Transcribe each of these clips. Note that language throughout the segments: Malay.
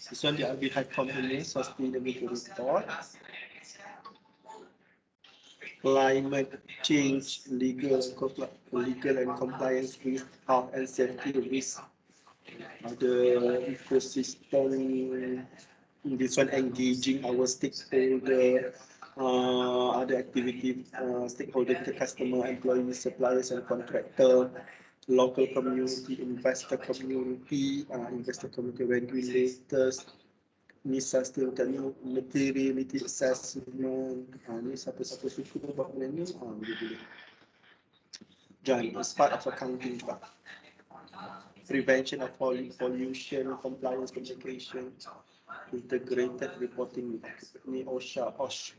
This one the Advantages Company Sustainability Report. Climate change, legal and compliance risk, health and safety risk. The ecosystem. This one engaging our stakeholder, other activity stakeholder, the customer, employees, suppliers and contractor, local community, investor community, regulators. Ni sustainability materiality assessment. Ni siapa-siapa suka buat benda ni, boleh. John, it's part of accounting part. Prevention of pollution, compliance, communication, integrated reporting, ni OSH.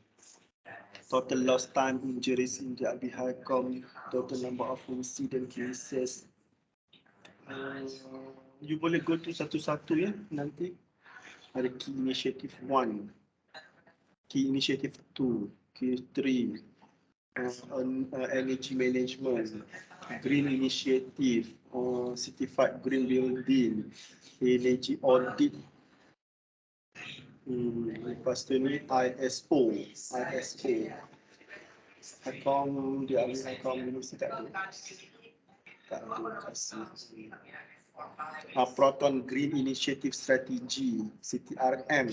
Total lost time, injuries in the Advantages, total number of incident cases. You boleh go to satu-satu ya nanti. Ada key initiative 1, key initiative 2, key 3, energy management, green initiative, certified green building, energy audit. Lepas tu ni ISO. Account dia ambil account mesti tak ada. Tak ada kasih. Proton Green Initiative Strategy, CTRM.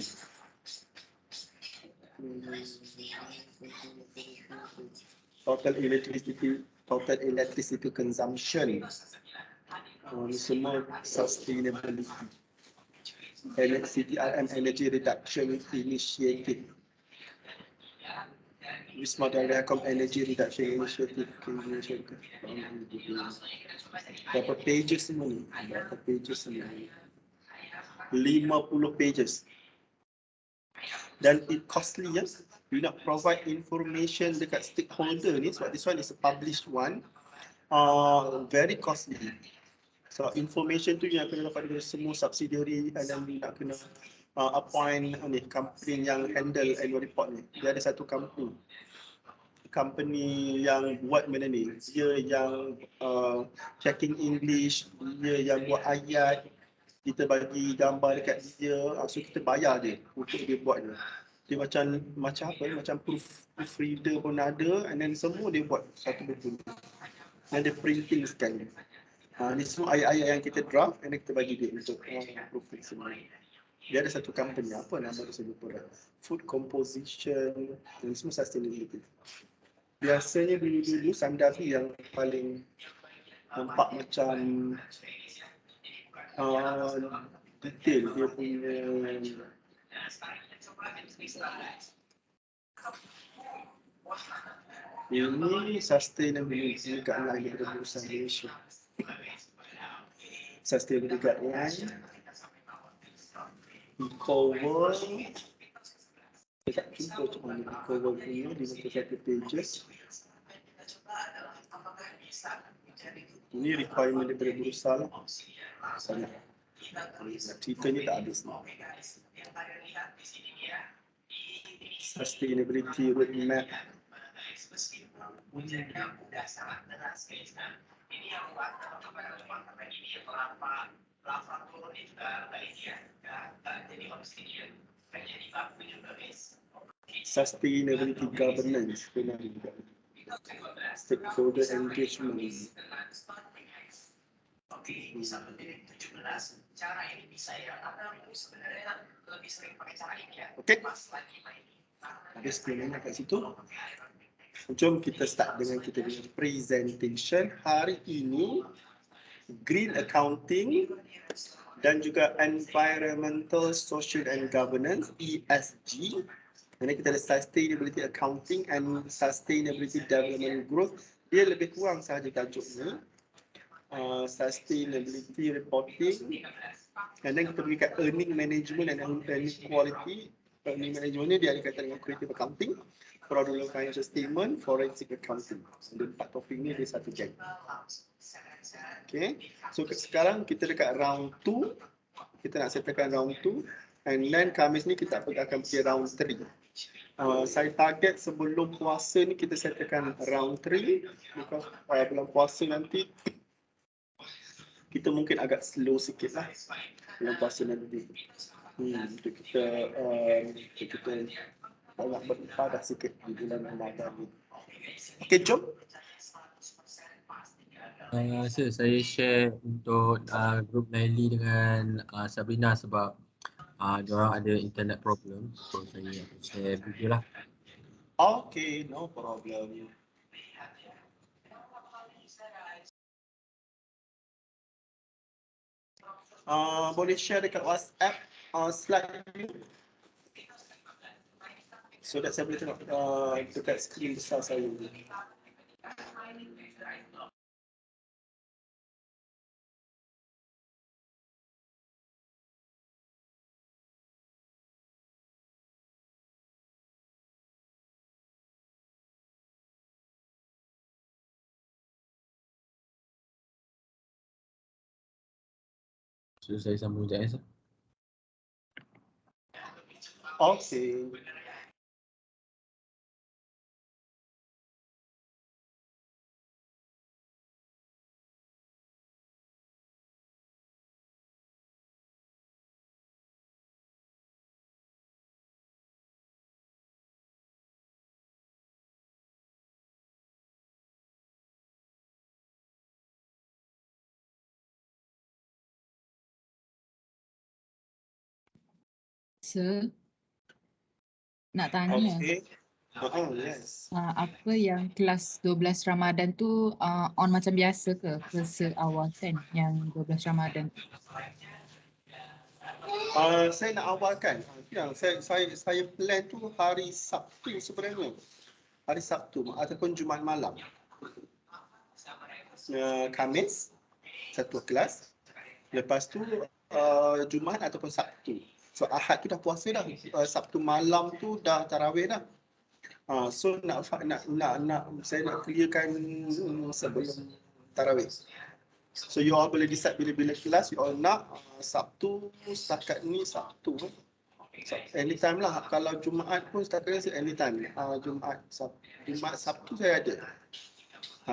Total electricity consumption. Semua sustainability. CTRM Energy Reduction Initiative. Wisma Telekom Energy Reduction Initiative. Berapa pages semua ni? 50 pages. Dan it costly ya. You nak provide information dekat stakeholder ni sebab this one is a published one. Very costly. So information tu yang kena dapat dari semua subsidiary and then nak kena appoint company yang handle annual report ni. Dia ada satu company yang buat benda ni. Dia yang checking English, dia yang buat ayat. Kita bagi gambar dekat dia, so kita bayar dia untuk dia buat ni. Dia macam apa? Macam proofreader pun ada, and then semua dia buat satu buku. Dan dia printing sekali. Ni semua ayat-ayat yang kita draft, and then kita bagi dia untuk proofread semua. Dia ada satu company, apa nama dia saya lupa dah. Food composition, dan semua sustainability. Biasanya dulu Sandafi yang paling nampak macam detail dia punya ini sustainability guideline daripada perusahaan Malaysia. Sustainability guideline, Eco-World. Saya tak cuba macam mana Eco-World punya, dia macam satu pages. Ini requirement daripada perusahaan. Sana. Ceritanya tak habis ni. Sustainability roadmap. Sustainability governance, stakeholder engagement. Okey. Habis sebenarnya kat situ. Jom kita start dengan kita punya presentation hari ini. Green accounting dan juga environmental, social and governance (ESG). Ini kita ada sustainability accounting and sustainability development growth. Dia lebih kurang sahaja tajuknya. Sustainability reporting. And then kita berikan earning management and earning quality. Earning management ni dia ada kaitan dengan creative accounting, fraudulent financial statement, forensic accounting. Ada 4 topik ni dia satu geng. Okay, so sekarang kita dekat round 2. Kita nak settlekan round 2. And then Khamis ni kita akan pergi round 3. Saya target sebelum puasa ni kita settlekan round 3. Because bulan puasa nanti kita mungkin agak slow sikit lah bulan puasa nanti. Untuk kita banyak beribadah sikit di bulan Ramadan ni. Okey, jom. Saya share untuk grup Naili dengan Sabrina sebab diorang ada internet problem. So saya share video lah. Okay, no problem. Boleh share dekat WhatsApp slide ni. So that saya boleh tengok dekat skrin besar saya. So saya sambung sekejap. Okay. Sir, nak tanya. Okay. Yes. Apa yang kelas 12 Ramadan tu on macam biasa ke seawal kan yang 12 Ramadan? Saya nak awalkan. Saya plan tu hari Sabtu sebenarnya. Hari Sabtu ataupun Jumaat malam. Khamis satu kelas. Lepas tu Jumaat ataupun Sabtu. So Ahad tu dah puasa dah. Sabtu malam tu dah tarawih dah. So saya nak clearkan sebelum tarawih. So you all boleh decide bila-bila kelas you all nak. Sabtu setakat ni Sabtu. So, anytime lah. Kalau Jumaat pun setakat ni anytime. Jumaat Sabtu saya ada.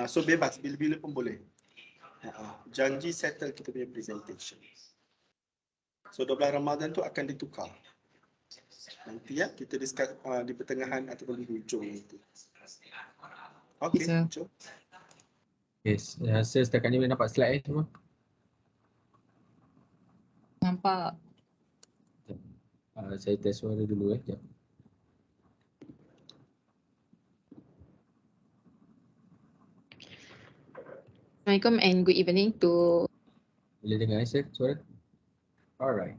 So bebas bila-bila pun boleh. Janji settle kita punya presentation. So 12 Ramadan tu akan ditukar. Nanti ya kita discuss di pertengahan ataupun di hujung itu. Okey, jom. Yes, saya setakat ni boleh nampak slide semua. Nampak. Saya test suara dulu sekejap. Assalamualaikum and good evening to. Boleh dengar saya suara? Alright.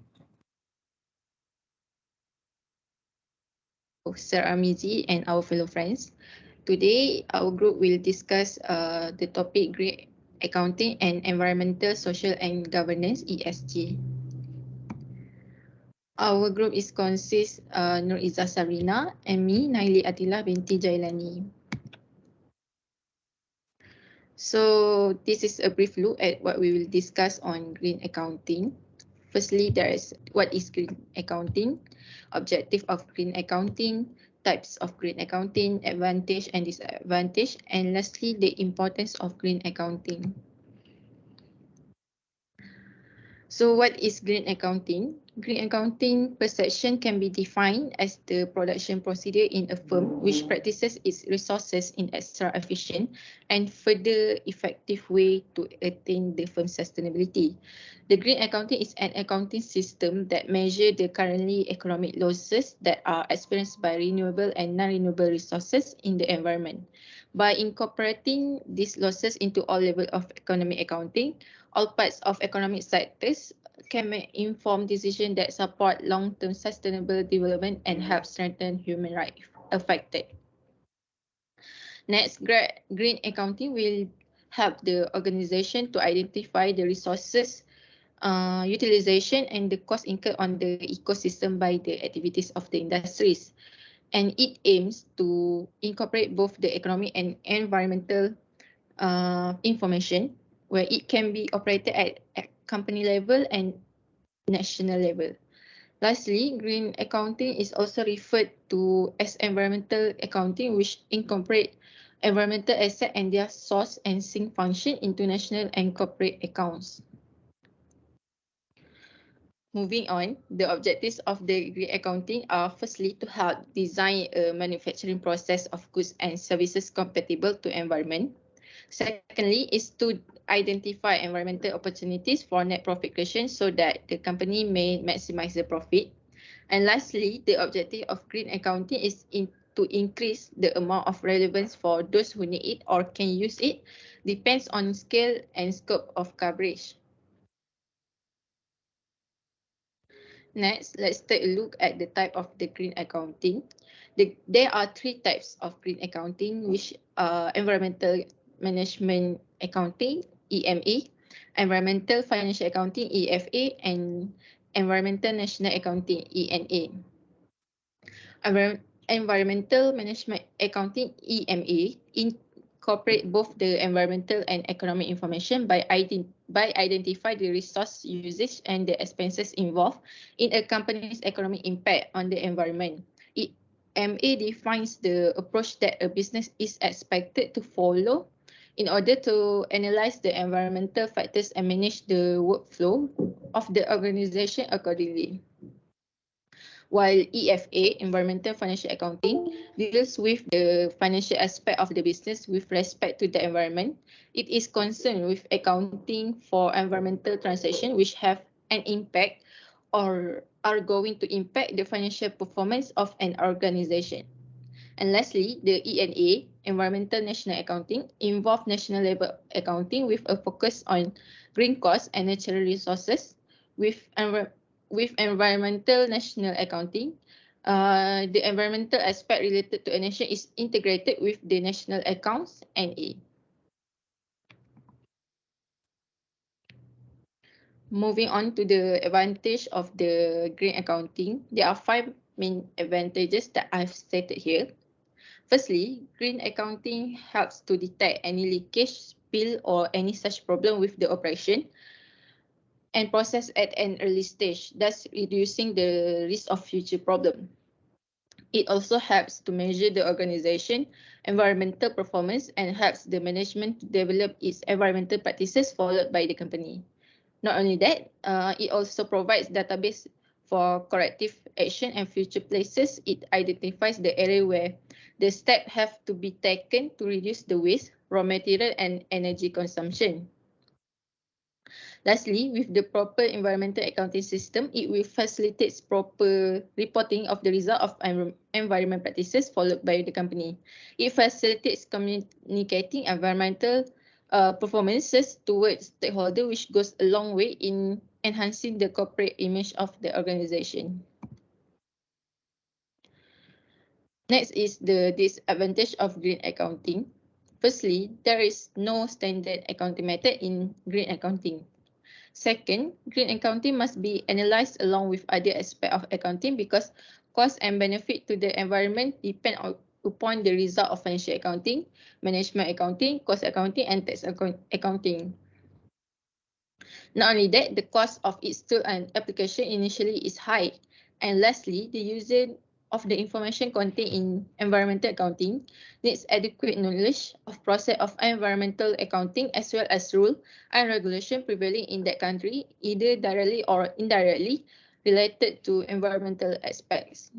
Sir Amizi and our fellow friends. Today, our group will discuss the topic Green Accounting and Environmental, Social and Governance (ESG). Our group is consists Nur Izzah Sabrina and me, Naili Atila binti Jailani. So this is a brief look at what we will discuss on green accounting. Firstly, there is what is green accounting, objective of green accounting, types of green accounting, advantage and disadvantage, and lastly, the importance of green accounting. So what is green accounting? Green accounting perception can be defined as the production procedure in a firm which practices its resources in extra efficient and further effective way to attain the firm's sustainability. The green accounting is an accounting system that measures the currently economic losses that are experienced by renewable and non-renewable resources in the environment. By incorporating these losses into all levels of economic accounting, all parts of economic sectors can make informed decisions that support long-term sustainable development and help strengthen human rights affected. Next, green accounting will help the organization to identify the resources utilization and the cost incurred on the ecosystem by the activities of the industries. And it aims to incorporate both the economic and environmental information where it can be operated at company level and national level. Lastly, green accounting is also referred to as environmental accounting, which incorporate environmental asset and their source and sink function into national and corporate accounts. Moving on, the objectives of the green accounting are firstly to help design a manufacturing process of goods and services compatible to environment. Secondly, is to identify environmental opportunities for net profit creation so that the company may maximize the profit. And lastly, the objective of green accounting is to increase the amount of relevance for those who need it or can use it, depends on scale and scope of coverage. Next, let's take a look at the type of the green accounting. There are three types of green accounting, which are environmental management accounting, EMA, environmental financial accounting, EFA, and environmental national accounting, ENA. Environmental management accounting, EMA, incorporate both the environmental and economic information by identify the resource usage and the expenses involved in a company's economic impact on the environment. EMA defines the approach that a business is expected to follow in order to analyze the environmental factors and manage the workflow of the organization accordingly. While EFA, Environmental Financial Accounting, deals with the financial aspect of the business with respect to the environment, it is concerned with accounting for environmental transactions which have an impact or are going to impact the financial performance of an organization. And lastly, the ENA, Environmental National Accounting, involves national level accounting with a focus on green costs and natural resources. With environmental national accounting, the environmental aspect related to a nation is integrated with the national accounts, NA. Moving on to the advantage of the green accounting, there are 5 main advantages that I've stated here. Firstly, green accounting helps to detect any leakage, spill, or any such problem with the operation and process at an early stage, thus reducing the risk of future problem. It also helps to measure the organization environmental performance and helps the management to develop its environmental practices followed by the company. Not only that, it also provides database for corrective action and future places. It identifies the area where the steps have to be taken to reduce the waste, raw material, and energy consumption. Lastly, with the proper environmental accounting system, it will facilitate proper reporting of the result of environment practices followed by the company. It facilitates communicating environmental performances towards stakeholders, which goes a long way in enhancing the corporate image of the organization. Next is the disadvantage of green accounting. Firstly, there is no standard accounting method in green accounting. Second, green accounting must be analyzed along with other aspects of accounting because cost and benefit to the environment depend upon the result of financial accounting, management accounting, cost accounting, and tax accounting. Not only that, the cost of its tool and application initially is high. And lastly, the user of the information contained in environmental accounting needs adequate knowledge of process of environmental accounting as well as rule and regulation prevailing in that country, either directly or indirectly related to environmental aspects.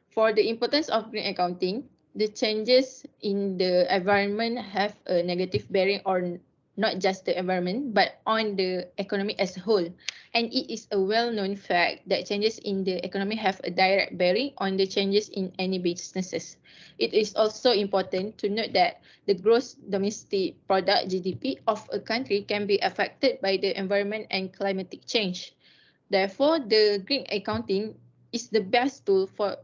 For the importance of green accounting, the changes in the environment have a negative bearing on not just the environment, but on the economy as a whole. And it is a well-known fact that changes in the economy have a direct bearing on the changes in any businesses. It is also important to note that the gross domestic product, GDP, of a country can be affected by the environment and climatic change. Therefore, the green accounting is the best tool for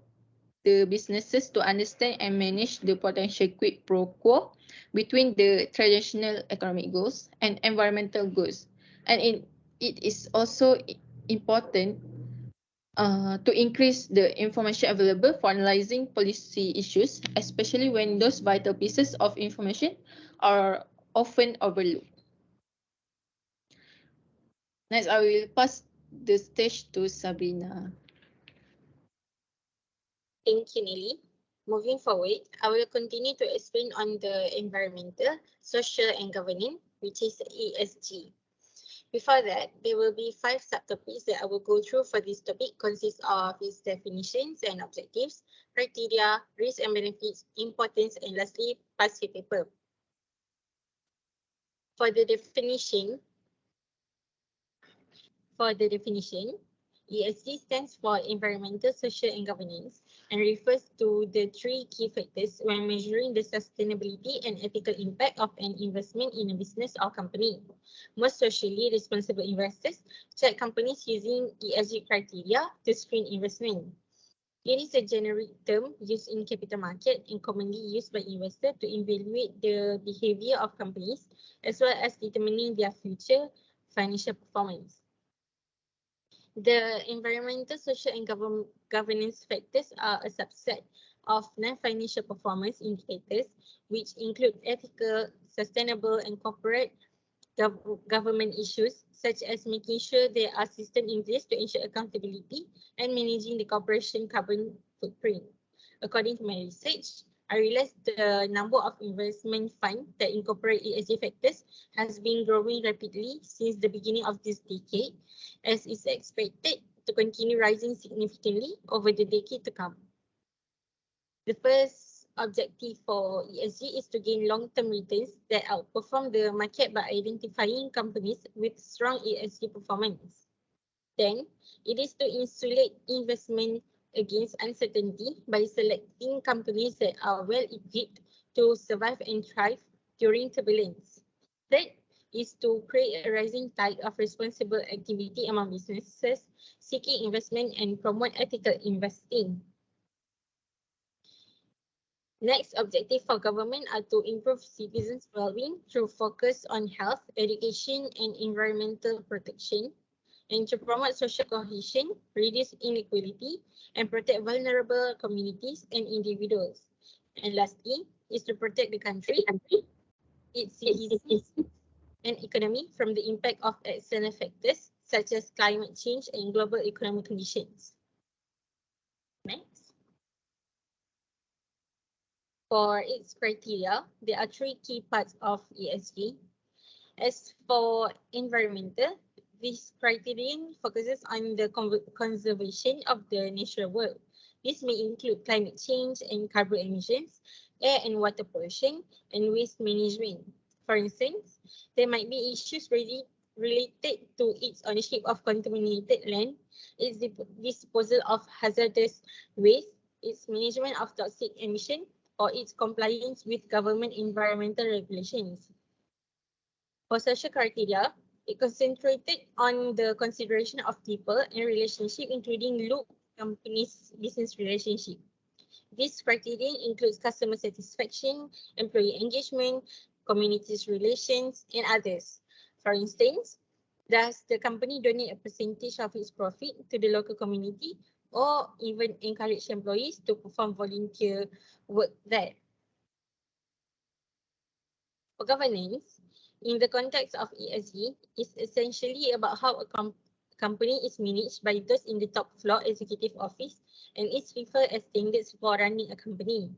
the businesses to understand and manage the potential quid pro quo between the traditional economic goals and environmental goals. And it is also important to increase the information available for analyzing policy issues, especially when those vital pieces of information are often overlooked. Next, I will pass the stage to Sabrina. Thank you, Nelly. Moving forward, I will continue to explain on the environmental, social, and governance, which is ESG. Before that, there will be 5 subtopics that I will go through for this topic, consists of its definitions and objectives, criteria, risks and benefits, importance, and lastly, past year paper. For the definition, ESG stands for Environmental, Social and Governance and refers to the 3 key factors when measuring the sustainability and ethical impact of an investment in a business or company. Most socially responsible investors check companies using ESG criteria to screen investment. It is a generic term used in capital market and commonly used by investors to evaluate the behavior of companies as well as determining their future financial performance. The environmental, social and governance factors are a subset of non-financial performance indicators which include ethical, sustainable and corporate government issues such as making sure there are systems in place to ensure accountability and managing the corporation carbon footprint. According to my research, I realized the number of investment funds that incorporate ESG factors has been growing rapidly since the beginning of this decade, as is expected to continue rising significantly over the decade to come. The first objective for ESG is to gain long-term returns that outperform the market by identifying companies with strong ESG performance. Then, it is to insulate investment against uncertainty by selecting companies that are well equipped to survive and thrive during turbulence. Third is to create a rising tide of responsible activity among businesses seeking investment and promote ethical investing. Next objective for government are to improve citizens' well-being through focus on health, education and environmental protection, and to promote social cohesion, reduce inequality, and protect vulnerable communities and individuals. And lastly, is to protect the country, its citizens, and economy from the impact of external factors such as climate change and global economic conditions. Next. For its criteria, there are 3 key parts of ESG. As for environmental, this criterion focuses on the conservation of the natural world. This may include climate change and carbon emissions, air and water pollution, and waste management. For instance, there might be issues related to its ownership of contaminated land, its disposal of hazardous waste, its management of toxic emission, or its compliance with government environmental regulations. For social criteria, it concentrated on the consideration of people and relationship, including loop companies' business relationship. This criterion includes customer satisfaction, employee engagement, communities relations, and others. For instance, does the company donate a percentage of its profit to the local community or even encourage employees to perform volunteer work there? For governance, in the context of ESG, is essentially about how a company is managed by those in the top floor executive office and is referred as standards for running a company.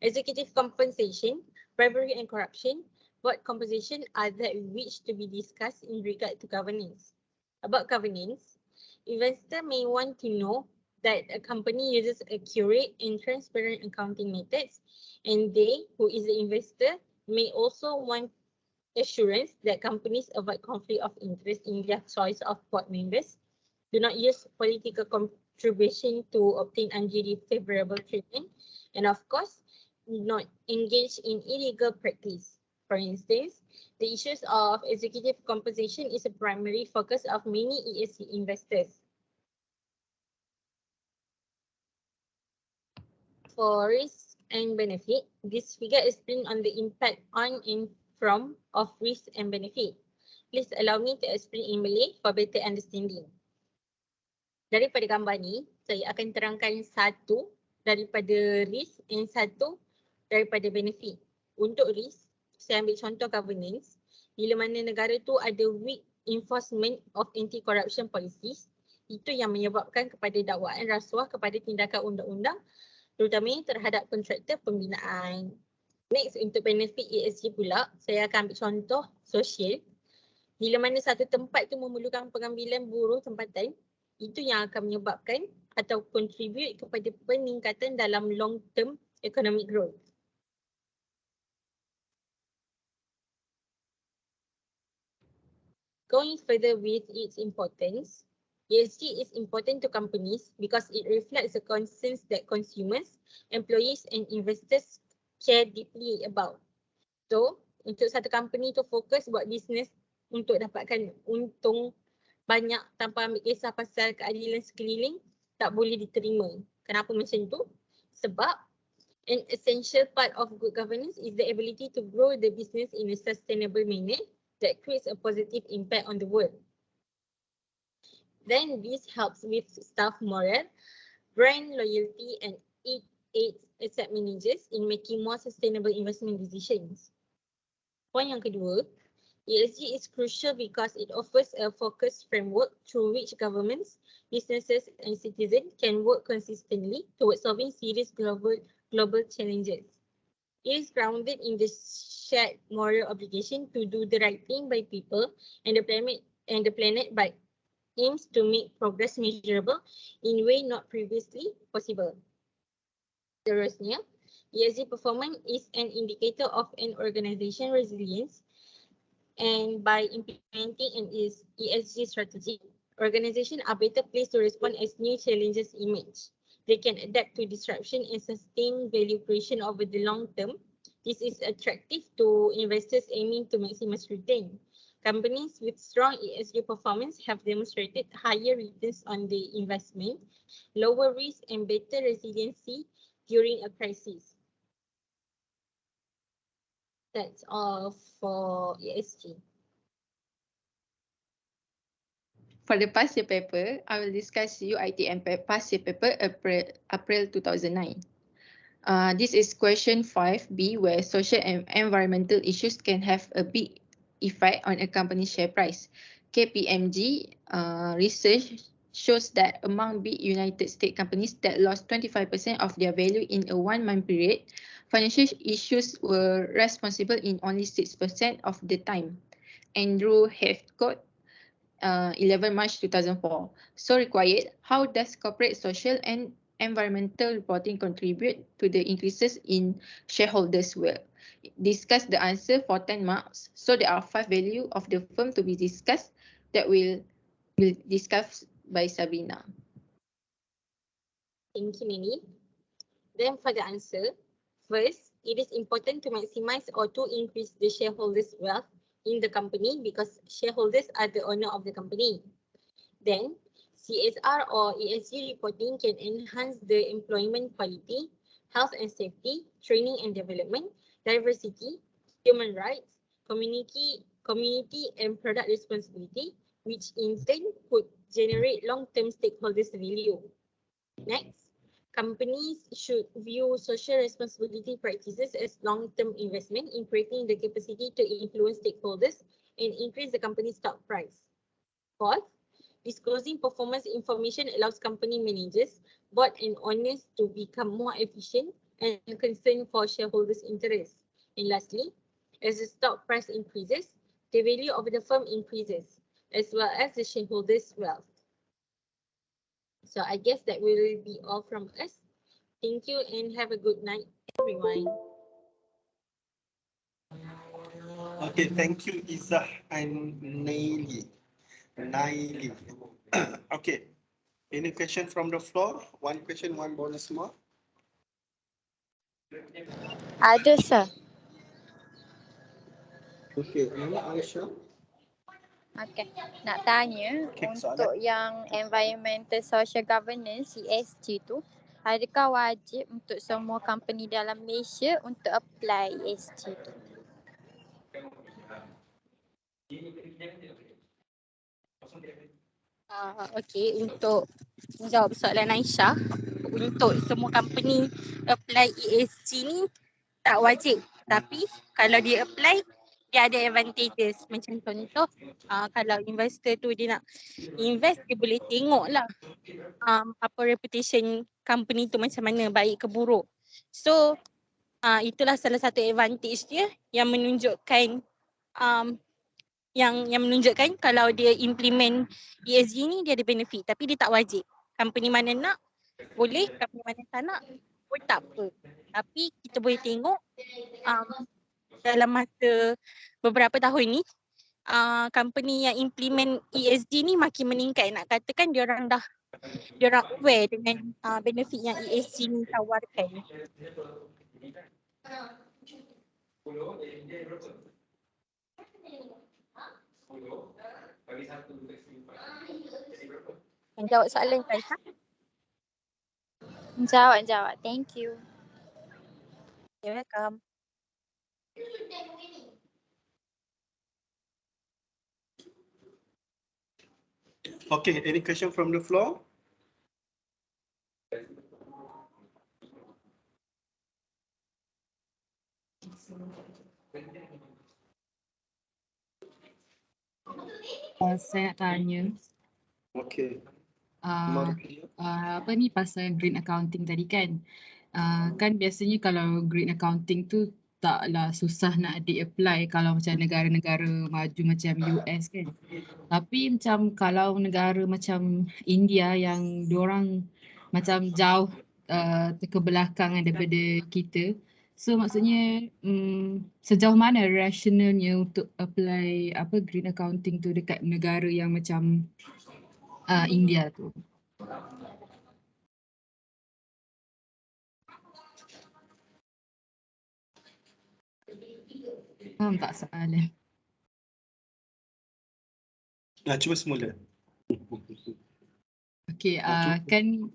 Executive compensation, bribery and corruption, board composition are that which to be discussed in regard to governance. About governance, investors may want to know that a company uses accurate and transparent accounting methods, and they, who is the investor, may also want assurance that companies avoid conflict of interest in their choice of board members, do not use political contribution to obtain unduly favorable treatment, and of course, do not engage in illegal practice. For instance, the issues of executive compensation is a primary focus of many ESG investors. For risk and benefit, this figure explains on the impact on and from of risk and benefit. Please allow me to explain in Malay for better understanding. Daripada gambar ni, saya akan terangkan satu daripada risk dan satu daripada benefit. Untuk risk, saya ambil contoh governance. Bila mana negara tu ada weak enforcement of anti-corruption policies, itu yang menyebabkan kepada dakwaan rasuah kepada tindakan undang-undang, terutamanya terhadap kontraktor pembinaan. Next, untuk benefit ESG pula, saya akan ambil contoh sosial. Bila mana satu tempat tu memerlukan pengambilan buruh tempatan, itu yang akan menyebabkan atau contribute kepada peningkatan dalam long term economic growth. Going further with its importance, ESG is important to companies because it reflects the concerns that consumers, employees and investors care deeply about. So, untuk satu company tu fokus buat bisnes untuk dapatkan untung banyak tanpa ambil kisah pasal keadilan sekeliling, tak boleh diterima. Kenapa macam tu? Sebab an essential part of good governance is the ability to grow the business in a sustainable manner that creates a positive impact on the world. Then this helps with staff morale, brand loyalty and it aids asset managers in making more sustainable investment decisions. Point yang kedua, ESG is crucial because it offers a focused framework through which governments, businesses and citizens can work consistently towards solving serious global challenges. It is grounded in the shared moral obligation to do the right thing by people and the planet by aims to make progress measurable in way not previously possible. Seterusnya, ESG performance is an indicator of an organization resilience, and by implementing an ESG strategy, organizations are better placed to respond as new challenges emerge. They can adapt to disruption and sustain value creation over the long term. This is attractive to investors aiming to maximize return. Companies with strong ESG performance have demonstrated higher returns on the investment, lower risk and better resiliency during a crisis. That's all for ESG. For the past year paper, I will discuss UITM past year paper April 2009. This is question 5B, where social and environmental issues can have a big effect on a company's share price. KPMG research shows that among big United States companies that lost 25% of their value in a 1 month period, financial issues were responsible in only 6% of the time. Andrew Heathcote, 11 March 2004. So required, how does corporate social and environmental reporting contribute to the increases in shareholders' wealth? Discuss the answer for 10 marks. So there are 5 values of the firm to be discussed that will discussed by Sabrina. Thank you, Nini. Then for the answer, first, it is important to maximize or to increase the shareholders' wealth in the company because shareholders are the owner of the company. Then, CSR or ESG reporting can enhance the employment quality, health and safety, training and development, diversity, human rights, community and product responsibility, which in turn could generate long-term stakeholders' value. Next, companies should view social responsibility practices as long-term investment in creating the capacity to influence stakeholders and increase the company's stock price. Fourth, disclosing performance information allows company managers, board and owners to become more efficient and concerned for shareholders' interests. And lastly, as the stock price increases, the value of the firm increases, as well as the shareholders' wealth. So I guess that will be all from us. Thank you and have a good night, everyone. Okay, thank you, Izzah and Naili. Okay, any question from the floor? One question, one bonus more. Ada, sir. Okay, nama Aisyah. Okay. Nak tanya Okay, untuk yang environmental social governance ESG tu, adakah wajib untuk semua company dalam Malaysia untuk apply ESG tu? Okay, untuk menjawab soalan Aisyah, untuk semua company apply ESG ni tak wajib. Tapi kalau dia apply, dia ada advantages. Macam contoh, kalau investor tu dia nak invest, dia boleh tengok lah apa reputation company tu macam mana, baik ke buruk. So, itulah salah satu advantage dia yang menunjukkan yang menunjukkan kalau dia implement ESG ni dia ada benefit tapi dia tak wajib. Company mana nak boleh, company mana tak nak pun tak apa. Tapi kita boleh tengok dalam masa beberapa tahun ni company yang implement ESG ni makin meningkat. Nak katakan diorang aware dengan benefit yang ESG ni tawarkan. Jawab soalan Kaisa. Jawab. Thank you. You're welcome. Okay, any question from the floor? Saya nak tanya, Okay. apa ni pasal green accounting tadi kan? Kan biasanya kalau green accounting tu taklah susah nak di-apply kalau macam negara-negara maju macam US kan. Tapi macam kalau negara macam India yang diorang macam jauh terkebelakangan daripada kita. So maksudnya sejauh mana rasionalnya untuk apply apa green accounting tu dekat negara yang macam India tu? Faham tak soalan? Cuba semula. Okay, kan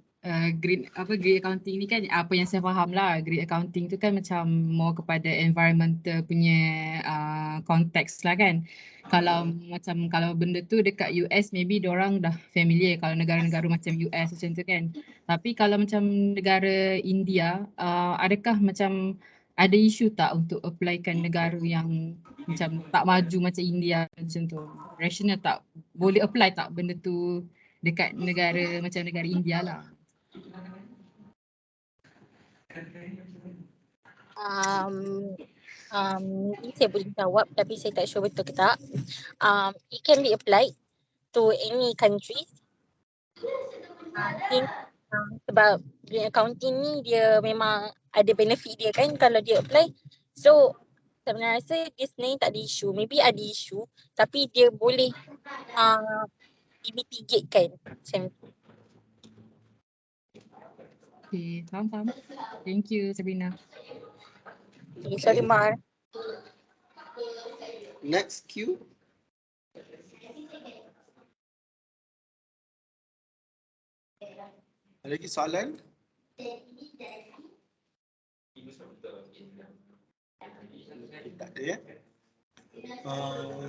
green accounting ni kan apa yang saya faham lah, green accounting tu kan macam more kepada environmental punya konteks lah kan. Kalau benda tu dekat US maybe diorang dah familiar kalau negara-negara macam US macam tu kan. Tapi kalau macam negara India, adakah macam ada isu tak untuk applykan negara yang macam tak maju macam India macam tu? Rational tak? Boleh apply tak benda tu dekat negara macam negara India lah? Mungkin saya boleh jawab tapi saya tak sure betul ke tak. It can be applied to any country. Sebab green accounting ni dia memang ada benefit dia kan kalau dia apply. So sebenarnya rasa dia sebenarnya tak ada isu. Maybe ada isu tapi dia boleh mitigate kan macam tu. Okay, faham. Thank you Sabrina. Okay, sorry Mar. Next Q. Ada lagi soalan? Tak ada ya?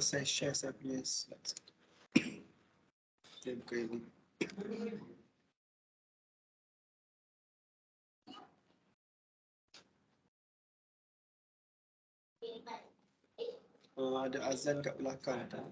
Saya share saya punya slides. Saya buka ini. Ada azan kat belakang tak?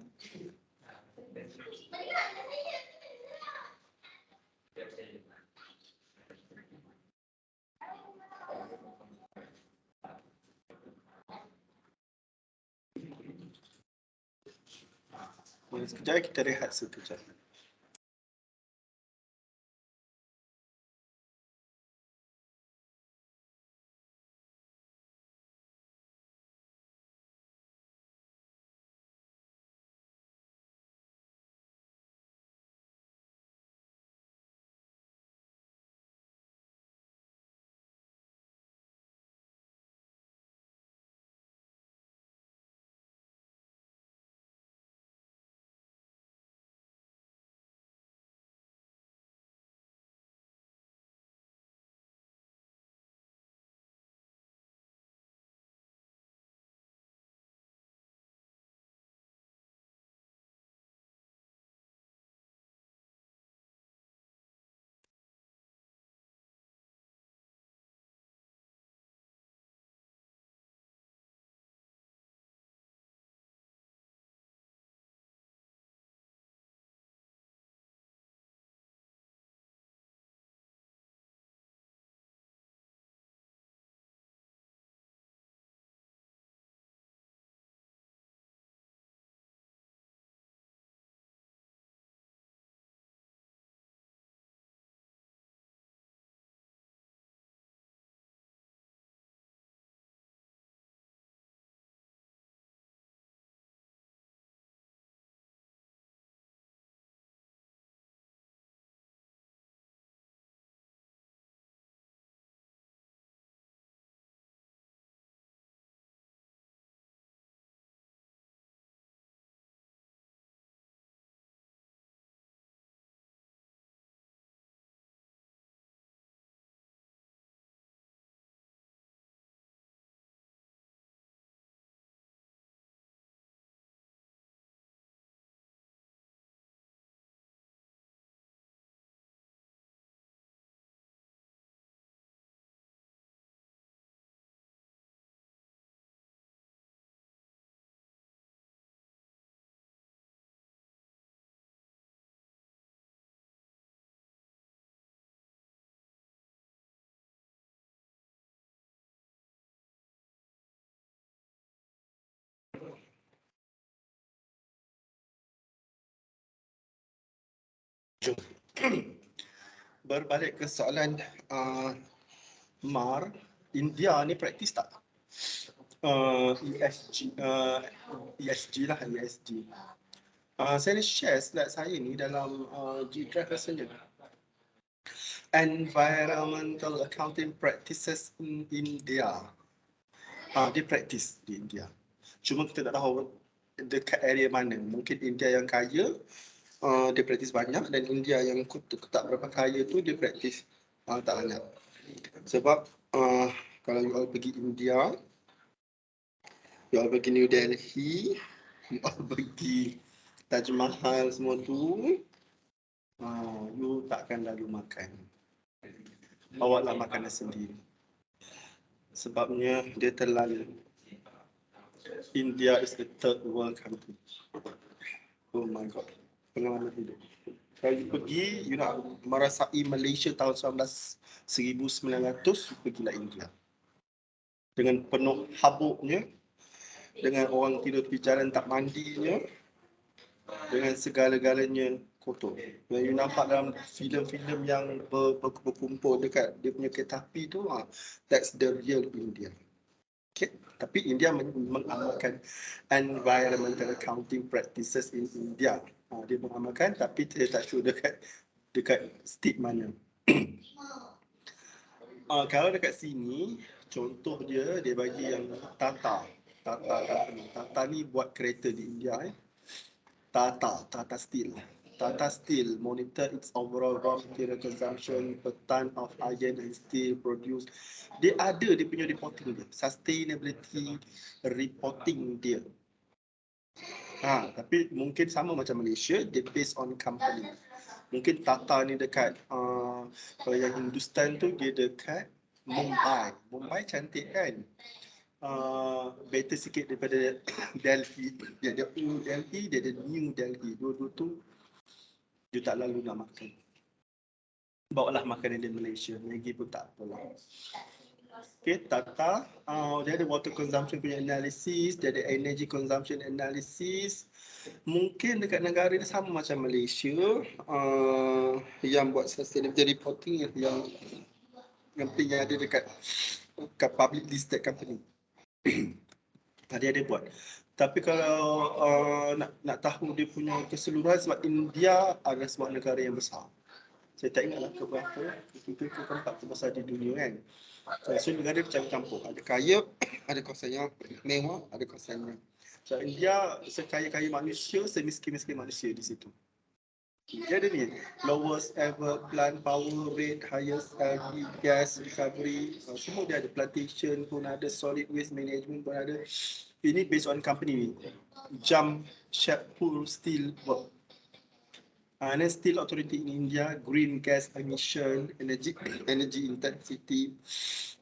Sekejap kita rehat sekejap. Jom. Berbalik ke soalan Mar, India ni praktis tak? ESG lah, ESG. Saya nak share slide saya ni dalam G-Drive rasanya. Environmental Accounting Practices in India. Dia praktis di India. Cuma kita tak tahu dekat area mana. Mungkin India yang kaya, dia praktis banyak, dan India yang tak berapa kaya tu dia praktis tak banyak. Sebab kalau you all pergi India, you all pergi New Delhi, you all pergi Taj Mahal semua tu, you takkan lalu makan. Bawalah makanan sendiri. Sebabnya dia terlalu. India is a third world country. Oh my god. Pengalaman hidup. Kalau you pergi, you nak merasai Malaysia tahun 1900, pergilah India. Dengan penuh habuknya, dengan orang tidur tepi jalan tak mandinya, dengan segala-galanya kotor. Yang you nampak dalam filem-filem yang berkumpul dekat dia punya kereta api tu, that's the real India. Okay. Tapi India mengamalkan environmental accounting practices in India. Dia mengamalkan, tapi dia tak sure dekat state mana. Kalau dekat sini, contoh dia bagi yang Tata ni buat kereta di India. Tata Steel. Tata Steel monitor its overall raw material consumption per ton of iron and steel produced. Dia ada dia punya reporting dia, sustainability reporting dia. Tapi mungkin sama macam Malaysia, dia based on company. Mungkin Tata ni dekat kalau yang Hindustan tu dia dekat Mumbai. Mumbai cantik kan? Better sikit daripada Delhi. Dia ada Old Delhi, dia ada New Delhi. Dua-dua tu dia tak lalu nak makan. Bawalah makanan di Malaysia, Maggi pun tak apalah. Okay, Tata, dia ada water consumption punya analysis, dia ada energy consumption analysis. Mungkin dekat negara dia sama macam Malaysia, yang buat sustainability reporting yang ada dekat public listed company. Dia ada buat. Tapi kalau nak tahu dia punya keseluruhan, sebab India adalah sebuah negara yang besar. Saya tak ingatlah ke berapa, ke keempat terbesar di dunia kan. So negara dia campur. Ada kaya, ada kawasan yang mewah, ada kawasan yang. So India sekaya-kaya manusia, semiskin-miskin manusia di situ. Dia ada ni, lowest ever plant power rate, highest LP gas recovery, semua dia ada. Plantation pun ada, solid waste management pun ada. Ini based on company ni, Jamshedpur Steel Work. And then Steel Authority in India, green gas emission, energy intensity,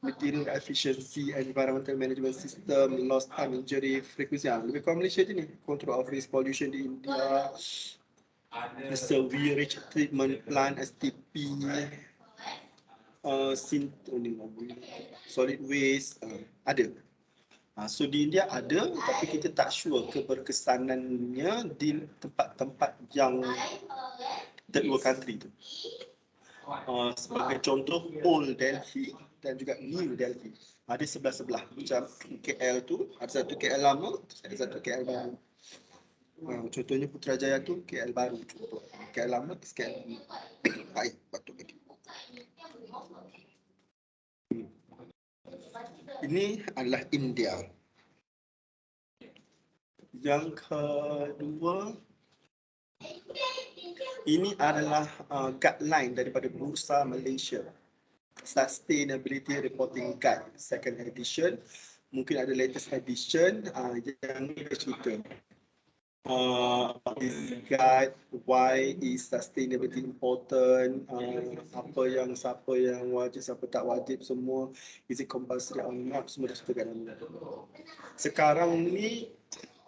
material efficiency, environmental management system, lost time injury frequency. Lebih kurang Malaysia je ni, control of waste pollution di India, sewage treatment plant, STP, solid waste, ada. So di India ada, tapi kita tak sure keberkesanannya di tempat-tempat yang third world country tu. Sebagai contoh, Old Delhi dan juga New Delhi. Ada sebelah-sebelah. Macam KL tu, ada satu KL lama, ada satu KL baru. Contohnya Putrajaya tu KL baru. Contoh. KL lama, KL baik, batuk lagi. Ini adalah India. Yang kedua, ini adalah guideline daripada Bursa Malaysia. Sustainability Reporting Guide, second edition. Mungkin ada latest edition yang ni cerita. This guide, why is sustainability important, siapa yang wajib, siapa tak wajib, semua, is it compulsory or not, semua dah cerita kat dalam. Sekarang ni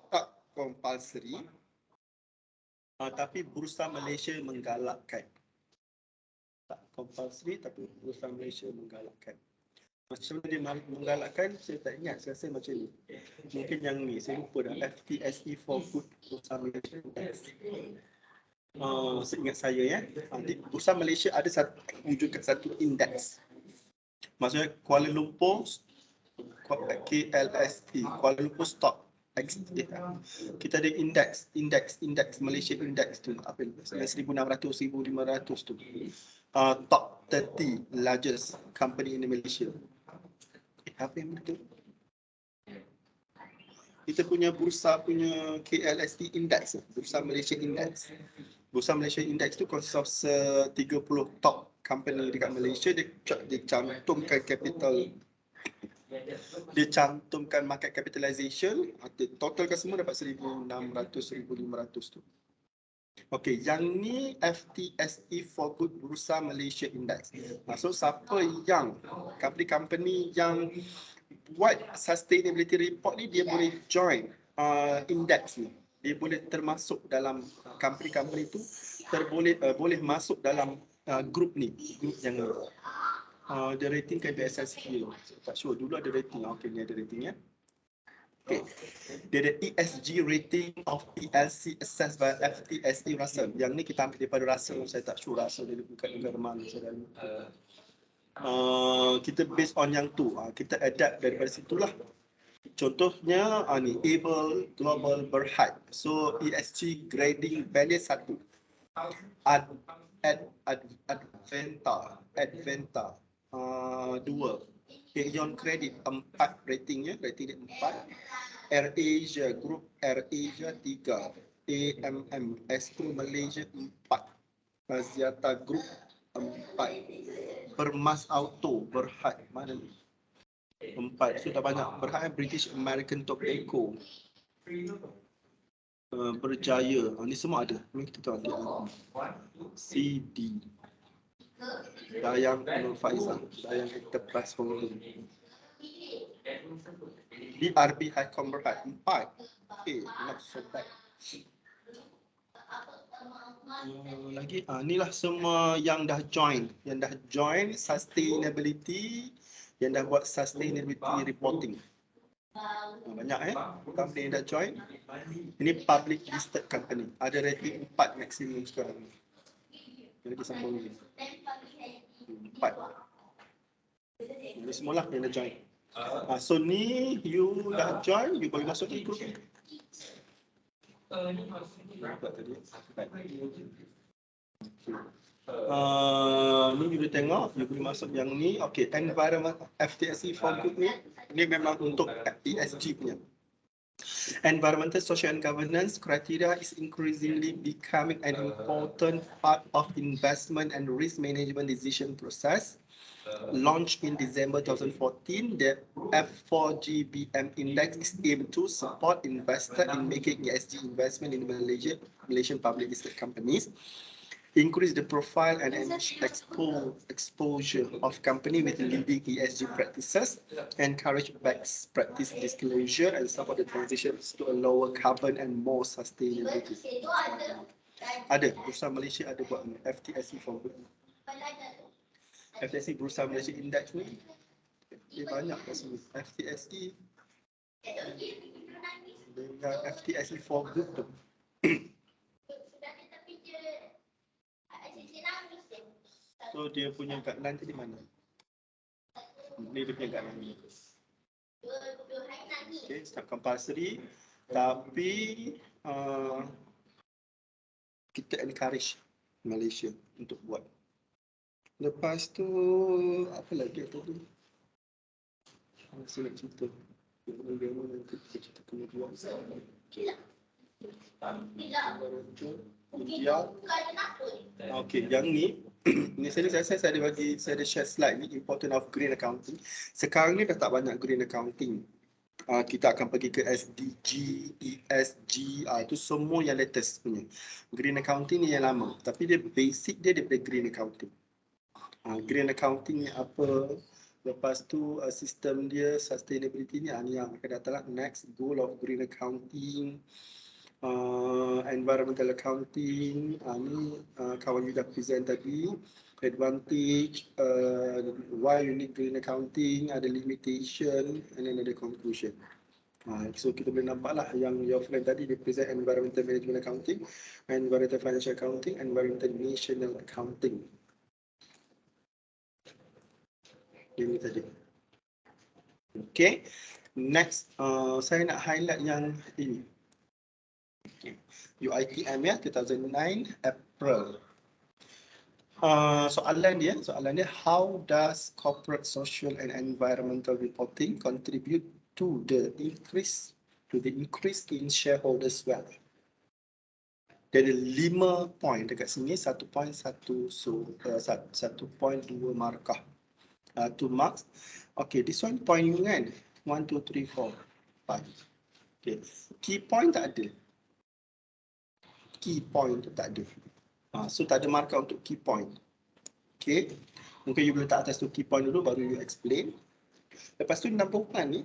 tak compulsory, tapi Bursa Malaysia menggalakkan. Tak compulsory, tapi Bursa Malaysia menggalakkan. Macam mana dia menggalakkan, saya tak ingat, saya rasa macam ni. Mungkin yang ni, saya lupa dah, FTSE for Good Bursa Malaysia. Seingat saya ya, di Bursa Malaysia ada wujudkan satu indeks. Maksudnya Kuala Lumpur KLST, Kuala Lumpur Stock Exchange. Kita ada indeks Malaysia Index tu, apa itu? 1,600, 1,500 tu. Top 30 largest company in Malaysia. Apa yang betul? Kita punya bursa punya KLST Index, Bursa Malaysia Index. Bursa Malaysia Index tu consist of 30 top company dekat Malaysia. Dia cantumkan capital, dia cantumkan market capitalization, totalkan semua dapat 1,600, 1,500 tu. Okey, yang ni FTSE for Good Bursa Malaysia Index. Maksud siapa yang company yang buat sustainability report ni, dia boleh join index ni. Dia boleh termasuk dalam company tu, boleh masuk dalam grup ni, grup yang ni. Dia rating ke BSSP. Tak sure, dulu ada rating. Okey, ni ada rating ya. Okay. Dia ada ESG rating of PLC assessed by FTSE Russell. Yang ni kita ambil daripada Russell. Saya tak sure Russell dia bukan negara mana. Kita based on yang tu. Kita adapt daripada situlah. Contohnya ni Able Global Berhad. So ESG grading value 1. Advanta 2. Aeon Credit 4 ratingnya, rating dia 4. AirAsia Group AirAsia 3. AMM Astro Malaysia 4. Aziata Group 4. Bermas Auto Berhad mana ni? 4. So dah banyak. Berhad British American Tobacco. Berjaya. Ni semua ada. Ni kita tahu ada. CD. Dayang Nur Faizal, Dayang Enterprise Holding. BRB Highcom Berhad 4. Okay, not so bad. Lagi, inilah semua yang dah join sustainability, yang dah buat sustainability reporting. Banyak company yang dah join. Ini public listed company. Ada rating 4 maksimum sekarang. Jadi sambung ni. 4. Ini semualah yang dah join. So ni you dah join, you boleh masuk ke grup ni. Ni you boleh tengok, you boleh masuk yang ni. Okay, environment FTSE for Good ni memang untuk ESG punya. Environmental, social and governance criteria is increasingly becoming an important part of investment and risk management decision process. Launched in December 2014, the F4GBM index is aimed to support investors in making ESG investment in Malaysian public listed companies, increase the profile and exposure of company with leading ESG practices, encourage best practice disclosure and support the transition to a lower carbon and more sustainability. Ada, Bursa Malaysia ada buat FTSE for Good. FTSE Bursa Malaysia Index ni, dia banyak kat sini. FTSE dengan FTSE for Good tu. So dia punya guideline tu di mana? Ni dia punya guideline. Okay, it's not compulsory. Tapi kita encourage Malaysia untuk buat. Lepas tu apa lagi tadi? Saya nak cerita. Nanti kita cerita kemudian. Okey, yang ni ni saya ada share slide ni, important of green accounting. Sekarang ni dah tak banyak green accounting. Kita akan pergi ke SDG, ESG, itu semua yang latest punya. Green accounting ni yang lama, tapi dia basic dia daripada green accounting. Green accounting ni apa? Lepas tu sistem dia sustainability ni yang akan datang lah. Next, goal of green accounting. Environmental accounting, ni kawan you dah present tadi. Advantage, why you need green accounting, ada limitation and then ada conclusion. So kita boleh nampak lah yang your friend tadi dia present environmental management accounting, environmental financial accounting, environmental national accounting. Ini tadi. Okay, next saya nak highlight yang ini. Okay. UITM ya, 2009 April. Soalan dia, how does corporate social and environmental reporting contribute to the increase in shareholders wealth? Dia ada 5 point dekat sini, 1.1 1.2 markah. 2 marks. Okay, this one point ni kan 1, 2, 3, 4, 5. Okay, key point tak ada. Key point tak ada. So tak ada markah untuk key point. Okay, mungkin you boleh letak atas tu key point dulu baru you explain. Lepas tu number 1 ni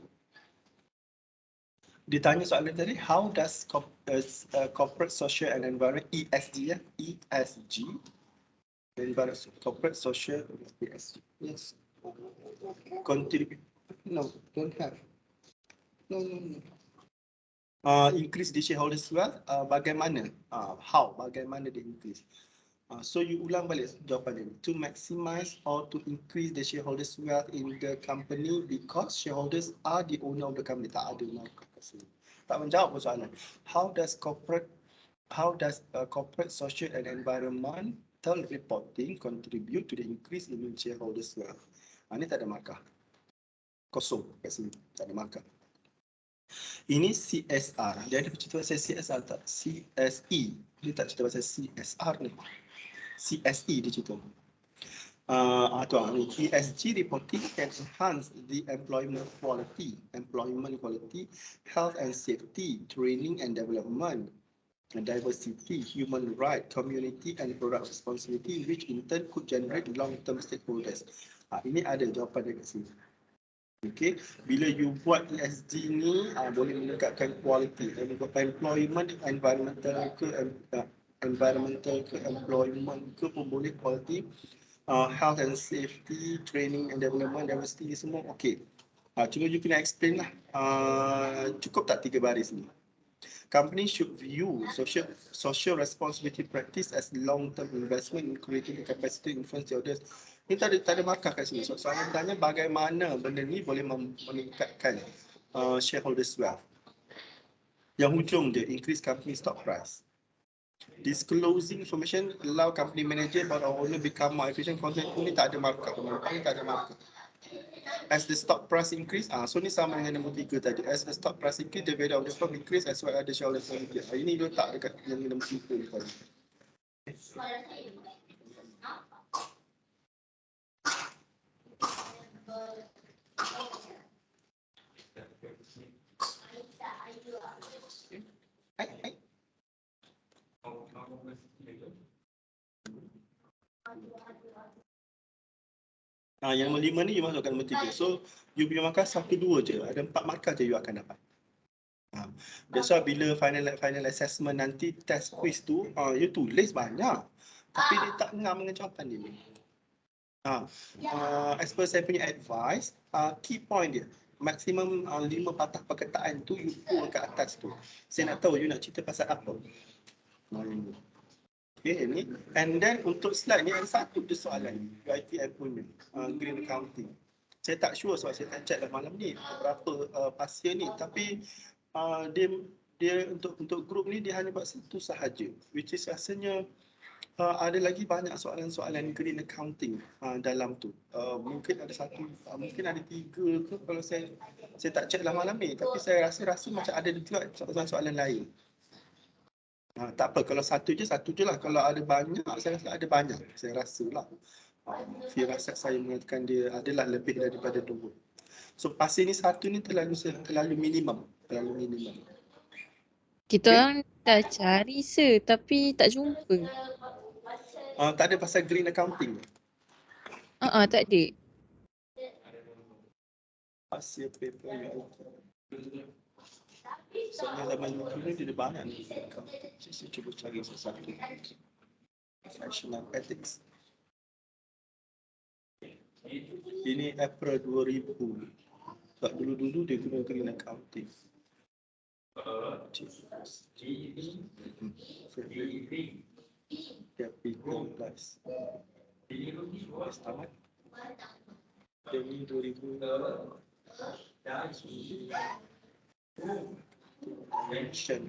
ditanya soalan tadi, how does corporate social and environment ESG ya, ESG corporate social ESG, yes, contribute, no, don't have, no. Increase the shareholders wealth, bagaimana, bagaimana dia increase. So you ulang balik jawapan ini, to maximize or to increase the shareholders wealth in the company because shareholders are the owner of the company. Tak ada markah kat sini. Tak menjawab soalan. How does corporate social and environmental reporting contribute to the increase in shareholders wealth? Ini tak ada markah. Kosong kat sini, tak ada markah. Ini CSR. Dia ada cerita pasal CSR tak? CSE. Dia tak cerita pasal CSR ni. CSE dia cerita. Ni ESG reporting can enhance the employment quality, health and safety, training and development, diversity, human right, community and product responsibility, which in turn could generate long-term stakeholders. Ini ada jawapan dekat sini. Okay, bila you buat ESG ni boleh meningkatkan quality, employment, environmental ke employment ke pun boleh, quality, health and safety, training and development, diversity ni semua okey. Cuma you kena explain lah. Cukup tak 3 baris ni? Company should view social responsibility practice as long-term investment in creating the capacity to influence the others. Ini tak ada markah kat sini. Soalan tanya bagaimana benda ni boleh meningkatkan shareholders wealth. Yang hujung dia, increase company stock price. Disclosing information allow company manager or owner become more efficient. Content ini tak ada markah. Ini tak ada markah. As the stock price increase, so ni sama dengan nombor 3 tadi. As the stock price increase, the value of the stock increase as well as the shareholders increase. Ini letak dekat yang nombor 3 ni tadi. Yang nombor 5 ni you masukkan nombor 3. So you punya markah 1, 2 je. Ada 4 markah je you akan dapat. That's why bila final assessment nanti test quiz tu, you tulis banyak. Tapi dia tak ngam dengan jawapan dia. As per saya punya advice, key point dia, maksimum 5 patah perkataan tu you put kat atas tu. Saya nak tahu you nak cerita pasal apa. Okay, ni. And then untuk slide ni ada satu je soalan UITM punya, green accounting. Saya tak sure sebab saya tak check dah malam ni berapa pasien ni, tapi dia untuk grup ni dia hanya buat satu sahaja, which is rasanya ada lagi banyak soalan-soalan green accounting dalam tu. Mungkin ada 1, mungkin ada 3 ke, kalau saya tak check lah malam ni, tapi saya rasa macam ada juga soalan-soalan lain. Tak apa, kalau satu je lah. Kalau ada banyak, saya rasa ada banyak. Saya rasa lah. Firasat saya mengatakan dia adalah lebih daripada 2. So pasal ni satu ni terlalu minimum. Kita orang dah cari tapi tak jumpa. Tak ada pasal green accounting. Tak ada. Pasal paper UIT. Soalnya zaman dulu ni dia ada banyak ni. Saya cuba cari sesuatu. Professional ethics. Ini April 2000. Sebab dulu dia guna green accounting. Capital plus. Tamat. Ini 2000. Mention.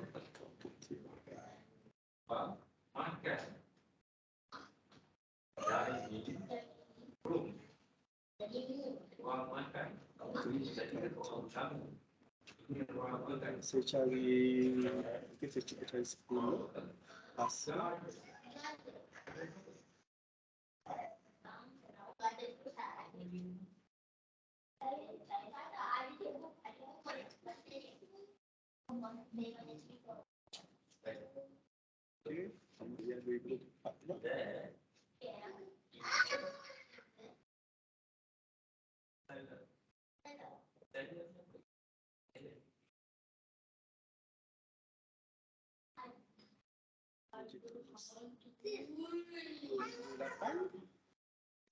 Saya cari, mungkin saya cuba cari 10 asal. Okey, kemudian 2004 pula.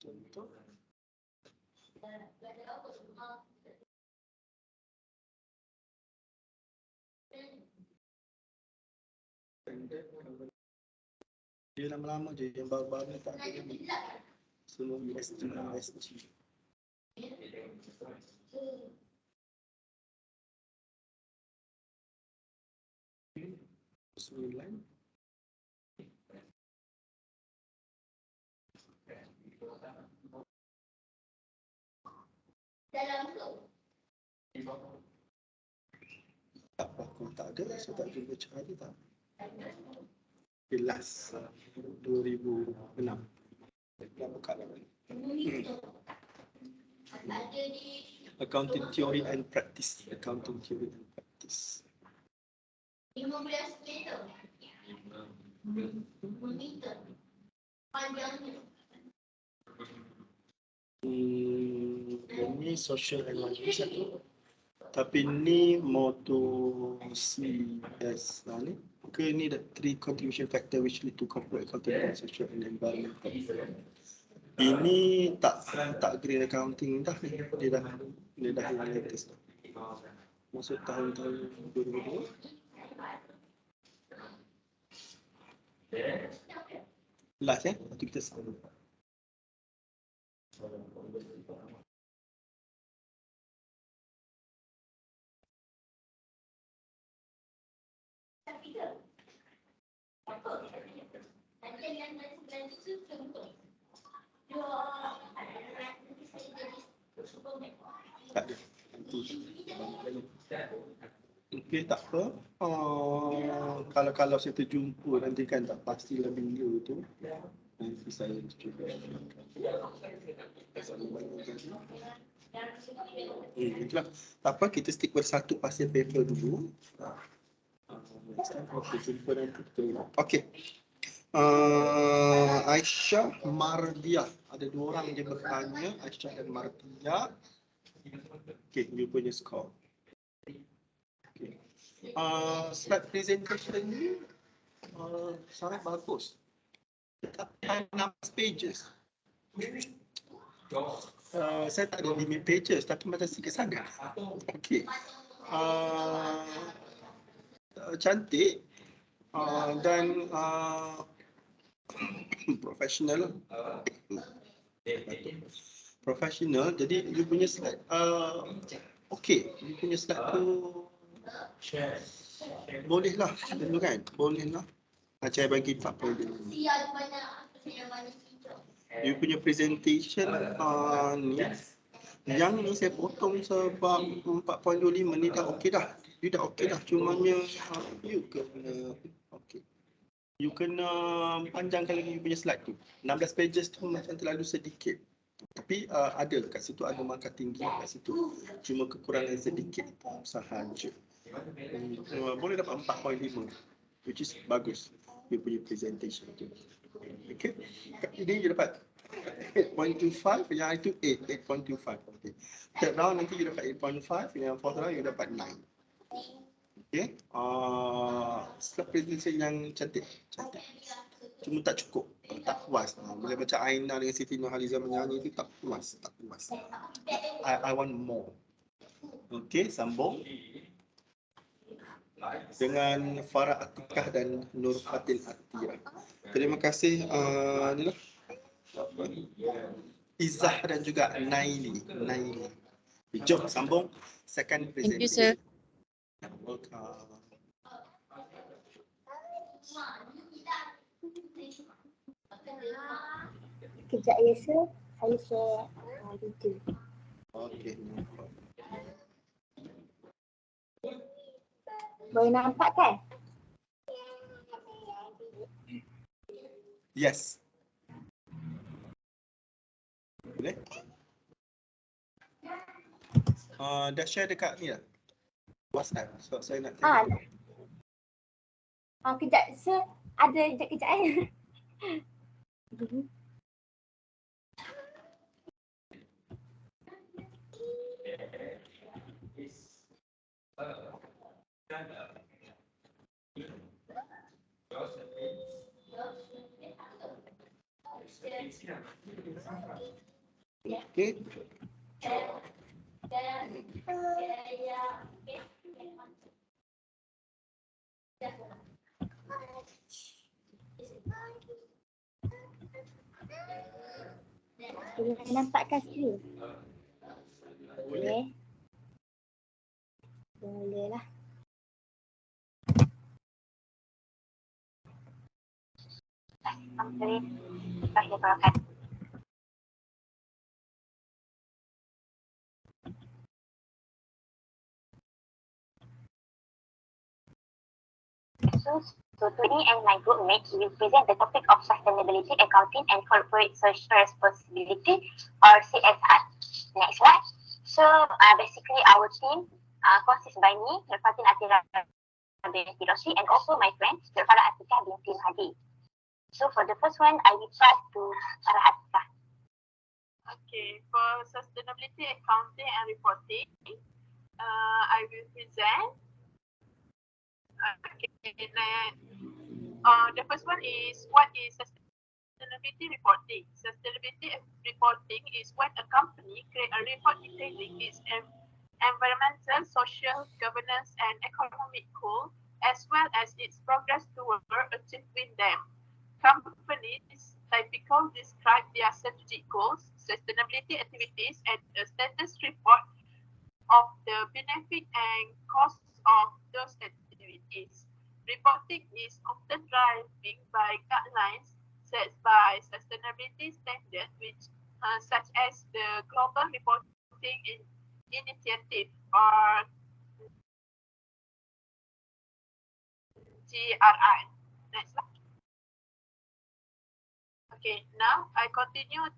Contoh. Dia lama-lama je, yang baru-baru ni tak ada ni. Semua USG. 9. Tak apa, aku tak ada, saya tak jumpa cara tak. Last 2006. Dah buka dah. Accounting Theory and Practice. Accounting Theory and Practice. 15 meter. 5 meter. Panjangnya. Ini social and monetary satu. Tapi ni moto CS ni. Ke ni the 3 contribution factor which lead to corporate accounting, social and environmental. Ini tak green accounting dah ni. Dia dah latest dah. Masuk tahun-tahun 2002. Last lepas tu kita sama. Tak ada. Okey, tak apa. Kalau saya terjumpa nanti kan tak pastilah bila tu. Nanti saya cuba. Itulah. Tak apa, kita stick pada satu pasal paper dulu. Next time kita jumpa nanti. Okey. Aisyah Mardia. Ada 2 orang je bertanya, Aisyah dan Mardia. Okey, you punya score. Okay. Slide presentation ni sangat bagus. Ada 16 pages. Saya tak ada limit pages tapi macam sikit sangat. Okey. Cantik dan profesional. Profesional. Jadi you punya slide okey, you punya slide tu bolehlah dulu kan? Bolehlah. Saya bagi 4 poin dulu. You punya presentation ni yang ni saya potong sebab 4.25 ni dah okey dah. You dah okey dah, cumanya you kena okey. You kena panjangkan lagi you punya slide tu. 16 pages tu macam terlalu sedikit. Tapi ada kat situ, ada markah tinggi kat situ. Cuma kekurangan sedikit sahaja. Boleh dapat 4.5 which is bagus. You punya presentation tu. Okay. Ini you dapat 8.25, yang itu 8.25. Okay. Third round nanti you dapat 8.5, yang fourth round you dapat 9. Okay. Slide presentation yang cantik. Cuma tak cukup, tak puas. Bila baca Aina dengan Siti Nurhaliza menyanyi itu tak puas. I want more. Okay, sambung. dengan Farah Atikah dan Nur Fatin Atira. Terima kasih ni lah. Izzah dan juga Naili. Jom sambung second Thank you, presentation. sir. Welcome. Kejap ya, sir. Saya share video. Okay. Boleh nampak kan? Yes. Boleh? Dah share dekat ni lah. WhatsApp. So saya nak tengok. Kejap, sir. Ada kejap eh. Okay. Boleh nampakkan skrin? Boleh. Boleh lah. So today and my group mates will present the topic of sustainability accounting and corporate social responsibility or CSR. Next slide. So basically our team consists by me, Fatin Atira binti Rossi, and also my friend Farah Atikah binti Hadi. So for the first one, I will pass to Farah Atikah. Okay, for sustainability accounting and reporting, I will present. The first one is what is sustainability reporting. Sustainability reporting is when a company creates a report detailing its environmental, social, governance, and economic goals, as well as its progress toward achieving them. Companies typically describe their strategic goals, sustainability activities, and a status report of the benefit and costs of those activities. Reporting is often driven by guidelines set by sustainability standards, which such as the Global Reporting Initiative or GRI. Next slide. Okay, now I continue with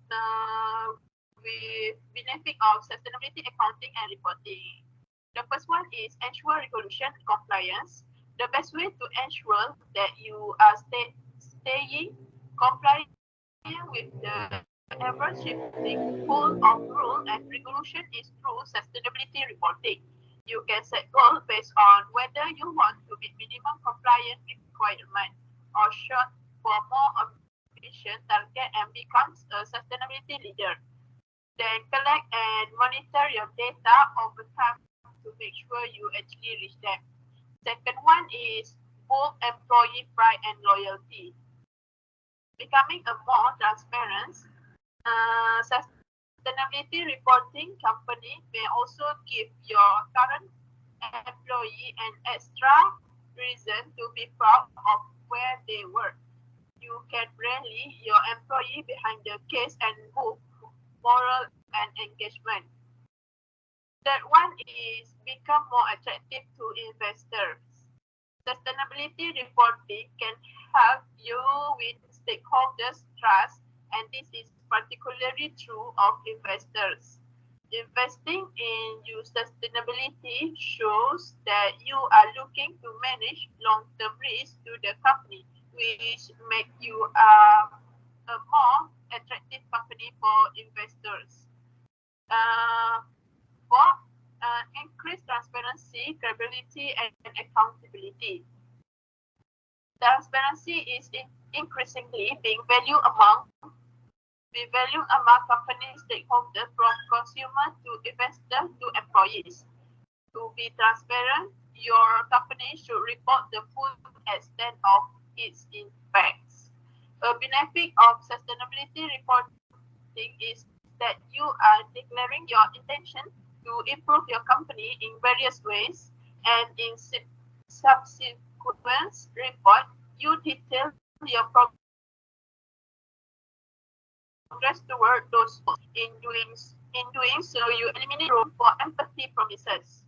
benefit of sustainability accounting and reporting. The first one is ensure regulation compliance. The best way to ensure that you are staying compliant with the ever-shifting pool of rules and regulation is through sustainability reporting. You can set goals based on whether you want to meet minimum compliance requirement or short for more ambitious target and becomes a sustainability leader. Then collect and monitor your data over time to make sure you actually reach them. Second one is build employee pride and loyalty. Becoming a more transparent sustainability reporting company may also give your current employee an extra reason to be proud of where they work. You can rally your employee behind the case and move moral and engagement. Third one is become more attractive to investors. Sustainability reporting can help you win stakeholders' trust, and this is particularly true of investors. Investing in your sustainability shows that you are looking to manage long-term risk to the company, which make you a more attractive company for investors. Increase transparency, credibility, and accountability. Transparency is increasingly being valued among company stakeholders, from consumer to investor to employees. To be transparent, your company should report the full extent of its impacts. A benefit of sustainability reporting is that you are declaring your intention to improve your company in various ways, and in subsequent report, you detail your progress toward those goals. In doing so, you eliminate room for empathy promises.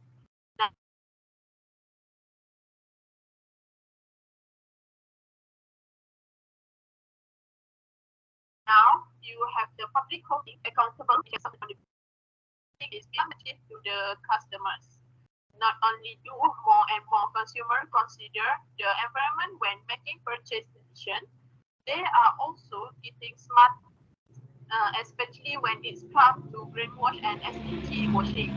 Now, you have the public holding accountable is being achieved to the customers. Not only do more and more consumers consider the environment when making purchase decisions, they are also getting smart, especially when it's come to greenwash and SDG washing.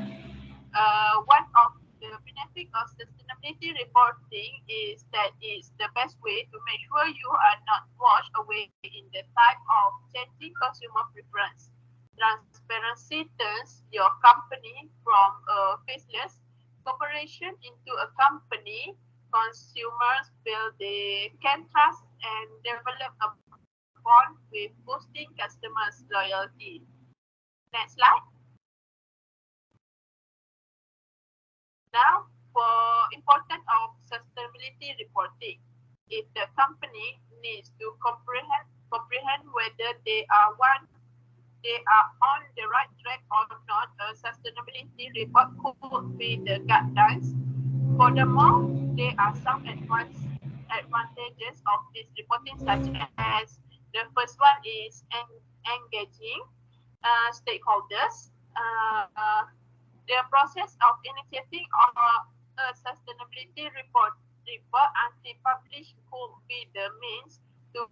One of the benefits of sustainability reporting is that it's the best way to make sure you are not washed away in the type of changing consumer preference. Transparency turns your company from a faceless corporation into a company consumers feel they can trust and develop a bond with, boosting customers' loyalty. Next slide. Now, for importance of sustainability reporting, if the company needs to comprehend whether they are on the right track or not, a sustainability report could be the guidelines. Furthermore, there are some advantages of this reporting, such as the first one is engaging stakeholders. The process of initiating a sustainability report until published could be the means to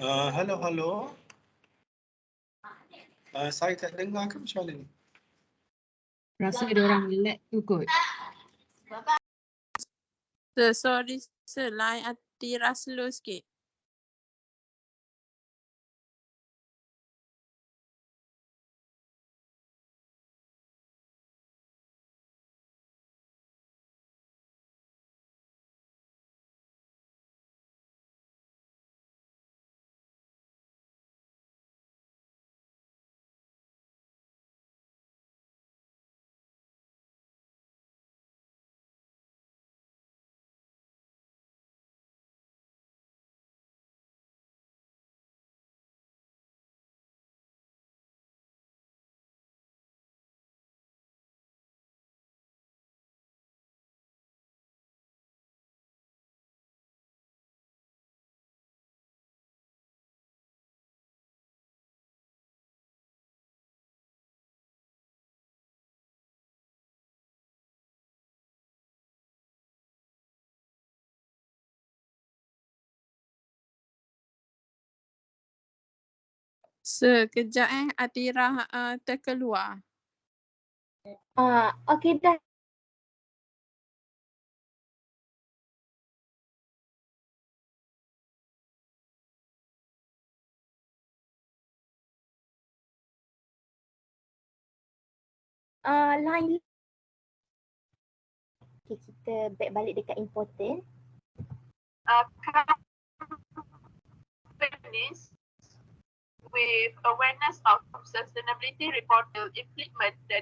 Halo. Saya tak dengar ke macam mana ni? Rasa ada orang lag tu kot. Sir, sorry sir, line Atira slow sikit. Sir, kejap Atira terkeluar. Okey dah. Line. Okay, kita back balik dekat important. Companies with awareness of sustainability report will implement the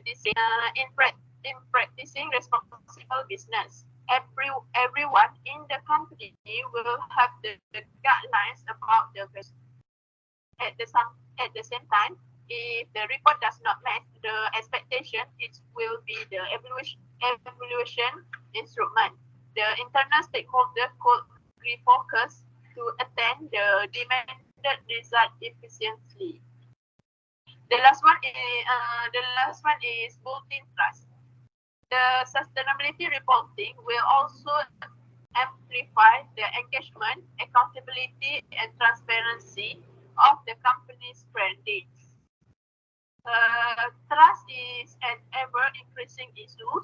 in practicing responsible business. everyone in the company will have the guidelines about the best. At the same time, if the report does not match the expectation, it will be the evaluation instrument. The internal stakeholder could refocus to attain the demanded result efficiently. The last one is building trust. The sustainability reporting will also amplify the engagement, accountability, and transparency of the company's branding. Trust is an ever-increasing issue.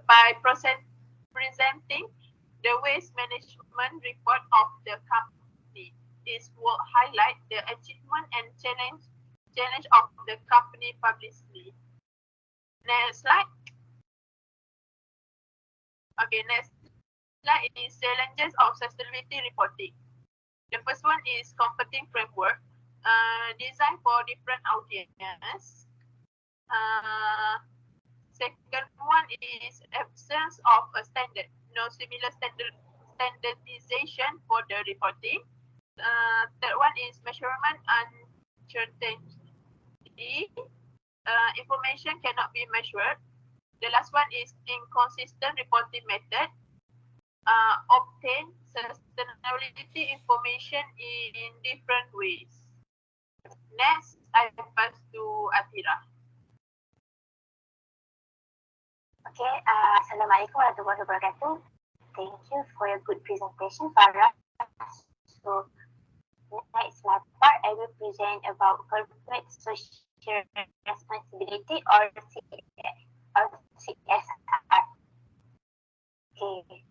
By presenting the waste management report of the company, this will highlight the achievement and challenge of the company publicly. Next slide. Okay, next slide is challenges of sustainability reporting. The first one is competing framework, designed for different audiences. Second one is absence of a standard, no similar standardization for the reporting. Third one is measurement uncertainty. Information cannot be measured. The last one is inconsistent reporting method. Obtain sustainability information in different ways. Next, I pass to Atira. Okay, Assalamualaikum warahmatullahi wabarakatuh. Thank you for your good presentation, Farah. So, next my part, I will present about corporate social responsibility or CSR. Okay,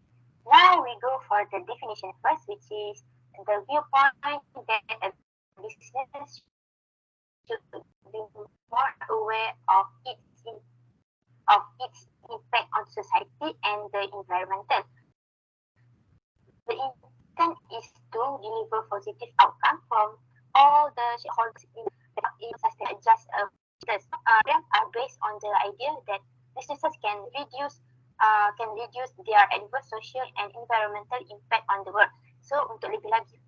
now we go for the definition first, which is the viewpoint that a business should be more aware of its impact on society and the environmental. The intent is to deliver positive outcome from all the shareholders in sustainable just programs are based on the idea that businesses can reduce their adverse social and environmental impact on the world. So untuk lebih lagi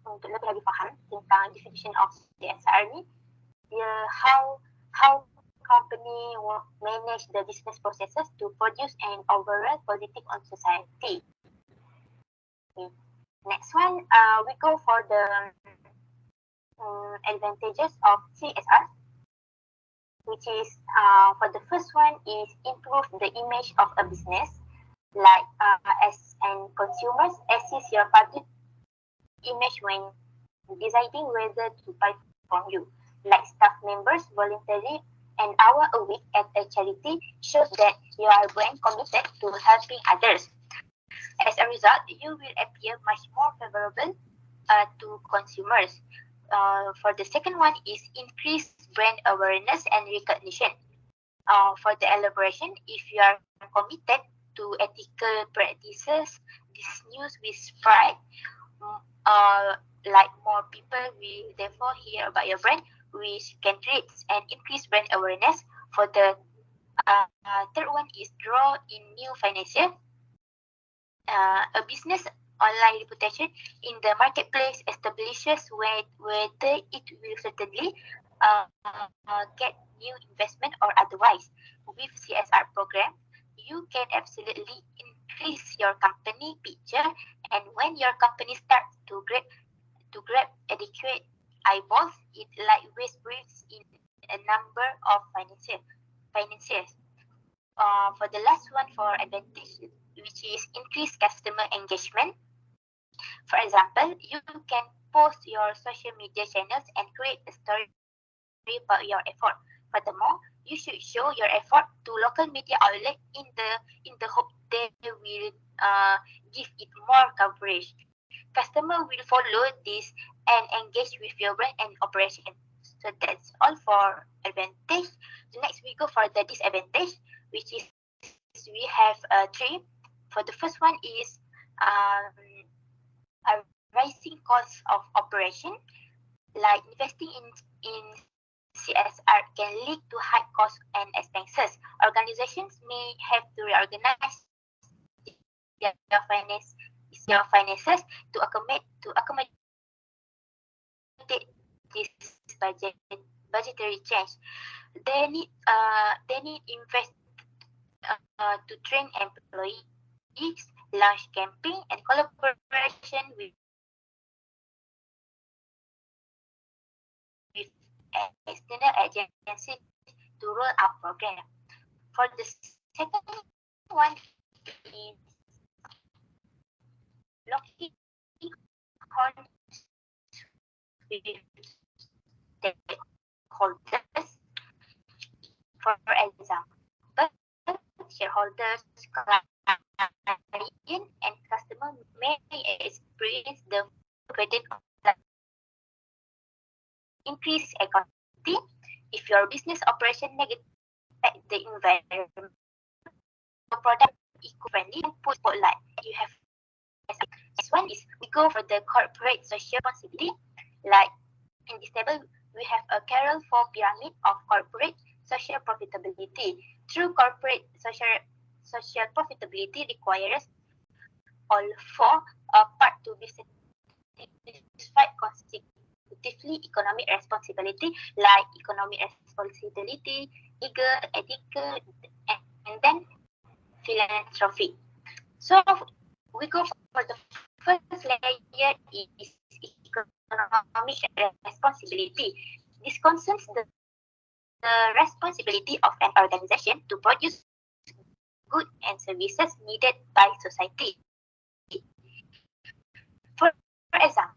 faham tentang definition of CSR ni, how company will manage the business processes to produce an overall positive on society. Okay. Next one, we go for the advantages of CSR, which is for the first one is improve the image of a business, like as an consumers assist your public image when deciding whether to buy from you, like staff members voluntarily an hour a week at a charity shows that you are brand committed to helping others. As a result, you will appear much more favorable to consumers. For the second one is increase brand awareness and recognition. For the elaboration, if you are committed to ethical practices, this news will spread. Like more people will therefore hear about your brand, which can create and increase brand awareness. For the third one is draw in new financier. A business online reputation in the marketplace establishes whether it will certainly get new investment or otherwise. With CSR program, you can absolutely increase your company picture, and when your company starts to grab adequate eyeballs, it likewise brings in a number of financiers. For the last one for advantage, which is increase customer engagement. For example, you can post your social media channels and create a story about your effort. Furthermore, you should show your effort to local media outlets in the hope they will give it more coverage. Customer will follow this and engage with your brand and operation. So that's all for advantage. Next, we go for the disadvantage, which is we have three. For the first one is a rising cost of operation. Like investing in CSR can lead to high costs and expenses. Organizations may have to reorganize their finances to accommodate this budgetary change. They need invest to train employees, launch campaign, and collaboration with external agencies to roll out program. For the second one is locking horns with stakeholders. For example, shareholders, client, and customer may experience the burden of increased accounting if your business operation negatively affect the environment. Your product eco-friendly and put spotlight. You have this one is we go for the corporate social responsibility. Like in this table, we have a Carol for pyramid of corporate social profitability. True corporate social profitability requires all four parts to be satisfied consecutively: economic responsibility, like economic responsibility, legal, ethical, and then philanthropic. So we go for the first layer is economic responsibility. This concerns the responsibility of an organization to produce goods and services needed by society. For example,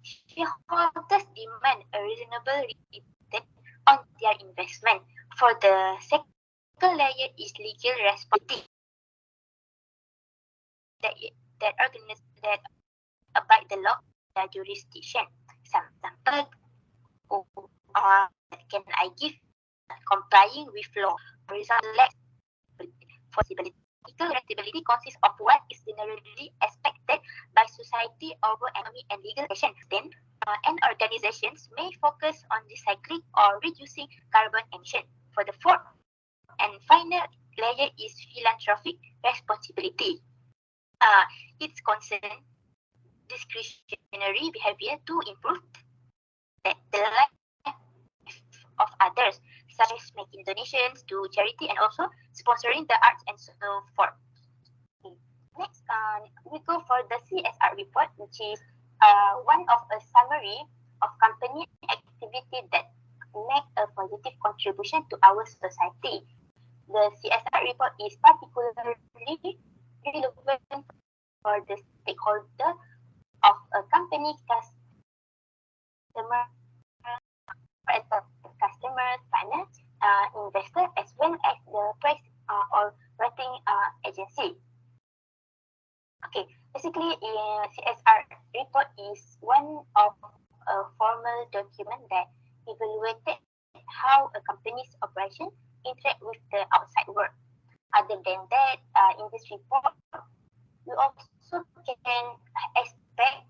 shareholders demand a reasonable return on their investment. For the second layer is legal responsibility. That abide the law, the jurisdiction. Some example, can I give complying with law? For example, responsibility. Legal responsibility consists of what is generally expected by society over economic and legal action. Then, and organizations may focus on recycling or reducing carbon emission. For the fourth and final layer is philanthropic responsibility. It's concerned discretionary behavior to improve the life of others, such as making donations to charity and also sponsoring the arts and so forth. Next, we go for the CSR report, which is one of a summary of company activity that make a positive contribution to our society. The CSR report is particularly relevant for the stakeholder of a company, customers, finance, investor, as well as the price or rating agency. Okay, basically, CSR report is one of a formal document that evaluated how a company's operation interact with the outside world. Other than that, in this report, we also can expect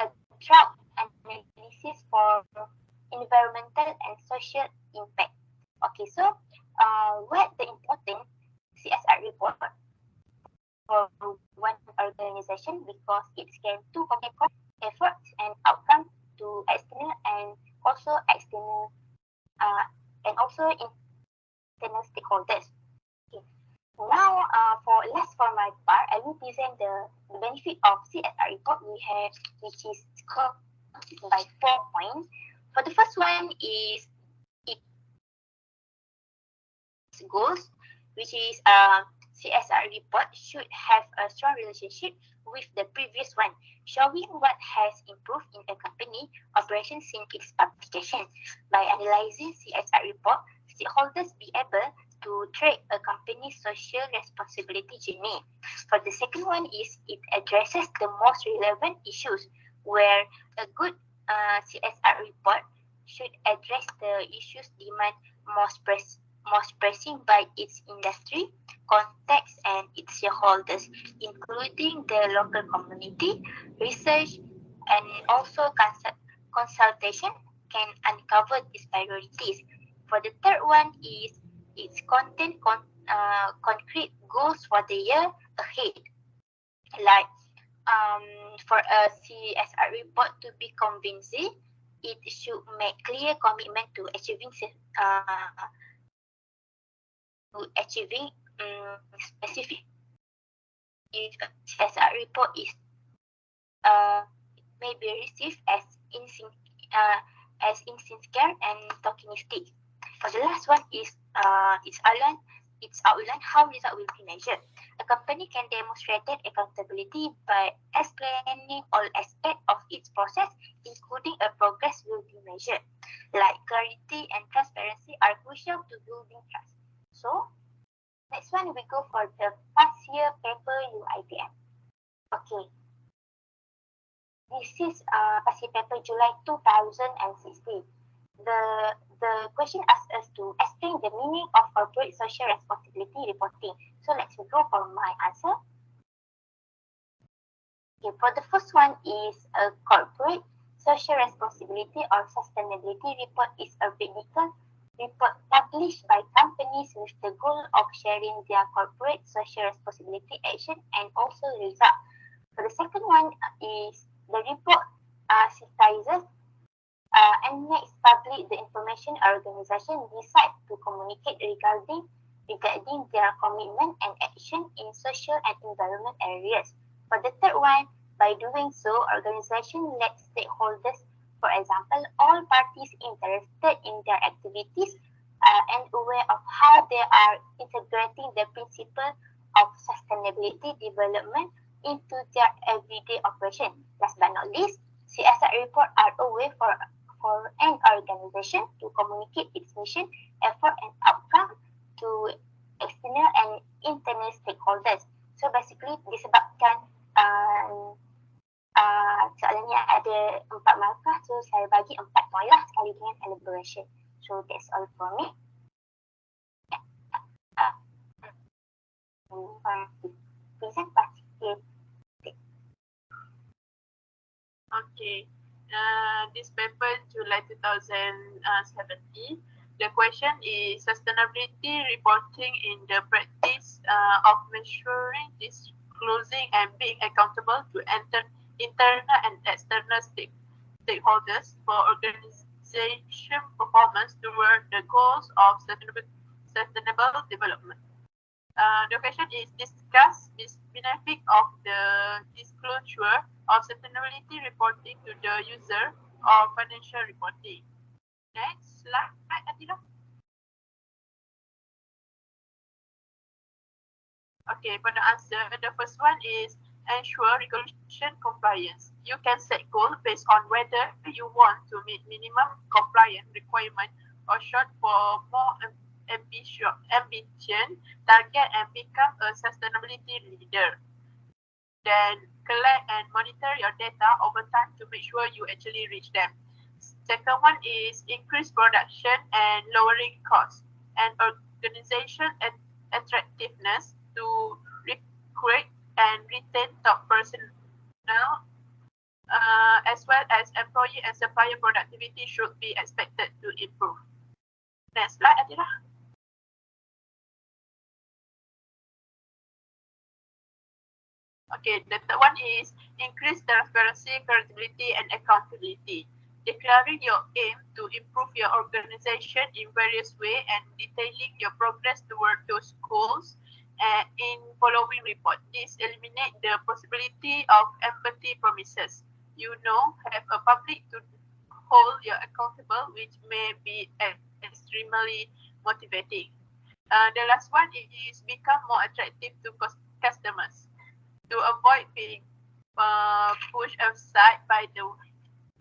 a drought analysis for environmental and social impact. Okay, so what the important CSR report for one organization, because it can to compare efforts and outcome to external and also external and also internal stakeholders. Okay. Now, for my part, I will present the benefit of CSR report we have, which is called by 4 points. For the first one is its goals, which is CSR report should have a strong relationship with the previous one, showing what has improved in a company operation since its publication. By analyzing CSR report, stakeholders be able to track a company's social responsibility journey. For the second one is it addresses the most relevant issues, where a good CSR report should address the issues demand most pressing by its industry, context, and its shareholders, including the local community. Research and also consultation can uncover these priorities. For the third one is its content concrete goals for the year ahead. Like for a CSR report to be convincing, it should make clear commitment to achieving specific. If a CSR report is may be received as insincere and tokenistic. For the last one is it's outline how result will be measured. A company can demonstrate accountability by explaining all aspects of its process, including a progress will be measured. Like clarity and transparency are crucial to building trust. So, next one we go for the past year paper UITM. Okay. This is past year paper July 2016. The question asks us to explain the meaning of corporate social responsibility reporting. So let's go for my answer. Okay, for the first one is a corporate social responsibility or sustainability report is a technical report published by companies with the goal of sharing their corporate social responsibility action and also result. For the second one is the report synthesizes and makes public the information organization decide to communicate regarding their commitment and action in social and environment areas. For the third one, by doing so, organization let stakeholders, for example, all parties interested in their activities and aware of how they are integrating the principle of sustainability development into their everyday operation. Last but not least, CSR report are a way for an organization to communicate its mission, effort and outcome to external and internal stakeholders. So basically disebabkan soalan ni ada 4 markah, so saya bagi 4 poin lah sekali dengan elaboration. So that's all for me. Present participate. Okay. This paper July 2017. The question is sustainability reporting in the practice of measuring, disclosing and being accountable to internal and external stakeholders for organization performance toward the goals of sustainable development. The question is discuss this benefit of the disclosure of sustainability reporting to the user of financial reporting. Next slide, Adila. Okay, for the answer, the first one is ensure regulation compliance. You can set goals based on whether you want to meet minimum compliance requirement or short for more ambition target and become a sustainability leader. Then collect and monitor your data over time to make sure you actually reach them. Second one is increase production and lowering costs and organization attractiveness to recruit and retain top personnel, as well as employee and supplier productivity should be expected to improve. Next slide, Adila. Okay, the third one is increase transparency, credibility, and accountability. Declaring your aim to improve your organization in various ways and detailing your progress toward those goals in following report. This eliminates the possibility of empty promises. You know, have a public to hold you accountable, which may be extremely motivating. The last one is become more attractive to customers. To avoid being pushed aside by the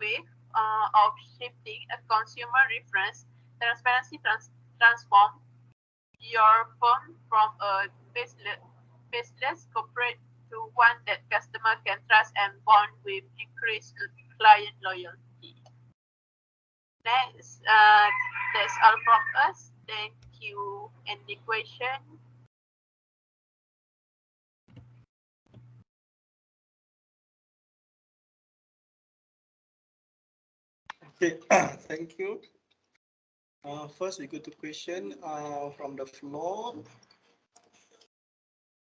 wave of shifting a consumer reference, transparency transform your firm from a faceless corporate to one that customer can trust and bond with increased client loyalty. Next, that's all from us. Thank you. Any question? Okay, thank you. First, we go to question from the floor.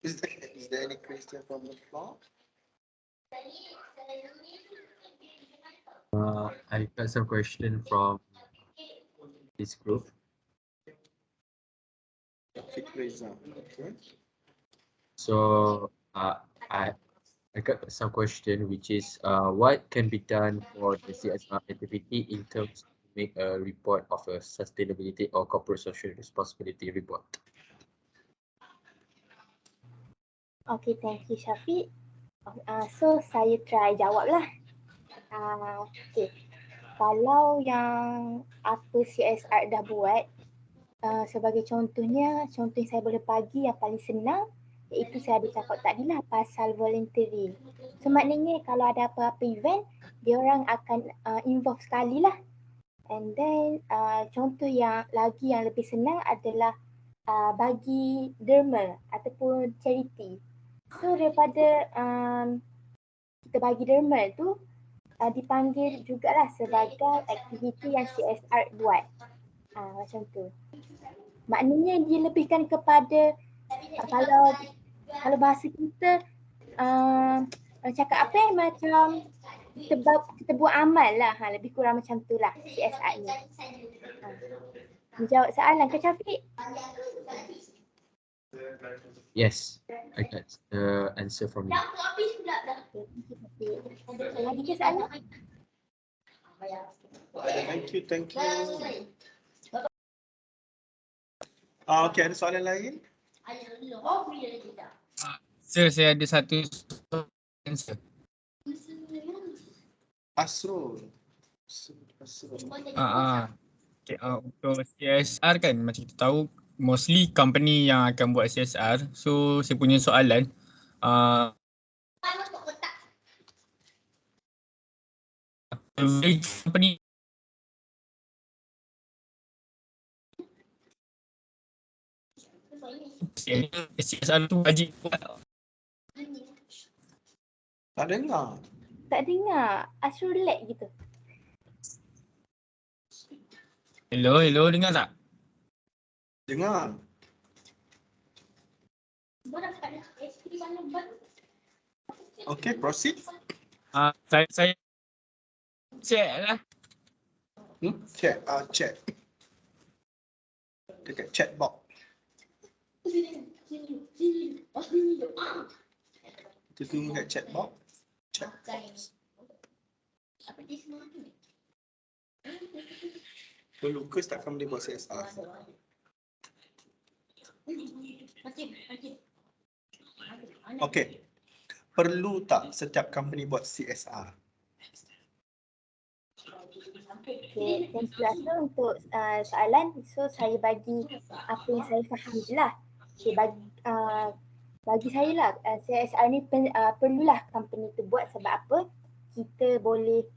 Is there any question from the floor? I got some question from this group. Okay. So I got some question which is what can be done for the CSR activity in terms to make a report of a sustainability or corporate social responsibility report. Okay, thank you Syafiq. So saya try jawab lah. Okay. Kalau yang apa CSR dah buat, sebagai contohnya, contoh yang saya boleh bagi yang paling senang iaitu saya ada cakap tadi lah pasal voluntary. So maknanya kalau ada apa-apa event, dia orang akan involve sekali lah. And then contoh yang lagi yang lebih senang adalah bagi derma ataupun charity. So daripada kita bagi derma tu dipanggil jugalah sebagai aktiviti yang CSR buat. Macam tu. Maknanya dia lebihkan kepada kalau bahasa kita cakap apa macam kita buat amal lah, lebih kurang macam tu lah CSR ni. Menjawab soalan ke Syafiq? Yes, I got the answer from you. Lagi ke soalan? Thank you. Okay, ada soalan lain? Sir, saya ada satu answer. Asrul. Okay, untuk CSR kan macam kita tahu mostly company yang akan buat CSR. So saya punya soalan company CSR tu wajib buat. Tak dengar. Tak dengar. Asrul lag gitu. Hello, dengar tak? Dengar. Okay, proceed. Saya check lah. Check. Dekat chat box. Kita tunggu kat chat box. Chat box. Perlu ke start company buat CSR? Okay. Perlu tak setiap company buat CSR? Okay, thank you Asrul untuk soalan. So saya bagi apa yang saya faham je lah. Okay, bagi saya lah CSR ni perlulah company tu buat sebab apa? Kita boleh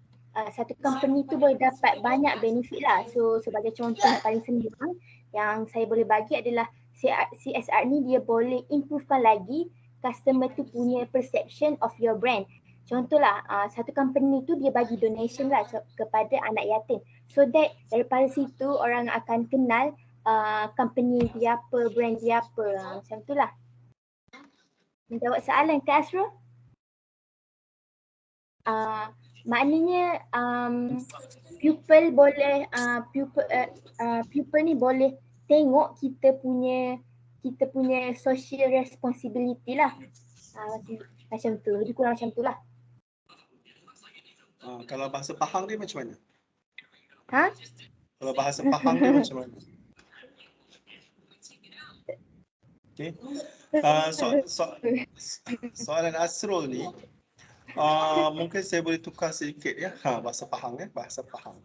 satu company tu boleh dapat banyak benefit lah. So sebagai contoh yang paling senang yang saya boleh bagi adalah CSR ni dia boleh improvekan lagi customer tu punya perception of your brand. Contohlah satu company tu dia bagi donation lah kepada anak yatim. So that daripada situ orang akan kenal company dia apa, brand dia apa. Macam tu lah. Menjawab soalan ke Asrul? Maknanya pupil boleh pupil ni boleh tengok kita punya social responsibility lah. Macam tu, lebih kurang macam tu lah. Kalau bahasa Pahang dia macam mana? Kalau bahasa Pahang dia macam mana? Okay. Soalan Asrul ni mungkin saya boleh tukar sedikit ya. Bahasa Pahang ya, bahasa Pahang.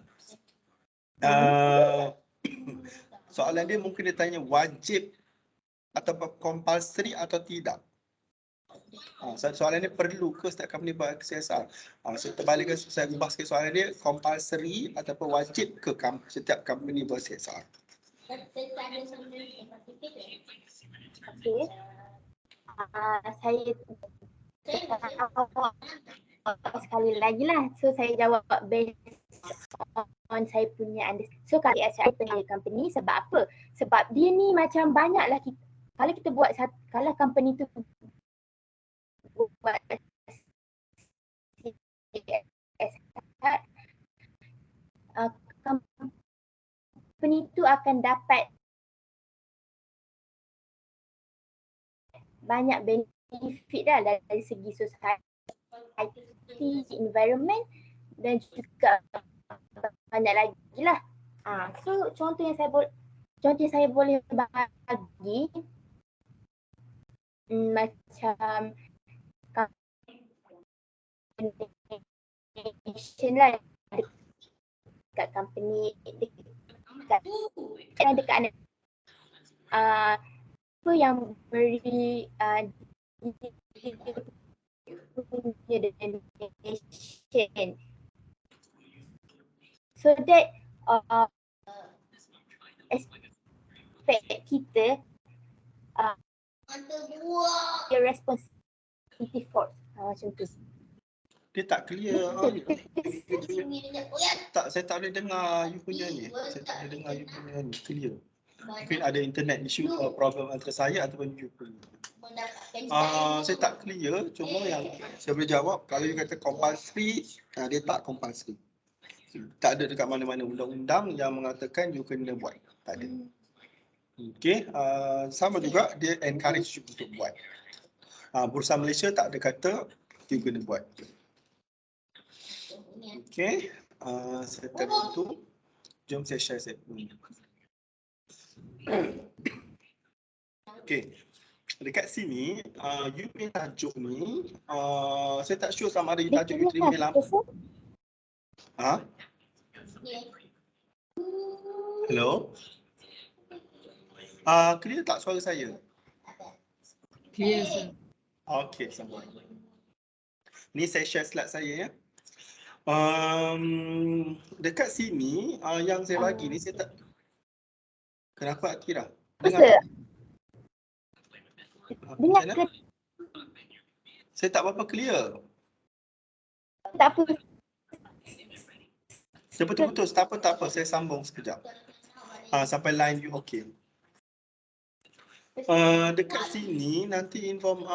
Soalan dia mungkin dia tanya wajib atau compulsory atau tidak. Soalan dia perlu ke setiap company buat CSR? Saya terbalikkan, saya ubah sikit soalan dia, compulsory ataupun wajib ke setiap company buat CSR? Okay. sekali lagi lah. So saya jawab based on saya punya understanding. So kalau Csr penilai company sebab apa? Sebab dia ni macam banyaklah kita, kalau kita buat kalau company tu buat company tu akan dapat banyak benefit dah dari segi society, environment dan juga banyak lagi lah. So contoh yang saya boleh bagi macam combination lah dekat company dekat apa yang beri punya donation so that aspect kita your responsibility force macam tu. Dia tak clear. Saya tak boleh dengar you punya ni. Saya tak boleh dengar you punya ni clear. Mungkin ada internet issue problem antara saya ataupun you punya. Saya tak clear, cuma yang saya boleh jawab kalau you kata compulsory, dia tak compulsory. Tak ada dekat mana-mana undang-undang yang mengatakan you kena buat. Tak ada. Okey, sama juga dia encourage you untuk buat. Bursa Malaysia tak ada kata you kena buat. Okey, saya terbantu. Jom saya share saya punya. Okey, dekat sini, you punya tajuk ni, saya tak sure sama ada you tajuk you terima lama. Hello? Clear tak suara saya? Clear, sir. Okey, sama. Ni saya share slide saya ya. Dekat sini yang saya bagi ni saya tak. Kenapa Akira? Dengar. Dengar ke? Saya tak berapa clear. Tak apa. Dia betul-betul tak apa. Saya sambung sekejap. Sampai line you okey. Dekat sini nanti inform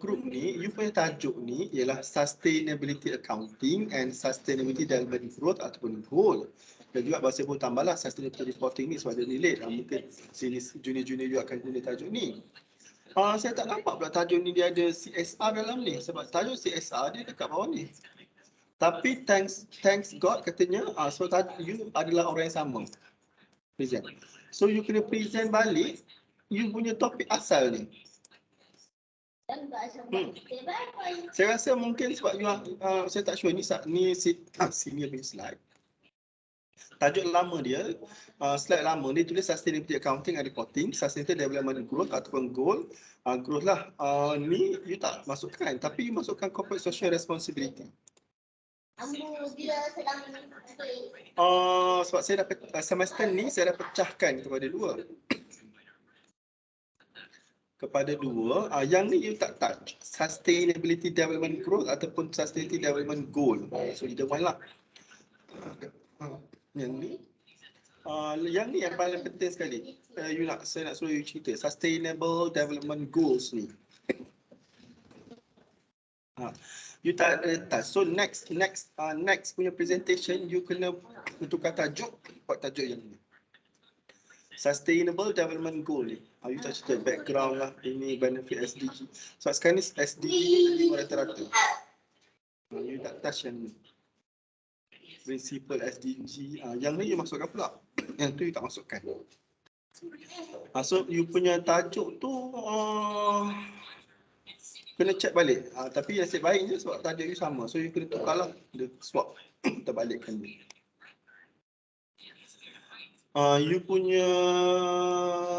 group ni, you punya tajuk ni ialah Sustainability Accounting and Sustainability Development Growth ataupun Goal. Dan juga bahasa pun tambahlah Sustainability Reporting ni sebab dia relate. Mungkin sini junior-junior you akan guna tajuk ni. Saya tak nampak pula tajuk ni dia ada CSR dalam ni sebab tajuk CSR dia dekat bawah ni. Tapi thanks God katanya so you adalah orang yang sama. Present. So you kena present balik you punya topik asal ni. Saya rasa mungkin sebab you saya tak sure ni senior punya slide. Tajuk lama dia, slide lama dia tulis Sustainability Accounting and Reporting, Sustainability Development Growth ataupun Goal. Growth lah, ni you tak masukkan tapi you masukkan Corporate Social Responsibility. Sebab saya dapat semester ni saya dah pecahkan kepada dua. Yang ni you tak touch Sustainability Development Growth ataupun Sustainability Development Goal. So either one lah. Yang ni yang paling penting sekali. Saya nak suruh you cerita Sustainable Development Goals ni. You tak ada touch. So next punya presentation you kena tentukan tajuk, buat tajuk yang ni. Sustainable Development Goal ni. You tak cerita background lah, ini benefit SDG. Sebab sekarang ni SDG rata-rata. You tak touch yang ni. Principle SDG. Yang ni you masukkan pula. Yang tu you tak masukkan. So you punya tajuk tu kena check balik. Tapi nasib baiknya sebab tajuk you sama. So you kena tukar lah. Dia swap. Terbalikkan dia. You punya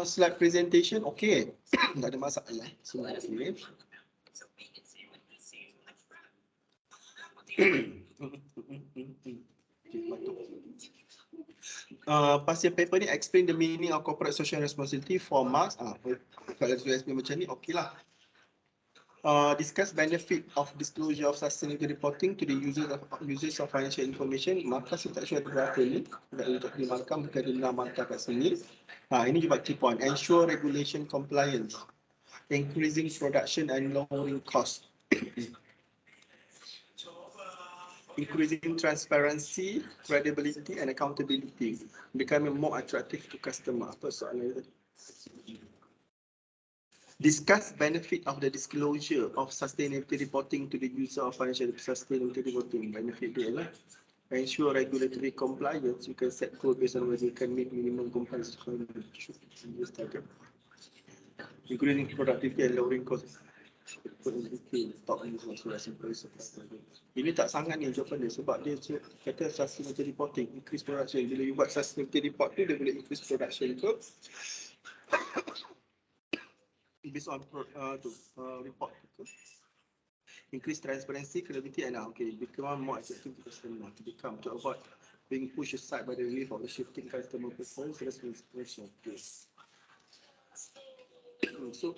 slide presentation okey. Tak ada masalah. Semua okey. Pasal paper ni explain the meaning of corporate social responsibility for marks. Kalau SPM macam ni okey lah. Discuss benefit of disclosure of sustainability reporting to the users of financial information. Markah saya tak sure ada berapa ni. Untuk di markah mungkin ada 6 markah kat sini. Ini juga key point. Ensure regulation compliance. Increasing production and lowering cost. Increasing transparency, credibility and accountability. Becoming more attractive to customer. Apa soalan tadi? Discuss benefit of the disclosure of sustainability reporting to the user of financial sustainability reporting. Benefit dia lah. Ensure regulatory compliance. You can set goal based on whether you can meet minimum compliance. Increasing productivity and lowering costs. Ini tak sangat ni jawapan dia sebab dia kata sustainability reporting, increase production. Bila you buat sustainability report tu dia boleh increase production ke based on report tu. Increase transparency, credibility and become more attractive to customer to become to avoid being pushed aside by the wave of the shifting customer preference. So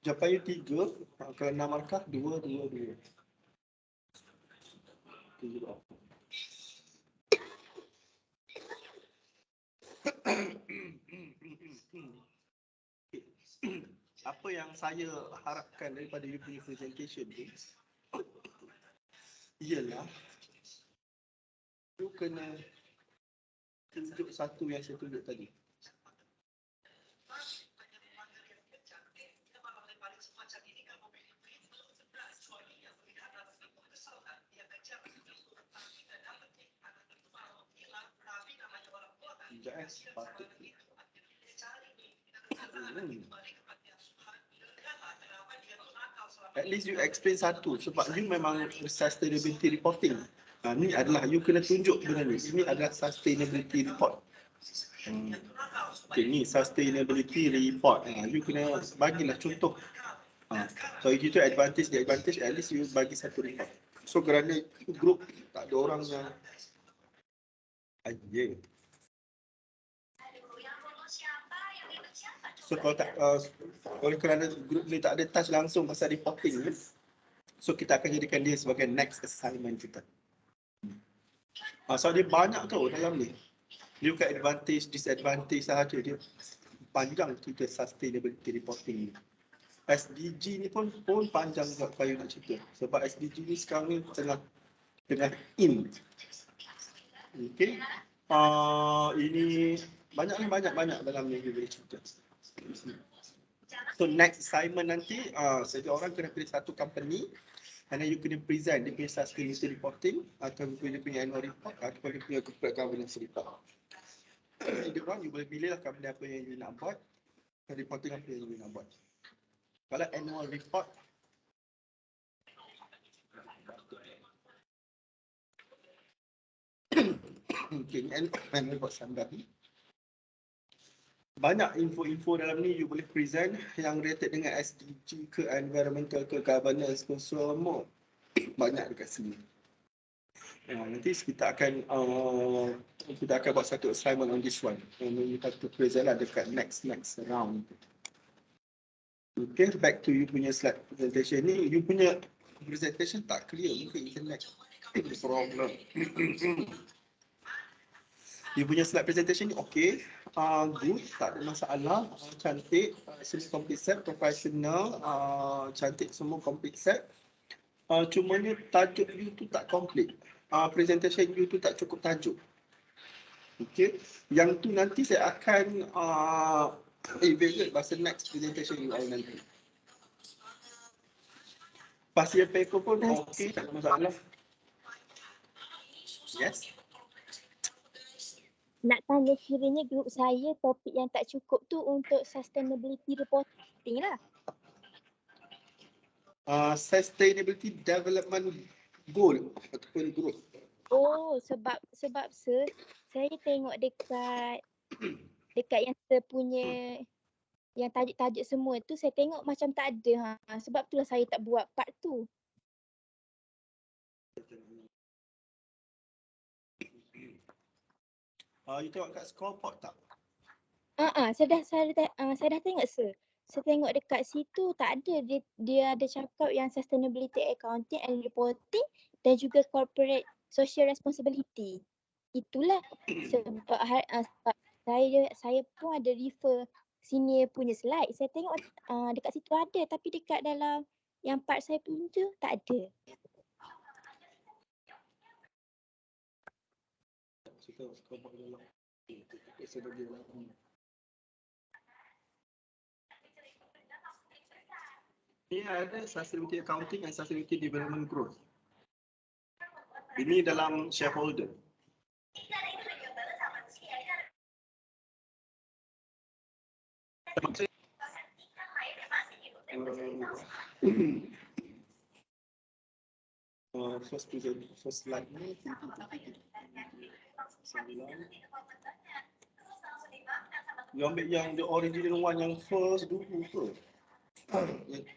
jawapan you 3, kalau 6 markah 2. Apa yang saya harapkan daripada you punya presentation ni ialah you kena tunjuk satu yang saya tunjuk tadi. Patut. At least you explain satu sebab you memang sustainability reporting. Ni adalah you kena tunjuk benda ni. Ini adalah sustainability report. Ni sustainability report. You kena bagilah contoh. So itu advantage, at least you bagi satu report. So kerana group tak ada orang yang so kalau tak oleh kerana group ni tak ada touch langsung pasal reporting ni, so kita akan jadikan dia sebagai next assignment kita. So dia banyak tau dalam ni. Dia bukan advantage, disadvantage sahaja, dia panjang cerita sustainability reporting ni. SDG ni pun panjang juga kalau nak cerita. Sebab SDG ni sekarang ni tengah in. Okay. Ini banyak dalam ni dia boleh cerita. So next assignment nanti, setiap orang kena pilih satu company and then you kena present dia punya sustainability reporting atau dia punya annual report atau dia punya corporate governance report. Dia orang you boleh pilih lah company apa yang you nak buat, reporting apa yang you nak buat. Kalau annual report okay, annual report standard ni banyak info-info dalam ni you boleh present yang related dengan SDG ke environmental ke governance ke semua banyak dekat sini. Nanti kita akan buat satu assignment on this one. You have to present lah dekat next round. Okay, back to you punya slide presentation ni. You punya presentation tak clear, mungkin internet problem. You punya slide presentation ni okay, good, tak ada masalah, cantik, semua complete set, professional, cantik semua complete set. Cumanya tajuk you tu tak complete, presentation you tu tak cukup tajuk. Okay, yang tu nanti saya akan evaluate pasal next presentation you all nanti. Pasal paper pun okay, tak ada masalah. Yes. Nak tanya kiranya grup saya topik yang tak cukup tu untuk sustainability reporting lah. Sustainability development goal ataupun growth. Oh, sebab sir, saya tengok dekat yang kita punya yang tajuk-tajuk semua tu saya tengok macam tak ada. Sebab itulah saya tak buat part tu. You tengok kat scoreboard tak? Saya dah tengok sir. Saya tengok dekat situ tak ada, dia ada cakap yang sustainability accounting and reporting dan juga corporate social responsibility. Itulah sebab, sebab saya pun ada refer senior punya slide. Saya tengok dekat situ ada, tapi dekat dalam yang part saya punya tu tak ada. Ni ada sustainability accounting and sustainability development growth. Ini dalam shareholder. First slide ni. You ambil yang the original one yang first dulu tu.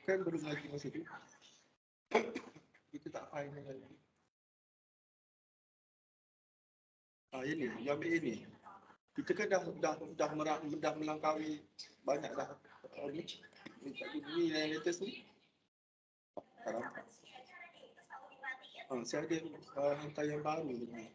Kan belum lagi masa tu. Kita tak final lagi. Ini, you ambil ini. Kita kan dah melangkaui banyak dah. Ni yang latest ni. Saya ada hantar yang baru ni.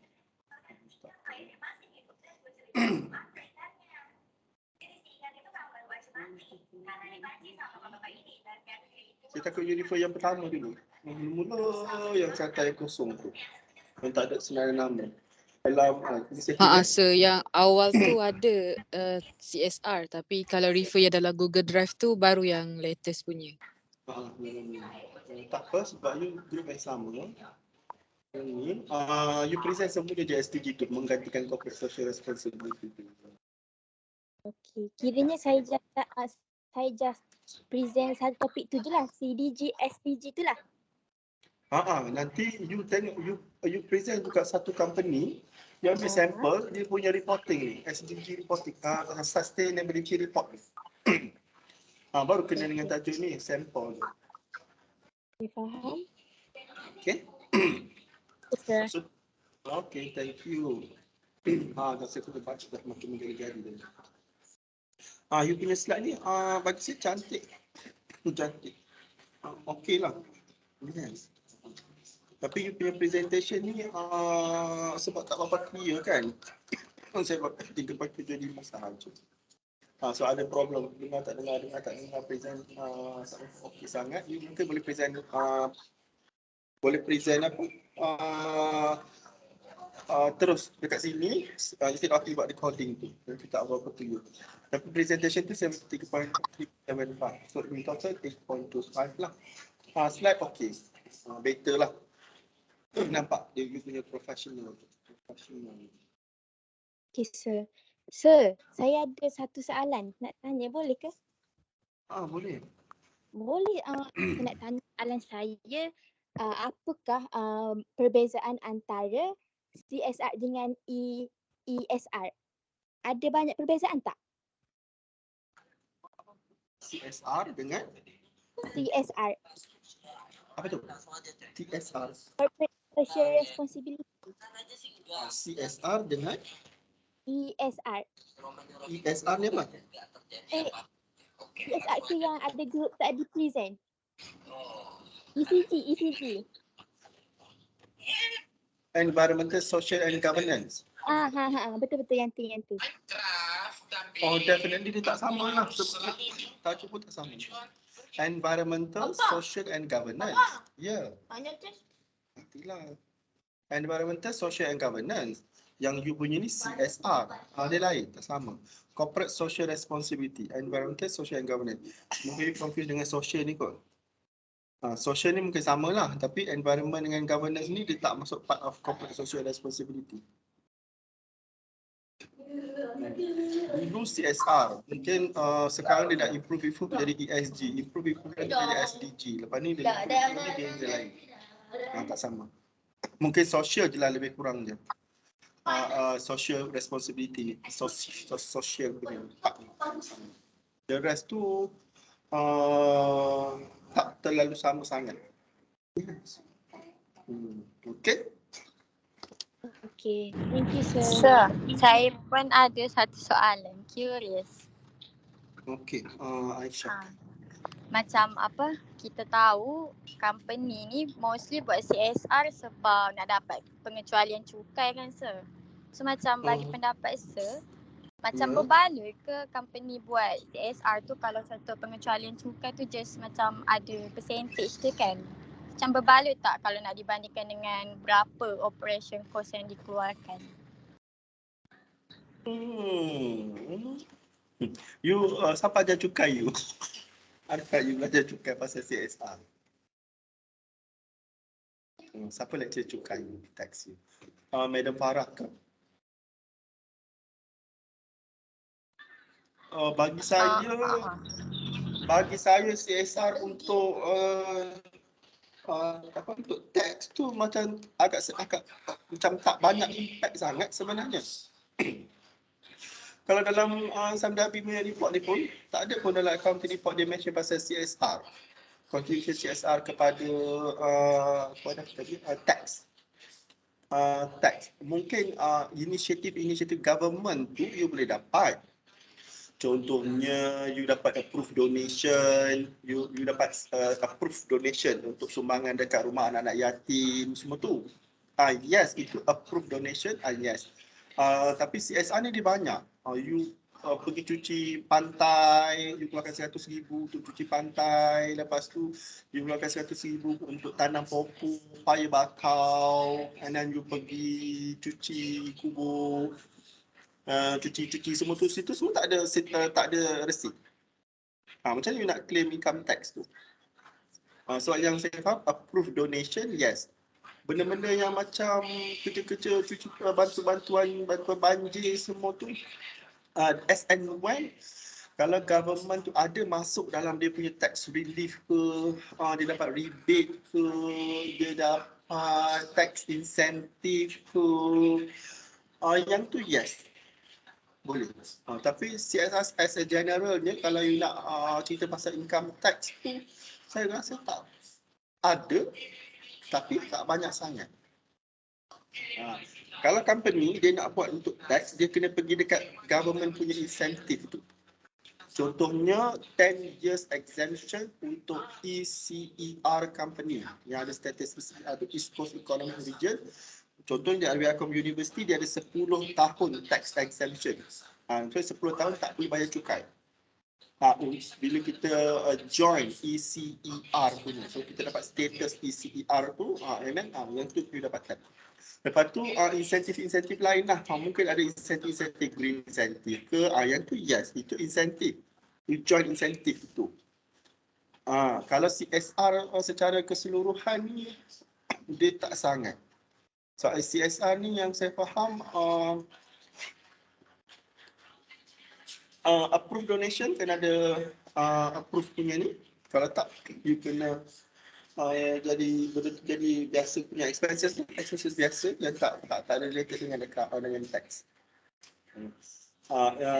Saya takut you refer yang pertama dulu. Mula-mula yang kata yang kosong tu. Yang tak ada senarai nama. Dalam So yang awal tu ada CSR, tapi kalau refer yang dalam Google Drive tu baru yang latest punya. Tak apa sebab you group yang sama. Ini you present semua je SDG tu menggantikan corporate social responsibility tu. Okey, kiranya saya just present satu topik tu je lah, CDG, SDG tu lah. Nanti you tengok you present juga satu company yang ambil sampel dia punya reporting ni, SDG reporting, sustainability report. Baru kena dengan tajuk ni, sampel. Okay, faham. Okay. Yes, Okay, thank you. Dah saya kena baca dah makin menggari-gari dah. You punya slide ni bagi saya cantik. Cantik. Okay lah. Yes. Tapi you punya presentation ni sebab tak apa clear kan. Saya pakai 3.75 sahaja. So ada problem, dengar tak dengar present okey sangat. You mungkin boleh present apa terus dekat sini instead of buat recording tu. Kita tak apa tu. Tapi presentation tu 3.75. So in total 8.25 lah. Slide okey. Better lah. Nampak dia punya professional. Okay, sir. Sir, saya ada satu soalan nak tanya, boleh ke? Boleh. Boleh. Saya nak tanya soalan saya, apakah perbezaan antara CSR dengan ESR? Ada banyak perbezaan tak? CSR dengan? CSR. Apa tu? TSR. Corporate Social Responsibility. CSR dengan? ESR. ESR ni apa? ESR tu yang ada group tadi present. ECG. Environmental, Social and Governance. Betul yang tu. Definitely dia tak sama lah. Tajuk pun tak sama. Environmental, Social and Governance. Ya. Itulah. Environmental, Social and Governance. Yang you punya ni CSR. Dia lain, tak sama. Corporate Social Responsibility. Environmental, Social and Governance. Mungkin you confuse dengan social ni kot. Social ni mungkin sama lah. Tapi environment dengan governance ni dia tak masuk part of Corporate Social Responsibility. Dulu CSR. Mungkin sekarang dia dah improve jadi ESG. Improve jadi SDG. Lepas ni dia lain. Tak sama. Mungkin social je lah lebih kurang je. Social responsibility ni. Social punya. The rest tu tak terlalu sama sangat. Okay. Okay, thank you sir. Sir, saya pun ada satu soalan, curious. Okey, Aisyah. Macam apa, kita tahu company ni mostly buat CSR sebab nak dapat pengecualian cukai kan sir. So macam bagi pendapat sir, macam berbaloi ke company buat CSR tu kalau contoh pengecualian cukai tu just macam ada percentage tu kan? Macam berbaloi tak kalau nak dibandingkan dengan berapa operation cost yang dikeluarkan? You siapa ajar cukai you? Adakah you belajar cukai pasal CSR? Siapa lecturer cukai you? Tax you? Madam Farah ke? Bagi saya CSR untuk untuk tax tu macam agak macam tak banyak impact sangat sebenarnya. Kalau dalam Samdabi punya report ni pun tak ada pun dalam accounting report dia mention pasal CSR. Contribution CSR kepada tax. Tax. Mungkin inisiatif government tu you boleh dapat. Contohnya you dapat approve donation, you dapat approve donation untuk sumbangan dekat rumah anak-anak yatim semua tu. Yes, itu approve donation, yes. Tapi CSR ni dia banyak. You pergi cuci pantai, you keluarkan 100,000 untuk cuci pantai. Lepas tu, you keluarkan 100,000 untuk tanam pokok, paya bakau. And then you pergi cuci kubur, cuci semua tu, situ semua tak ada resit. Macam you nak claim income tax tu? So yang saya faham, approve donation, yes. Benda-benda yang macam kerja-kerja cuci bantuan banjir semua tu, as and when kalau government tu ada masuk dalam dia punya tax relief ke, dia dapat rebate ke, dia dapat tax incentive ke, yang tu yes, boleh. Tapi CSR as a generalnya, kalau you nak cerita pasal income tax tu, saya rasa tak ada, tapi tak banyak sangat. Kalau company dia nak buat untuk tax, dia kena pergi dekat government punya insentif tu. Contohnya 10 years exemption untuk ECER company yang ada status atau East Coast Economic Region. Contohnya di Aviacom University dia ada 10 tahun tax exemption. So 10 tahun tak boleh bayar cukai. Bila kita join ECER punya, so kita dapat status ECER tu, yang tu you dapat tax. Lepas tu insentif lain lah. Mungkin ada insentif green insentif ke, yang tu yes, itu insentif. You join insentif itu. Kalau CSR secara keseluruhan ni dia tak sangat. So CSR ni yang saya faham approve donation kena ada approve punya ni. Kalau tak you kena jadi biasa punya expenses biasa yang tak related dengan tax.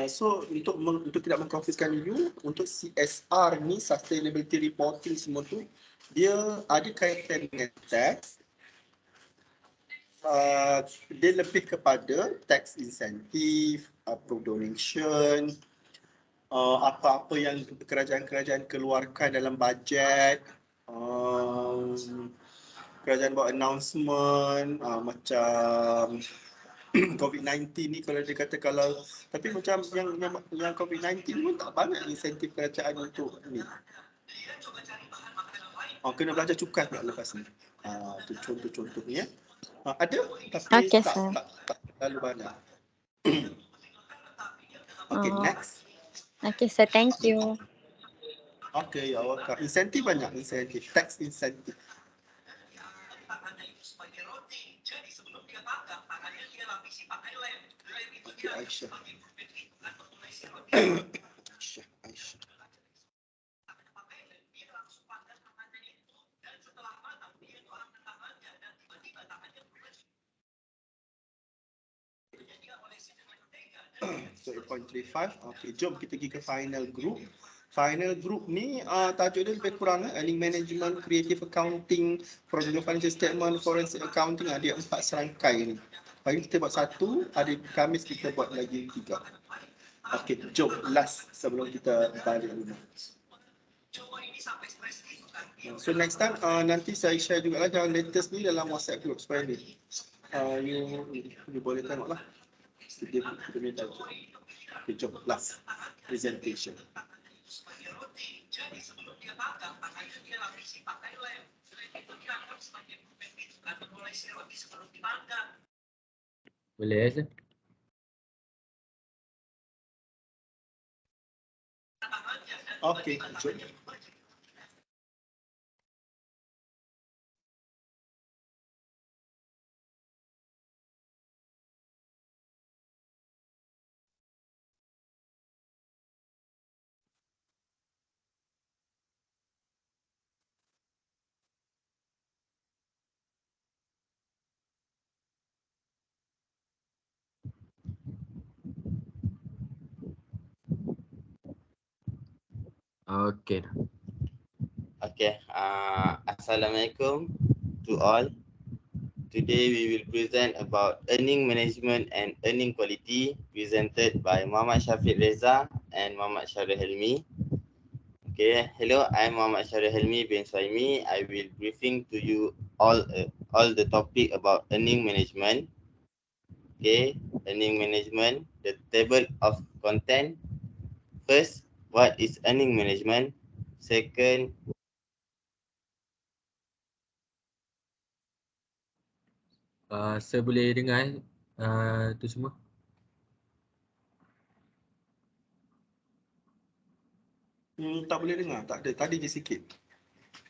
So untuk tidak mengkonfuskan you, untuk CSR ni sustainability reporting semua tu dia ada kaitan dengan tax. Dia lebih kepada tax incentive, approve donation, apa-apa yang kerajaan keluarkan dalam bajet. Kerajaan buat announcement macam COVID-19 ni, kalau dia kata tapi macam yang COVID-19 pun tak banyak insentif kerajaan untuk ni. Kena belajar cukai pula lepas ni. Itu contoh-contohnya. Ada tapi tak terlalu banyak. Okay, next. Okay, so thank you. Okay, you're welcome. Insentif banyak, tax incentive. Okay, Aisyah. Aisyah. So 8.35. Okay, jom kita pergi ke final group. Final group ni tajuk dia lebih kurang earning management, creative accounting, professional financial statement, forensic accounting. Dia 4 serangkai ni. Hari kita buat 1, hari Khamis kita buat lagi 3. Okay, jom last sebelum kita balik rumah. So next time nanti saya share juga lah yang latest ni dalam WhatsApp group supaya ni you boleh tengok lah. Dia punya tajuk. Okay, jom last presentation. Boleh je. Okay, jom. Okay. Okay, Assalamualaikum to all. Today we will present about earning management and earning quality presented by Muhammad Syafiq Reza and Muhammad Syarul Helmi. Okay, hello, I'm Muhammad Syarul Helmi bin Suhaimi. I will briefing to you all the topic about earning management. Okay, earning management, the table of content. First, what is earning management? Second, Saya boleh dengar tu semua. Tak boleh dengar, tak ada. Tadi je sikit.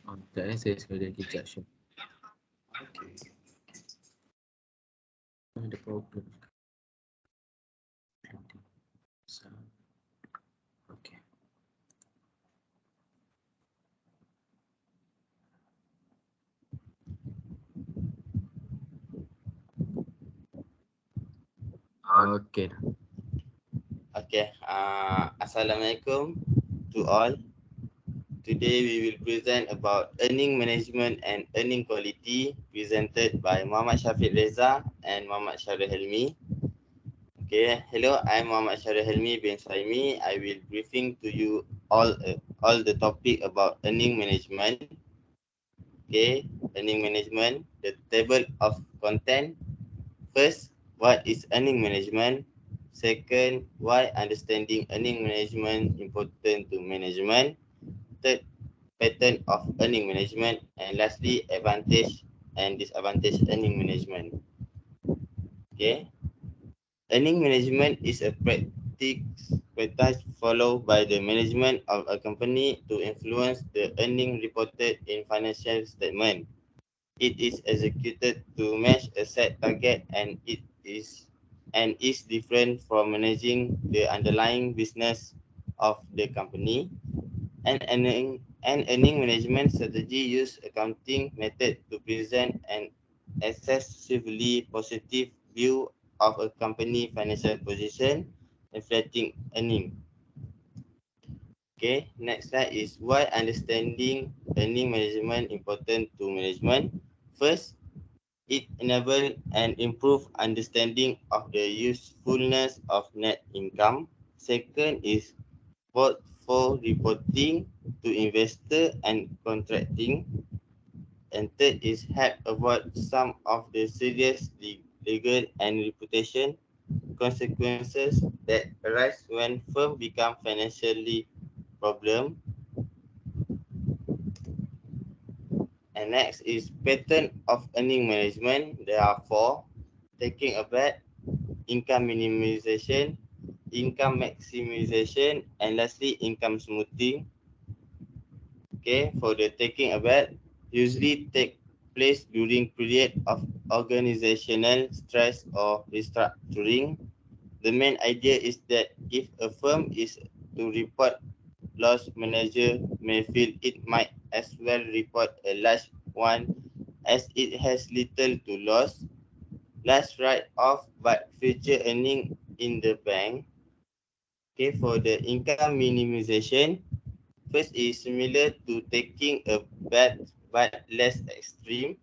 Sekejap saya sekali lagi check. Okay. Ada problem. Okay. Okay. okay, Assalamualaikum to all. Today we will present about earning management and earning quality presented by Muhammad Syafiq Reza and Muhammad Syarul Helmi. Okay, hello, I'm Muhammad Syarul Helmi bin Suhaimi. I will briefing to you all the topic about earning management. Okay, earning management, the table of content. First, what is earning management? Second, why understanding earning management important to management? Third, pattern of earning management, and lastly, advantage and disadvantage earning management. Okay, earning management is a practice followed by the management of a company to influence the earning reported in financial statement. It is executed to match a set target, and it is different from managing the underlying business of the company. An earning management strategy use accounting method to present an excessively positive view of a company financial position, reflecting earning. Okay, next slide is why understanding earning management important to management. First, it enable and improve understanding of the usefulness of net income. Second is both for reporting to investor and contracting. And third is help avoid some of the serious legal and reputation consequences that arise when firm become financially problem. And next is pattern of earning management. There are four: taking a bet, income minimization, income maximization, and lastly income smoothing. Okay, for the taking a bet, usually take place during period of organizational stress or restructuring. The main idea is that if a firm is to report loss, manager may feel it might as well report a large one as it has little to lose, last write-off but future earning in the bank. Okay, for the income minimization, first is similar to taking a bet but less extreme.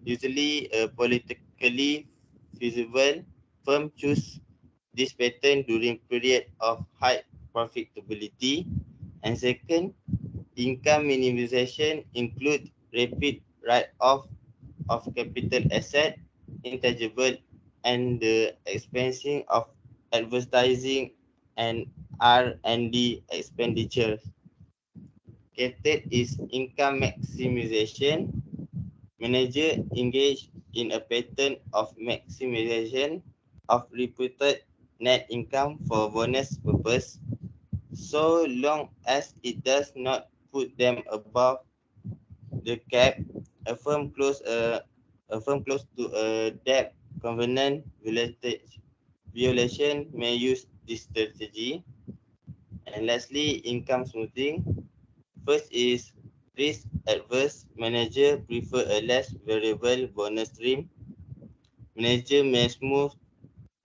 Usually a politically feasible firm choose this pattern during period of high profitability. And second, income minimization include rapid write-off of capital asset, intangible, and the expensing of advertising and R&D expenditures. Okay, third is income maximization. Manager engage in a pattern of maximization of reported net income for bonus purpose, so long as it does not put them above the cap. A firm close to a debt covenant violation may use this strategy. And lastly, income smoothing. First is risk adverse. Manager prefer a less variable bonus stream. Manager may smooth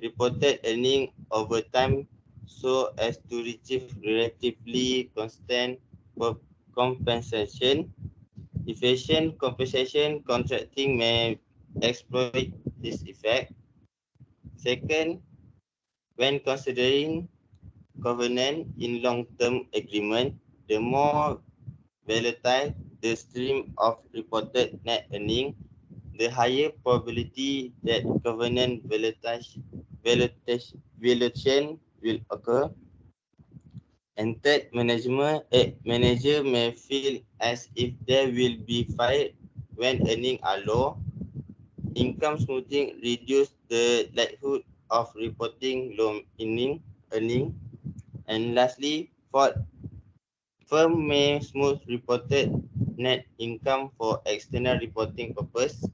reported earning over time so as to retrieve relatively constant compensation. Efficient compensation contracting may exploit this effect. Second, when considering covenant in long-term agreement, the more volatile the stream of reported net earning, the higher probability that covenant violation will occur. And third, manager may feel as if they will be fired when earnings are low. Income smoothing reduces the likelihood of reporting low earning. And lastly, fourth, firm may smooth reported net income for external reporting purpose.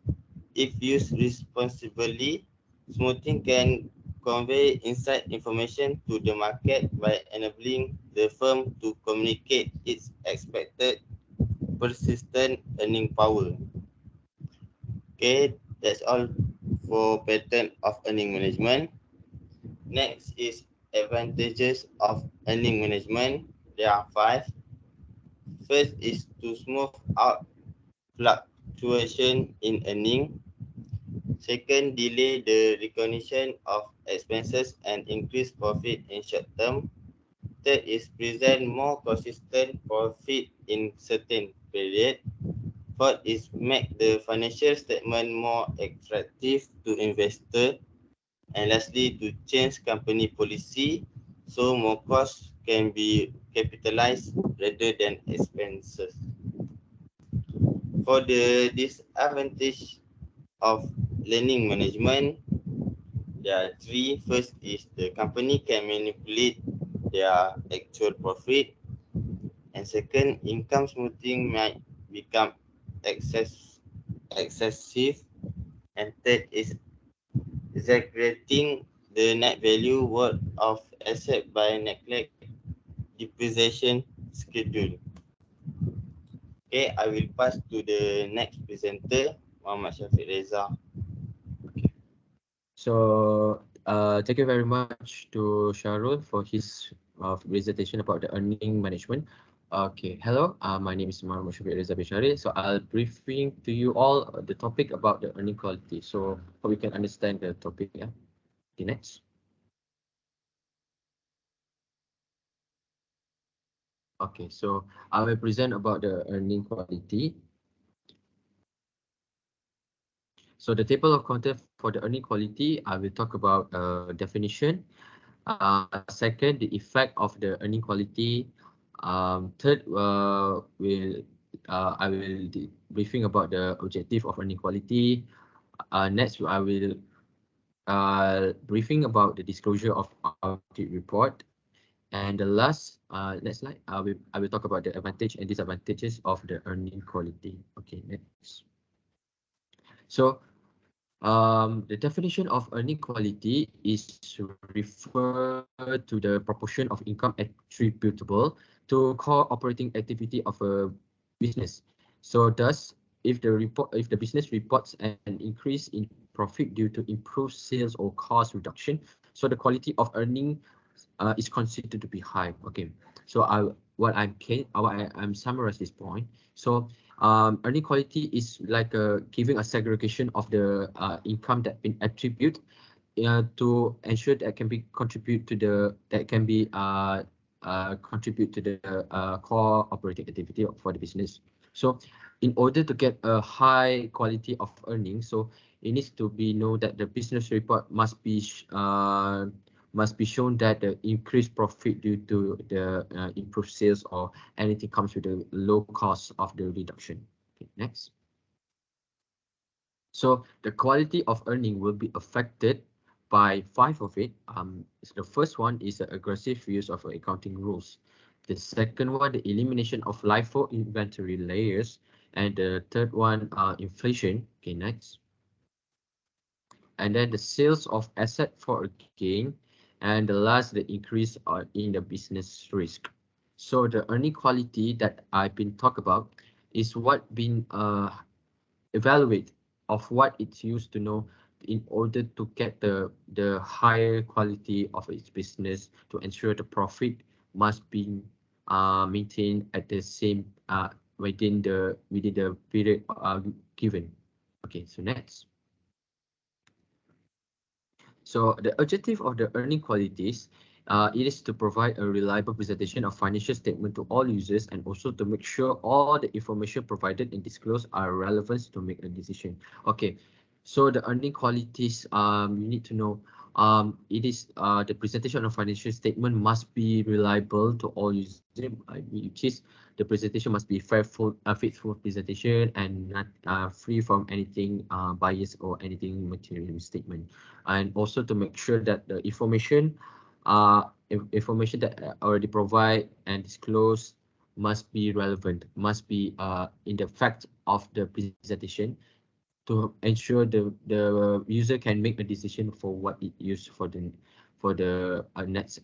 If used responsibly, smoothing can convey inside information to the market by enabling the firm to communicate its expected persistent earning power. Okay, that's all for pattern of earning management. Next is advantages of earning management. There are 5. First is to smooth out fluctuation in earning. Second, delay the recognition of expenses and increase profit in short term. Third is present more consistent profit in certain period. Fourth is make the financial statement more attractive to investor. And lastly, to change company policy so more costs can be capitalized rather than expenses. For the disadvantage of learning management, there are 3. First is the company can manipulate their actual profit. And second, income smoothing might become excessive. And third is exaggerating the net value worth of asset by neglect depreciation schedule. Okay, I will pass to the next presenter, Muhammad Shafiq Reza. So thank you very much to Sharul for his presentation about the earning management. Okay, hello, my name is Muhammad Shafiq Reza Bishari. So I'll briefing to you all the topic about the earning quality. So we can understand the topic. Yeah. Okay, next. Okay, so I will present about the earning quality. So the table of contents for the earning quality, I will talk about definition. Second, the effect of the earning quality. Third, I will briefing about the objective of earning quality. Next, I will briefing about the disclosure of audit report. And the last, next slide, I will talk about the advantage and disadvantages of the earning quality. Okay, next. So the definition of earning quality is to refer to the proportion of income attributable to core operating activity of a business. So thus, if the business reports an increase in profit due to improved sales or cost reduction, so the quality of earning is considered to be high. Okay, so I'm summarize this point. So earning quality is like giving a segregation of the income that been attributed to ensure that can be contribute to the contribute to the core operating activity for the business. So in order to get a high quality of earnings, so it needs to be known that the business report must be shown that the increased profit due to the improved sales or anything comes with the low cost of the reduction. Okay, next. So the quality of earning will be affected by 5 of it. The first one is the aggressive use of accounting rules. The second one, the elimination of LIFO inventory layers. And the third one, inflation. Okay, next. And then the sales of asset for a gain. And the last, the increase in the business risk. So the earning quality that I've been talk about is what been evaluated of what it's used to know in order to get the higher quality of its business to ensure the profit must be maintained at the same within the period given. Okay, so next. So the objective of the earning qualities, it is to provide a reliable presentation of financial statement to all users and also to make sure all the information provided and disclosed are relevant to make a decision. Okay, so the earning qualities, you need to know, it is the presentation of financial statement must be reliable to all users, which is the presentation must be faithful presentation and not free from anything bias or anything material statement, and also to make sure that the information that already provide and disclose must be relevant, must be in the fact of the presentation to ensure the user can make a decision for what it used for the next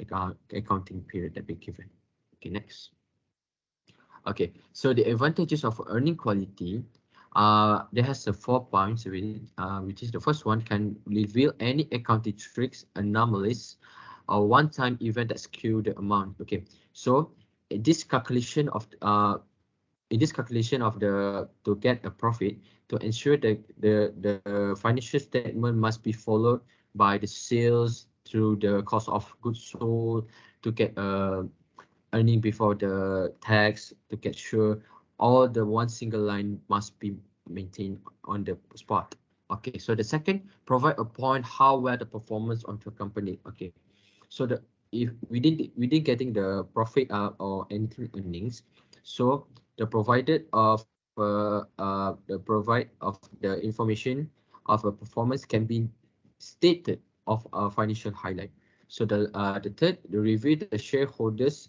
accounting period that be given. Okay, next. Okay, so the advantages of earning quality, there has 4 points with it, which is the first one, can reveal any accounting tricks, anomalies, or one-time event that skew the amount. Okay, so in this calculation of to get a profit, to ensure that the financial statement must be followed by the sales through the cost of goods sold to get earning before the tax, to get sure all the one single line must be maintained on the spot. Okay, so the second, provide a point how well the performance of the company. Okay, so if we didn't getting the profit or anything earnings, so the provided of the information of a performance can be stated of a financial highlight. So the third, the review to shareholders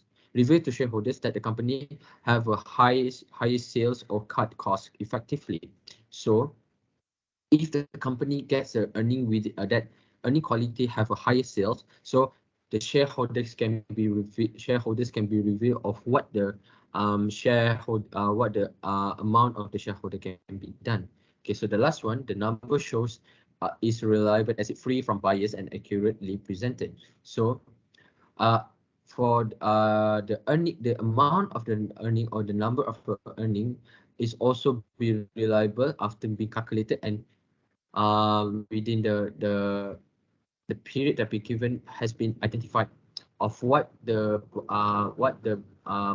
that the company have a highest sales or cut costs effectively. So if the company gets a earning with that earning quality have a higher sales, so the shareholders can be revealed of what the amount of the shareholder can be done. Okay, so the last one, the number shows is reliable as it free from bias and accurately presented. So for the amount of the earning or the number of earning is also be reliable after being calculated and within the period that be given has been identified of what the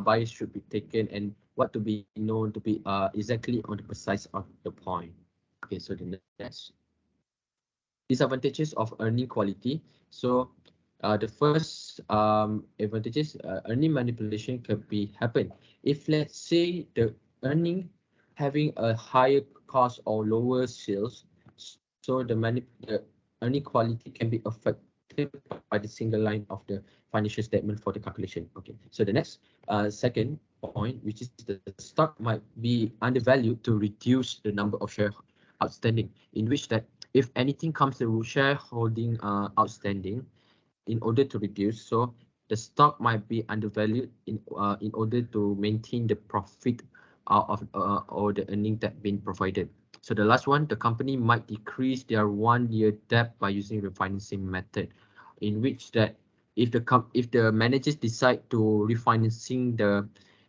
bias should be taken and what to be known to be exactly on the precise of the point. Okay, so the next disadvantages of earning quality. So the first advantages, earning manipulation could be happen if, let's say, the earning having a higher cost or lower sales, so the earning quality can be affected by the single line of the financial statement for the calculation. Okay, so the next second point, which is the stock might be undervalued to reduce the number of shares outstanding, in which that if anything comes to shareholding outstanding, in order to reduce, so the stock might be undervalued in order to maintain the profit of or the earning that been provided. So the last one, the company might decrease their 1-year debt by using refinancing method, in which that if the managers decide to refinancing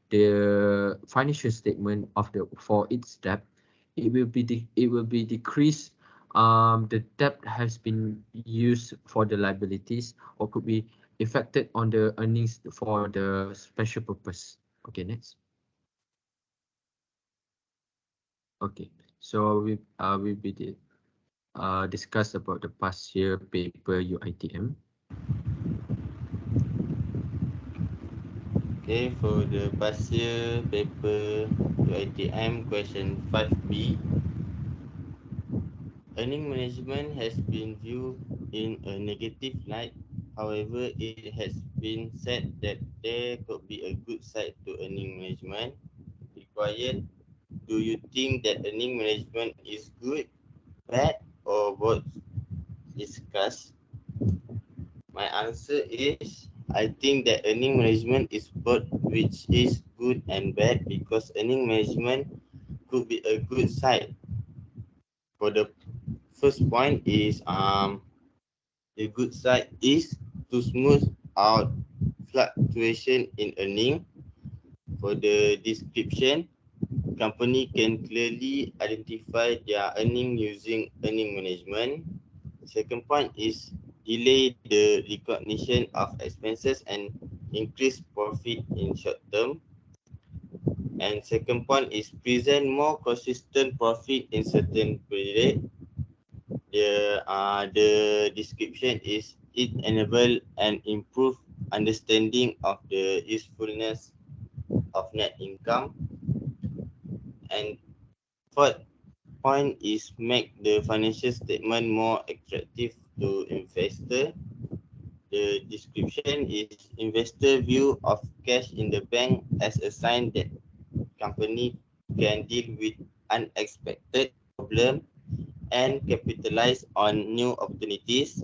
the financial statement of for its debt, it will be decreased the debt has been used for the liabilities or could be affected on the earnings for the special purpose. Okay, next. Okay, so we discuss about the past year paper UITM. Okay, for the past year paper UITM question 5B, earning management has been viewed in a negative light. However, it has been said that there could be a good side to earning management required. Do you think that earning management is good, bad, or both? Discuss. My answer is I think that earning management is both, which is good and bad, because earning management could be a good side. For the first point is the good side is to smooth out fluctuation in earning. For the description, company can clearly identify their earning using earning management. Second point is delay the recognition of expenses and increase profit in short term. And second point is present more consistent profit in certain period. The description is it enable and improve understanding of the usefulness of net income. And fourth point is make the financial statement more attractive to investor. The description is investor view of cash in the bank as a sign that company can deal with unexpected problem and capitalize on new opportunities.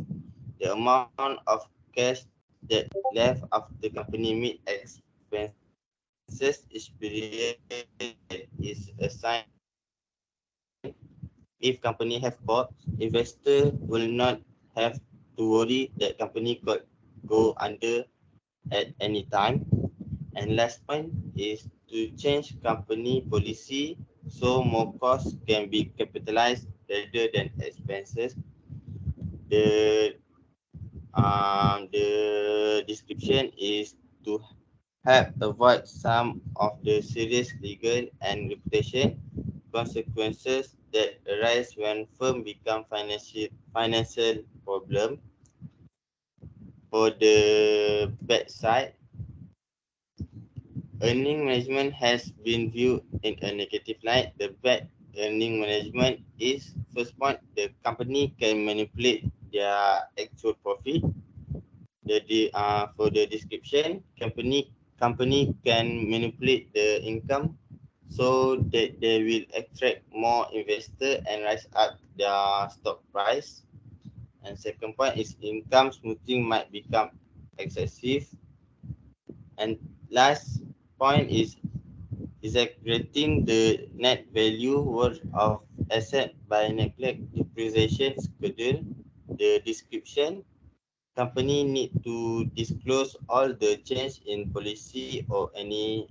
The amount of cash that left after company meet expenses each period is a sign. If company have bought, investor will not have to worry that company could go under at any time. And last point is to change company policy so more costs can be capitalized rather than expenses. The description is to help avoid some of the serious legal and reputation consequences that arise when firm become financial problem. For the bad side, earning management has been viewed in a negative light. The bad earning management is first point, the company can manipulate their actual profit. For the description, company can manipulate the income so that they will attract more investor and rise up their stock price. And second point is income smoothing might become excessive. And last point is exaggerating the net value worth of asset by neglect depreciation schedule. The description, company need to disclose all the change in policy or any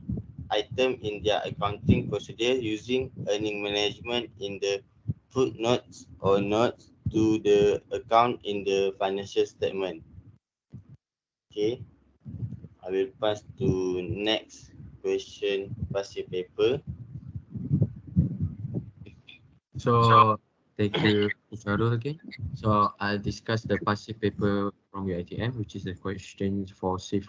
item in their accounting procedure using earning management in the footnotes or notes to the account in the financial statement. Okay, I will pass to next question, past year paper. So thank you, Farul, again. So I'll discuss the past year paper from UITM, which is the question for safe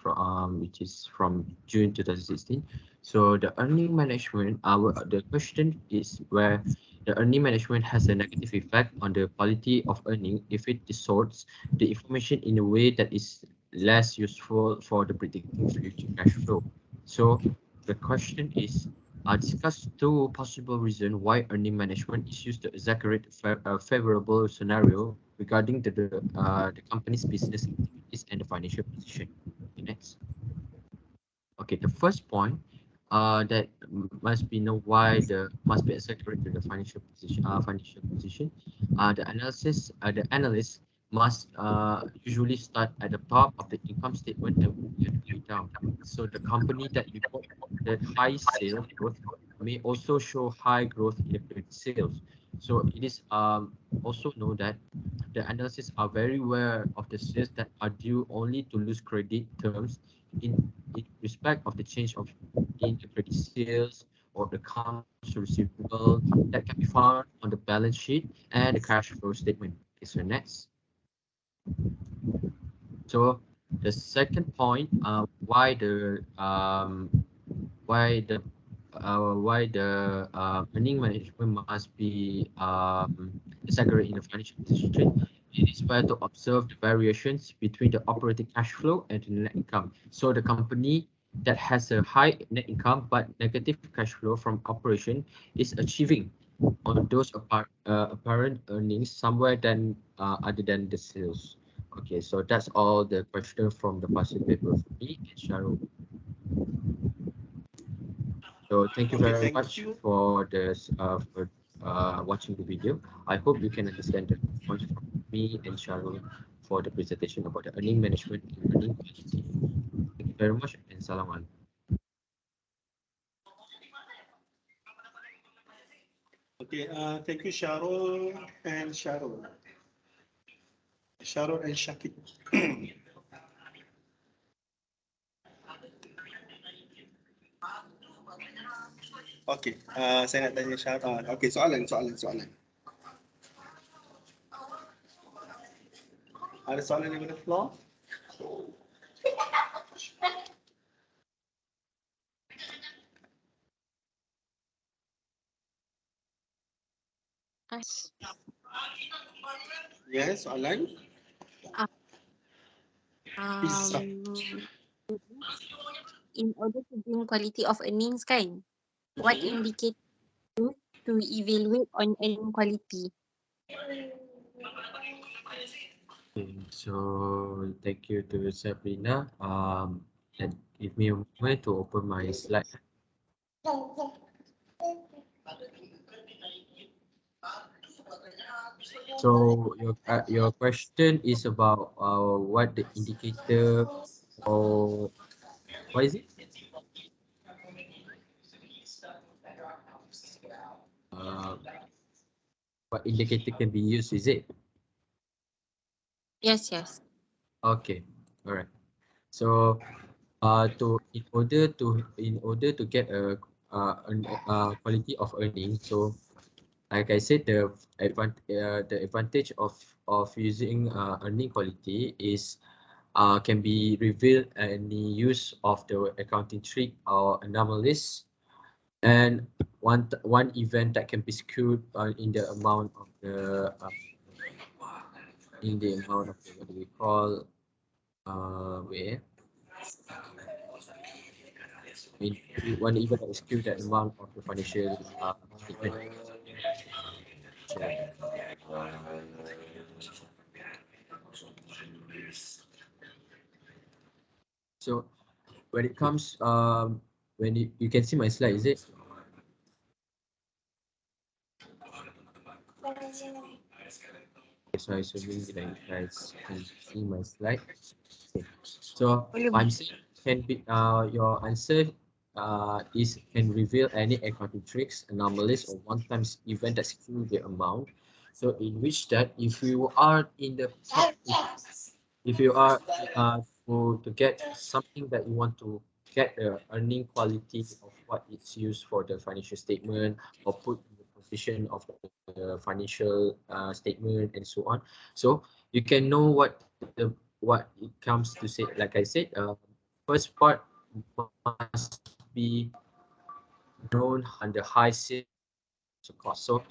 which is from June 2016. So the earning management, the question is where the earning management has a negative effect on the quality of earning if it distorts the information in a way that is less useful for the predicting future cash flow. So the question is, discuss two possible reasons why earning management is used to exaggerate a favorable scenario regarding the company's business activities and the financial position. Okay, next. Okay, the first point that must be know why must be exaggerated the financial position. The analyst must usually start at the top of the income statement and work their way down. So the company that report that high sales growth may also show high growth in the credit sales. So it is also know that the analysts are very aware of the sales that are due only to lose credit terms in respect of the change of in the credit sales or the accounts receivable that can be found on the balance sheet and the cash flow statement. Okay, so next. So the second point, why the earning management must be segregated in the financial institution. It is better to observe the variations between the operating cash flow and the net income. So the company that has a high net income but negative cash flow from operation is achieving on those apparent earnings somewhere than other than the sales. Okay, so that's all the question from the past paper for me and Sharon. So thank you very much for this for watching the video. I hope you can understand the points from me and Sharon for the presentation about the earning management and earning quality. Thank you very much and salam alaikum. Okay, thank you Sharon and Sharon. Sharon and Shakib. Okay, saya nak tanya Sharon. Okay, soalan. Ada soalan daripada floor? Yes, soalan. In order to gain quality of earnings kan, what indicator to evaluate on earning quality? Okay, so thank you to Sabrina. And give me a moment to open my slide. So your question is about what the indicator or what is it? What indicator can be used? Is it? Yes. Okay, all right. So in order to get a quality of earning, so like I said, the advantage of using earning quality is can be revealed in the use of the accounting trick or anomalies, and one event that can be skewed in the amount of the what do we call one event that is skewed that amount of the financial statement. So when it comes when you can see my slide, is it? So I assuming that you guys can see my slide. Okay. So I'm saying can be your answer is can reveal any accounting tricks, anomalies, or one-time event that skew the amount. So in which that if you are in the if you are to get something that you want to get the earning quality of what it's used for the financial statement or put in the position of the financial statement and so on. So you can know what it comes to say. Like I said, first part must be known on the high sales cost. So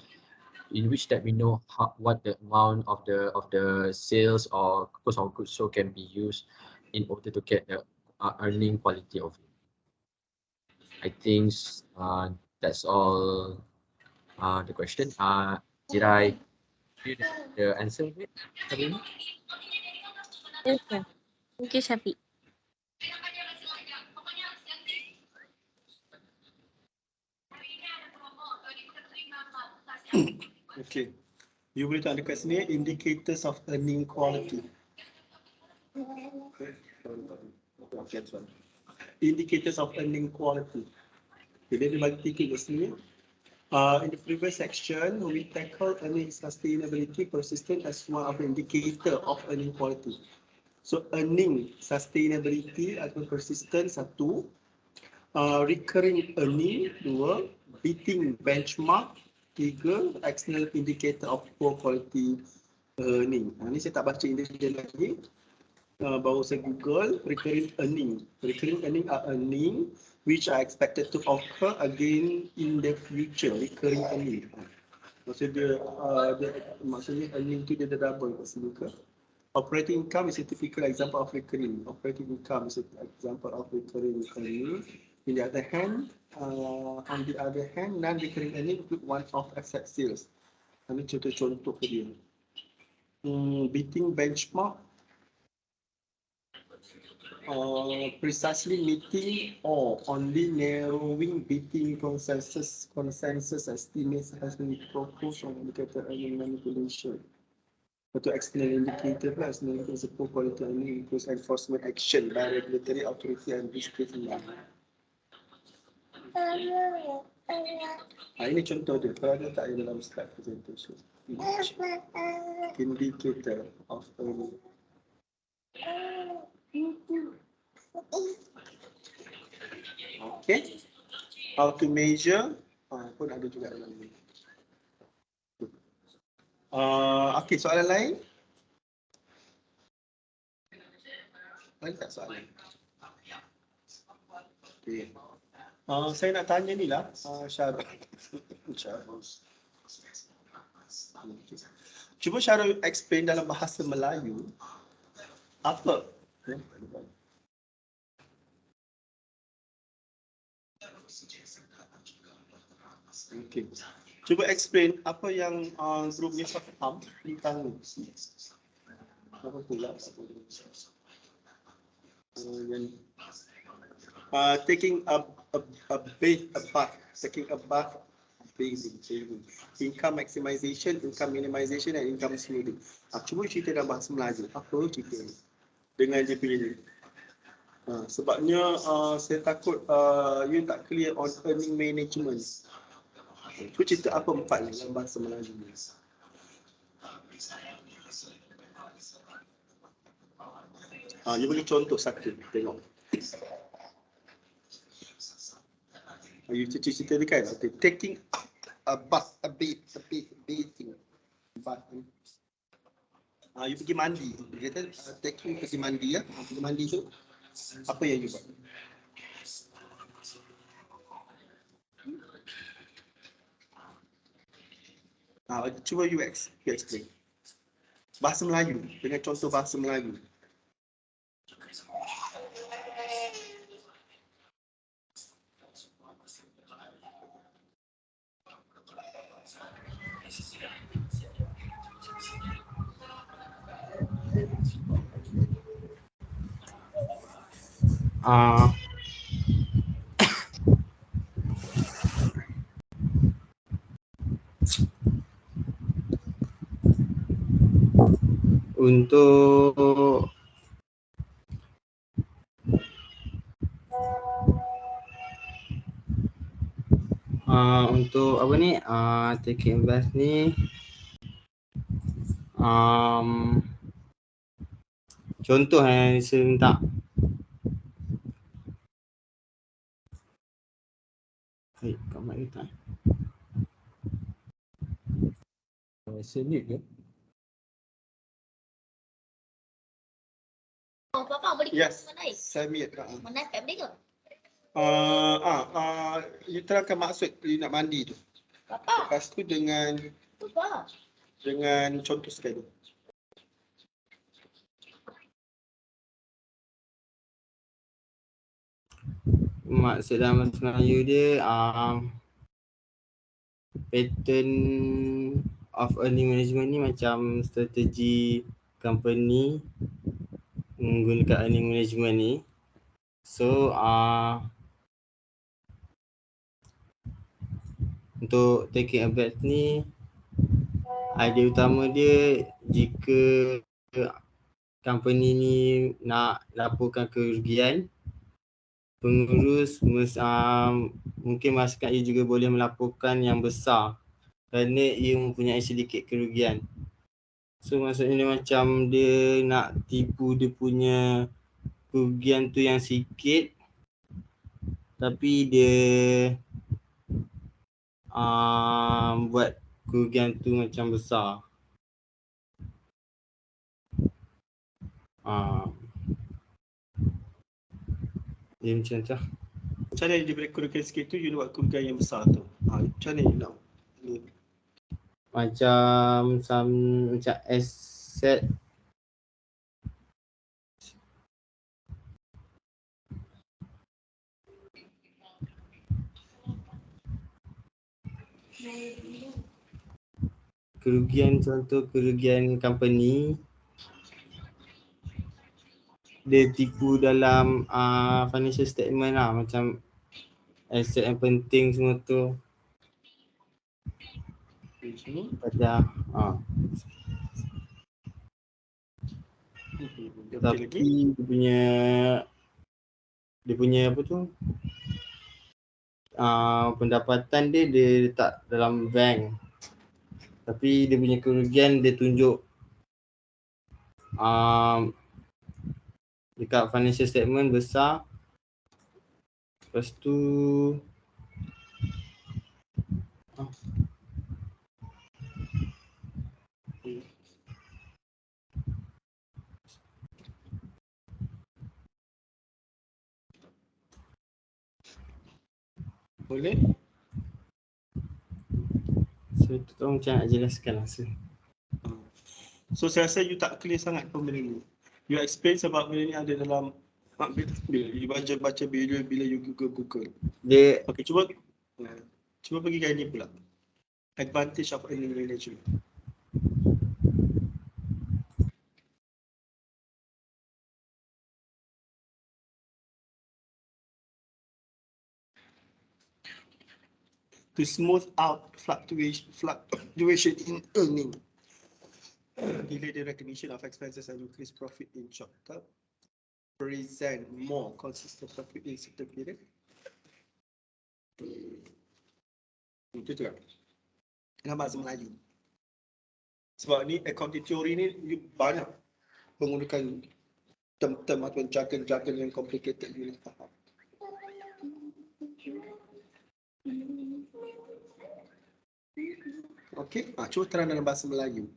in which that we know what the amount of the sales or cost of goods so can be used in order to get the earning quality of it. I think that's all the question. Did I hear the answer of it, Sabrina? Yes, sir. Thank you, Shafiq. Okay. You boleh tak dekat sini indicators of earning quality. Indicators of earning quality. Jadi dia bagi titik kat sini. In the previous section, we tackled earning sustainability persistent as one of the indicator of earning quality. So earning sustainability atau persistent satu, recurring earning dua, beating benchmark tiga, external indicator of poor quality earning. Ini saya tak baca individual lagi. Baru saya Google recurring earning. Recurring earning are earning which are expected to occur again in the future. Recurring earning. Maksudnya earning tu dia double kat sini ke? Operating income is a typical example of recurring. Operating income is an example of recurring earning. On the other hand, non-recurring earning include one-off asset sales. Ini contoh-contoh dia. Beating benchmark. Precisely meeting or only narrowing beating consensus estimates has been proposed on indicator earning manipulation. To external indicator lah, external indicator poor quality earning includes enforcement action by regulatory authority and district. Ini contoh dia, kalau ada tak dalam slide presentation. Indicator of earning. Okay, how to measure pun ada juga dalam ni. Okay, soalan lain? Lain tak soalan? Okay. Saya nak tanya ni lah, Syarul. Cuba Syarul explain dalam bahasa Melayu apa? Okay. Cuba explain apa yang grupnya faham tentang apa pula? Taking a bath, taking a bath, bathing, income maximization, income minimization, and income smoothing. Cuba cerita dalam bahasa Melayu. Apa cerita ni? Dengan dia punya ni. Sebabnya saya takut you tak clear on earning management. Cuba cerita apa empat ni dalam bahasa Melayu ni. You bagi contoh satu, tengok. You cerita ni kan, taking a bath, bathing. Bath. You pergi mandi. Dia kata taking pergi mandi ya. Pergi mandi tu apa yang you buat? Cuba you explain. Bahasa Melayu dengan contoh bahasa Melayu. Untuk apa ni, taking bath ni contoh yang saya minta. Kat mana tak? Senit ke? Papa boleh Yes, menaik? saya mute. Menaik kat boleh ke? You terangkan maksud you nak mandi tu. Papa. Lepas tu dengan Papa. Dengan contoh sekali. Maksud dalam bahasa Melayu dia pattern of earning management ni macam strategi company menggunakan earning management ni. So untuk taking a bath ni, idea utama dia jika company ni nak laporkan kerugian, pengurus mungkin masyarakat ia juga boleh melaporkan yang besar kerana ia mempunyai sedikit kerugian. So maksudnya dia macam dia nak tipu dia punya kerugian tu yang sikit tapi dia buat kerugian tu macam besar. Dia macam tu. Macam mana dia boleh kerugian sikit tu, you nak buat kerugian yang besar tu? Macam mana you nak? Macam aset kerugian, contoh kerugian company dia tipu dalam financial statement lah, macam aset yang penting semua tu pada tapi dia punya apa tu pendapatan dia letak dalam bank tapi dia punya kerugian dia tunjuk dekat financial statement besar. Lepas tu boleh? So tu tahu macam nak jelaskan lah. So saya rasa you tak clear sangat pun benda ni. You explain sebab benda ni ada dalam bila you baca bila you Google. Dia okey, cuba pergi ke ni pula. Advantage of earning management. To smooth out fluctuation in earning. Delay the recognition of expenses and increase profit in short term. Present more consistent profit in certain period. Itu tu kan. Dalam bahasa Melayu. Sebab ni accounting theory ni banyak menggunakan term-term atau jargon-jargon yang complicated you nak faham. Okey, cuba terang dalam bahasa Melayu.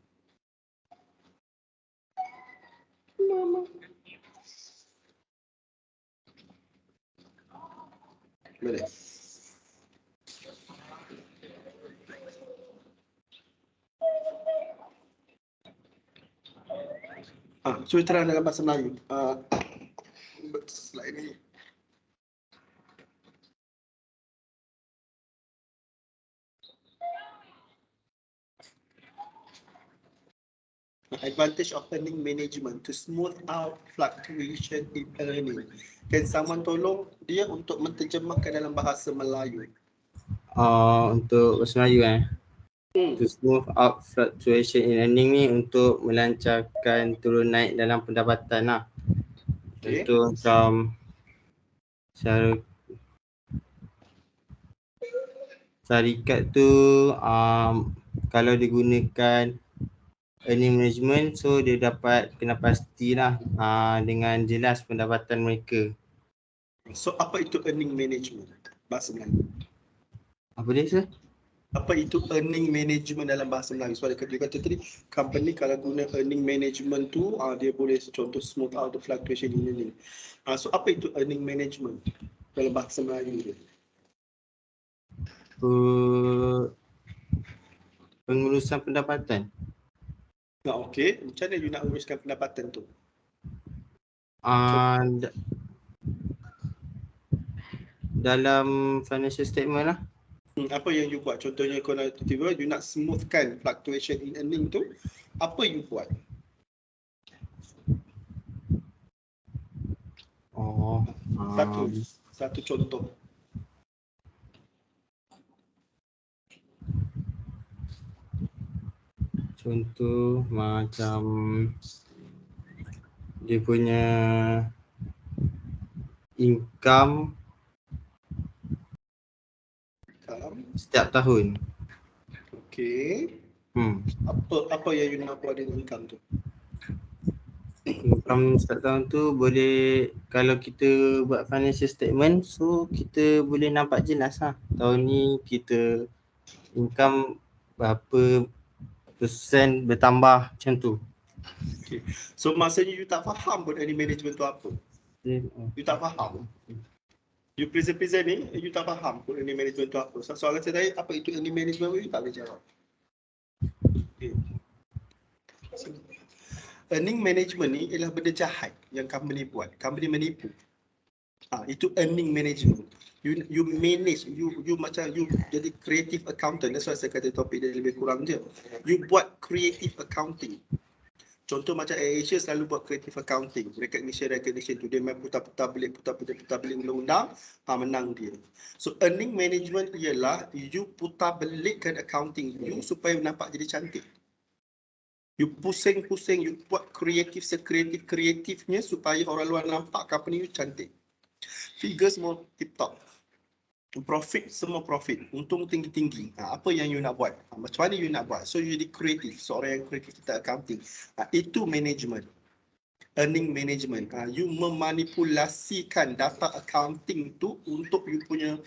Boleh. Cuba terang dalam bahasa Melayu. Slide ni. Advantage of earning management to smooth out fluctuation in earning. Can someone tolong dia untuk menterjemahkan dalam bahasa Melayu? Untuk bahasa Melayu to smooth out fluctuation in earning ni untuk melancarkan turun naik dalam pendapatan lah. Okay. Contoh macam syarikat tu kalau digunakan earning management, so dia dapat kena pastilah dengan jelas pendapatan mereka. So apa itu earning management bahasa Melayu? Apa dia sir? Apa itu earning management dalam bahasa Melayu? Sebab dia kata tadi company kalau guna earning management tu dia boleh contoh smooth out the fluctuation in earning. So apa itu earning management dalam bahasa Melayu dia? Pengurusan pendapatan. Okey, macam mana you nak uruskan pendapatan tu? Dalam financial statement lah. Apa yang you buat? Contohnya kalau tiba-tiba you nak smoothkan fluctuation in earning tu, apa you buat? Satu contoh. Contoh macam dia punya income setiap tahun. Okey. Apa yang you nak buat dengan income tu? Income setiap tahun tu boleh, kalau kita buat financial statement, so kita boleh nampak jelas lah. Tahun ni kita income berapa persen bertambah macam tu. Okay. So maksudnya you tak faham pun earning management tu apa? You tak faham. You present ni, you tak faham pun earning management tu apa. Soalan saya tadi, apa itu earning management, you tak boleh jawab. Okay. Earning management ni ialah benda jahat yang company buat. Company menipu. Itu earning management. You manage, you macam you jadi creative accountant. That's why saya kata topik dia lebih kurang je. You buat creative accounting. Contoh macam Asia selalu buat creative accounting, recognition tu dia main putar balik undang-undang, menang dia. So earning management ialah you putar belikkan accounting you supaya nampak jadi cantik. You pusing-pusing, you buat kreatifnya supaya orang luar nampak company you cantik. Figure semua tip-top. Profit semua profit, untung tinggi-tinggi. Apa yang you nak buat? Macam mana you nak buat? So you jadi kreatif, seorang yang kreatif tentang accounting. Itu management. Earning management. You memanipulasikan data accounting tu untuk you punya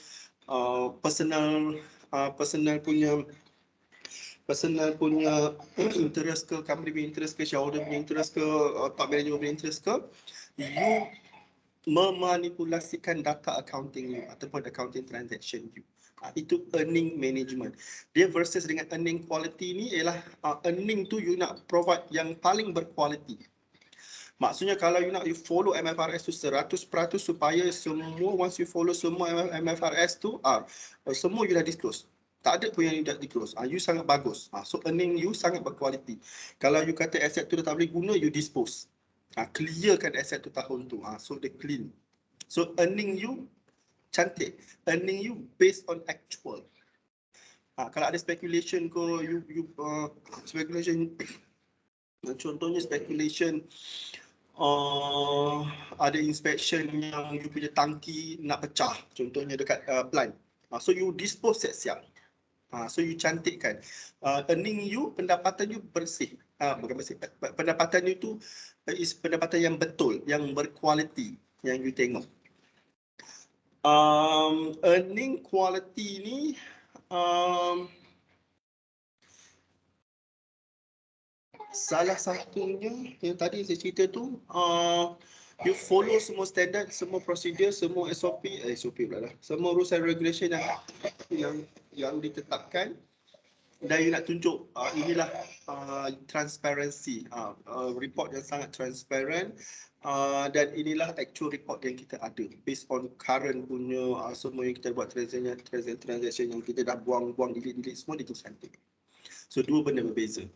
personal punya interest ke, company punya interest ke, shareholder punya interest ke, top management punya interest ke, you memanipulasikan data accounting you ataupun accounting transaction you. Itu earning management. Dia versus dengan earning quality ni ialah earning tu you nak provide yang paling berkualiti. Maksudnya kalau you nak you follow MFRS tu 100% supaya semua, once you follow semua MFRS tu, semua you dah disclose. Tak ada pun yang you dah disclose. You sangat bagus. So earning you sangat berkualiti. Kalau you kata aset tu dah tak boleh guna, you dispose. Clearkan aset tu tahun tu. So dia clean. So earning you cantik. Earning you based on actual. Kalau ada speculation ke, speculation, contohnya speculation, ada inspection yang you punya tangki nak pecah, contohnya dekat plant. So you dispose siap-siap. So you cantikkan. Earning you, pendapatan you bersih. Bukan bersih. Pendapatan you tu is pendapatan yang betul, yang berkualiti, yang you tengok. Earning quality ni salah satunya yang tadi saya cerita tu, you follow semua standard, semua prosedur, semua SOP pula lah. Semua rules and regulation yang ditetapkan, dan you nak tunjuk inilah transparency, report yang sangat transparent, dan inilah actual report yang kita ada based on current punya semua yang kita buat transaction yang kita dah buang delete semua itu cantik. So dua benda berbeza.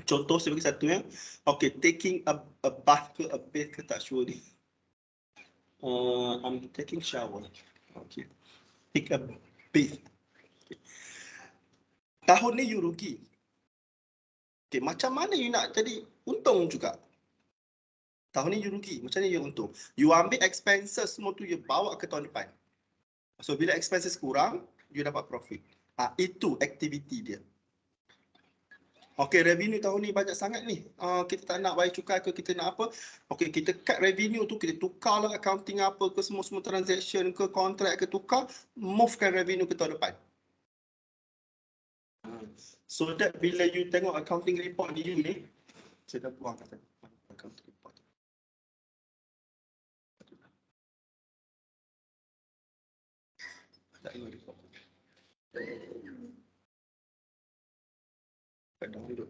Contoh saya bagi satu ya. Okay, taking a bath ke a bath ke tak sure ni. I'm taking shower. Okay. Take a bath. Okay. Tahun ni you rugi. Okay, macam mana you nak jadi untung juga? Tahun ni you rugi, macam mana you untung? You ambil expenses semua tu you bawa ke tahun depan. So bila expenses kurang, you dapat profit. Itu aktiviti dia. Okey, revenue tahun ni banyak sangat ni. Kita tak nak bayar cukai ke, kita nak apa? Okey, kita cut revenue tu, kita tukarlah accounting apa ke, semua transaction ke, kontrak ke, tukar, movekan revenue ke tahun depan. So that bila you tengok accounting report ni, saya dah buang kata accounting report. Tak ingat report. Download.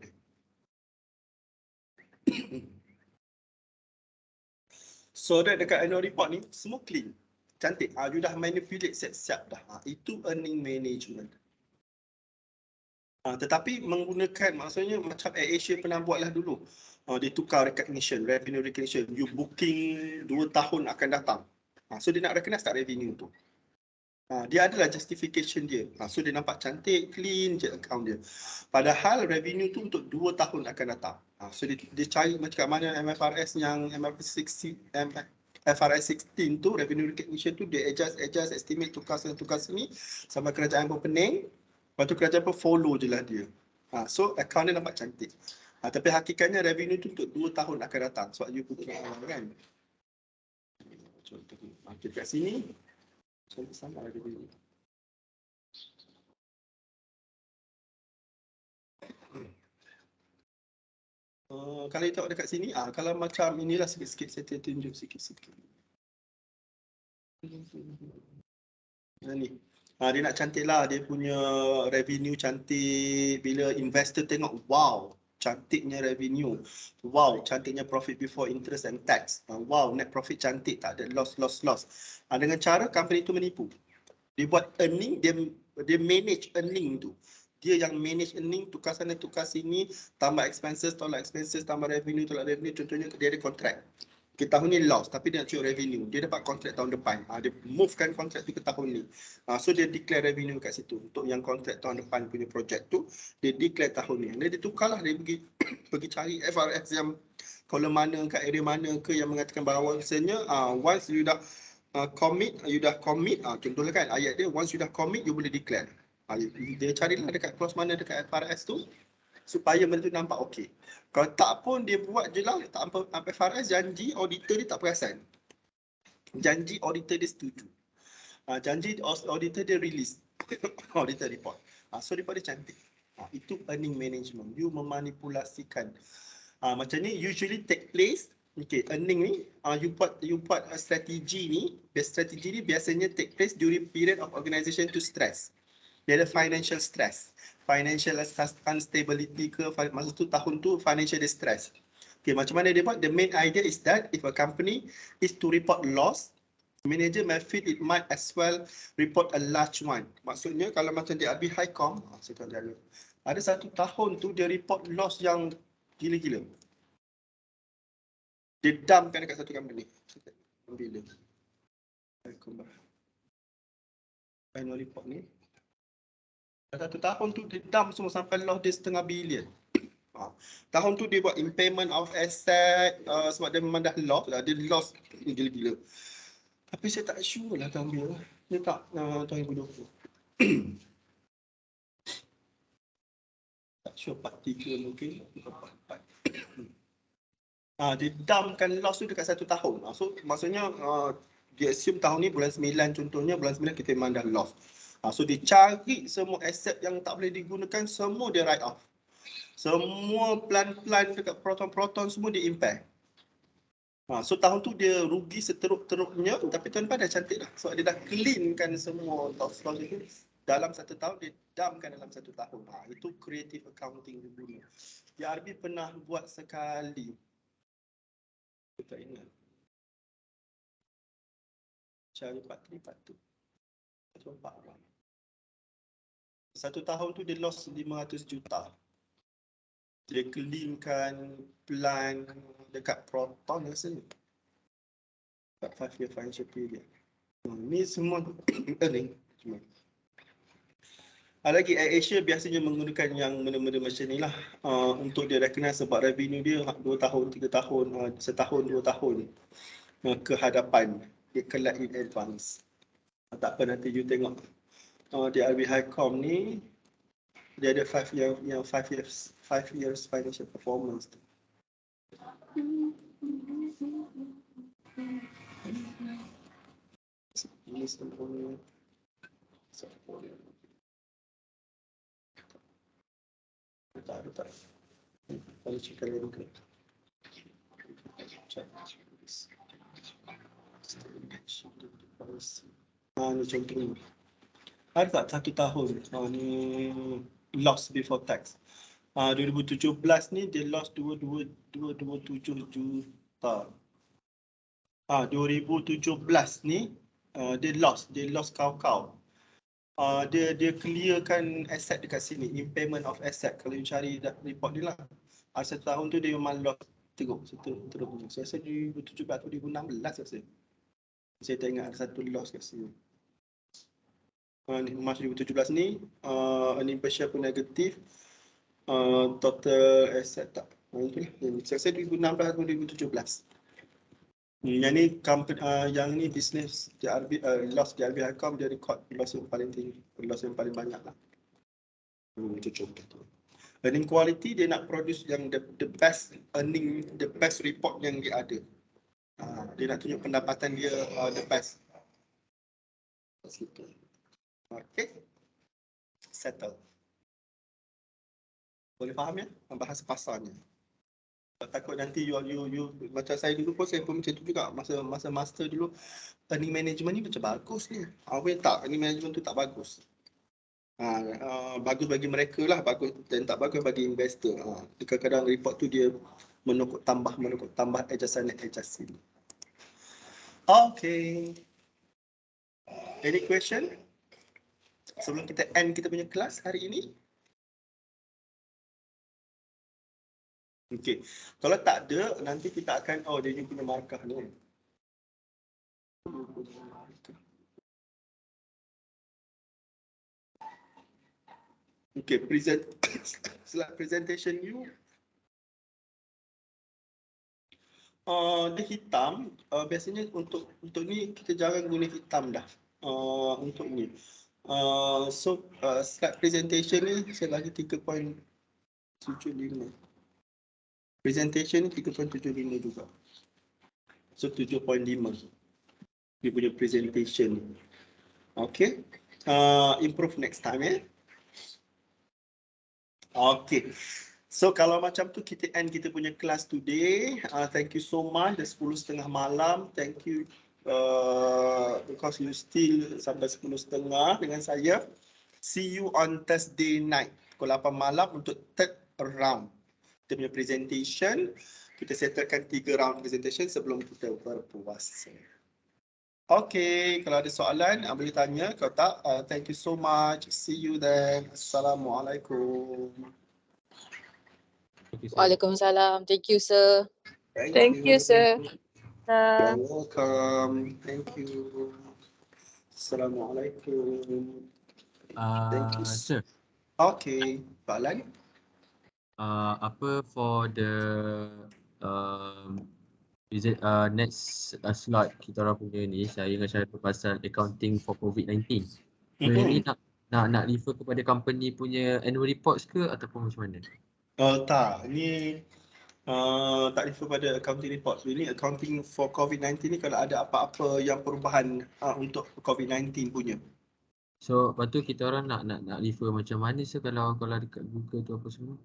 So that dekat annual report ni semua clean, cantik. You dah manipulate siap-siap dah. Itu earning management. Tetapi menggunakan, maksudnya macam Asia pernah buatlah dulu. Dia tukar recognition, revenue recognition. You booking 2 tahun akan datang. So dia nak recognize tak revenue tu. Dia adalah justification dia. So dia nampak cantik, clean je account dia. Padahal revenue tu untuk 2 tahun akan datang. So dia cari macam mana MFRS yang MFRS FRS 16 tu, revenue recognition tu dia adjust estimate tukar sini sama kerajaan pun pening. Lepas tu kerajaan pun follow je lah dia. So account dia nampak cantik. Tapi hakikatnya revenue tu untuk 2 tahun akan datang. Sebab you pun tengok kan. Contoh kita kat sini. Sama ada dulu. Kalau you tengok dekat sini, kalau macam inilah sikit-sikit saya tunjuk sikit-sikit. Ni. Dia nak cantik lah, dia punya revenue cantik. Bila investor tengok, wow, cantiknya revenue. Wow, cantiknya profit before interest and tax. Wow, net profit cantik, tak ada loss. Dengan cara company tu menipu. Dia buat earning, dia manage earning tu. Dia yang manage earning, tukar sana, tukar sini, tambah expenses, tolak expenses, tambah revenue, tolak revenue. Contohnya dia ada kontrak. Tahun ni loss, tapi dia nak curi revenue. Dia dapat kontrak tahun depan. Dia movekan kontrak tu ke tahun ni. So dia declare revenue kat situ. Untuk yang kontrak tahun depan punya projek tu, dia declare tahun ni. Dia tukarlah, dia pergi cari FRS yang kolom mana, kat area mana ke yang mengatakan bahawa misalnya once you dah commit, contohnya kan ayat dia, once you dah commit, you boleh declare. Dia carilah dekat clause mana dekat FRS tu supaya benda tu nampak okey. Kalau tak pun dia buat je lah, tak apa FRS janji auditor dia tak perasan. Janji auditor dia setuju. Janji auditor dia release auditor report. So report dia cantik. Itu earning management. You memanipulasikan. Macam ni usually take place. Okay, earning ni you buat a strategi ni. Strategi ni biasanya take place during period of organisation to stress. Dia ada financial stress, financial instability ke, masa tu tahun tu financial distress. Okay, macam mana dia buat? The main idea is that if a company is to report loss, manager may feel it might as well report a large one. Maksudnya kalau macam dia habis Highcom, ada satu tahun tu dia report loss yang gila-gila. Dia dumpkan dekat satu company. Bila? Highcom annual report ni. Satu tahun tu dia dump semua sampai loss dia $500 million. Tahun tu dia buat impairment of asset sebab dia memang dah loss lah. Dia loss gila-gila. Tapi saya tak sure lah tahun dia. Dia tak tahun 2020. Tak sure part 3 mungkin. Part 4. Dia dumpkan loss tu dekat satu tahun. So maksudnya dia assume tahun ni bulan 9 contohnya, bulan 9 kita memang dah loss. So dia cari semua aset yang tak boleh digunakan, semua dia write off. Semua plan-plan dekat proton-proton semua dia impair. So tahun tu dia rugi seteruk-teruknya, tapi tahun depan dah cantik dah. So dia dah cleankan semua loss itu dalam satu tahun, dia dumpkan dalam satu tahun. Itu creative accounting dia guna. RB pernah buat sekali. Kita ingat. Cari part 3, part 2. Satu tahun tu dia loss 500 juta. Dia cleankan plan dekat Proton rasanya. 5-year financial period. Ni semua earning. Lagi Asia biasanya menggunakan yang benda-benda macam ni lah untuk dia recognize sebab revenue dia 2 tahun, 3 tahun, setahun, 2 tahun ke hadapan. Dia collect in advance. Tak apa nanti you tengok. Di RB Highcom ni dia ada 5 years financial performance. Ini sempurna. Tak. Kalau cakap lagi ke. Ni contohnya. Ada tak 1 tahun ni loss before tax. 2017 ni dia loss 227 juta. 2017 ni dia loss kau. Dia clearkan aset dekat sini, impairment of asset. Kalau you cari report dia lah. 1 tahun tu dia memang loss teruk. Saya rasa 2017 atau 2016 rasa. Saya tak ingat ada satu loss kat sini. March 2017 ni earning per share pun negatif. Total asset tak. Itulah. Saya rasa 2016 atau 2017. Yang ni company, yang ni business loss JRB account dia record loss yang paling tinggi, loss yang paling banyak lah. Itu contoh. Earning quality dia nak produce yang the best earning, the best report yang dia ada. Dia nak tunjuk pendapatan dia the best. Okay. Settle. Boleh faham ya? Bahasa pasarnya. Takut nanti you macam saya dulu pun saya pun macam tu juga masa master dulu earning management ni macam bagus ni. Awak tak earning management tu tak bagus. Bagus bagi mereka lah, bagus dan tak bagus bagi investor. Kadang-kadang report tu dia menukuk tambah adjustan. Okay. Any question? Sebelum kita end kita punya kelas hari ini. Okay. Kalau tak ada, nanti kita akan, dia punya markah ni. Okay, slide presentation you. Dia hitam. Biasanya untuk ni kita jarang guna hitam dah. Untuk ni. Slide presentation ni saya bagi 3.75. Presentation ni 3.75 juga. So 7.5. Dia punya presentation. Okay. Improve next time ya. Okay. So kalau macam tu kita end kita punya kelas today. Thank you so much. Dah 10:30 malam. Thank you because you still sampai 10:30 dengan saya. See you on Thursday night. Pukul 8 malam untuk third round. Kita punya presentation. Kita settlekan 3 round presentation sebelum kita berpuasa. Okay, kalau ada soalan boleh tanya. Kalau tak, thank you so much. See you then. Assalamualaikum. Waalaikumsalam. Thank you, sir. Thank you, sir. You're welcome. Thank you. Assalamualaikum. Thank you. Sir. Okay, soalan? Apa for the next slot kita orang punya ni, saya dengan Cari pasal accounting for COVID-19. So ini nak refer kepada company punya annual reports ke ataupun macam mana? Tak, ni tak refer pada accounting report. Ini accounting for COVID-19 ni kalau ada apa-apa yang perubahan untuk COVID-19 punya. So lepas tu kita orang nak refer macam mana sih kalau dekat Google tu apa semua?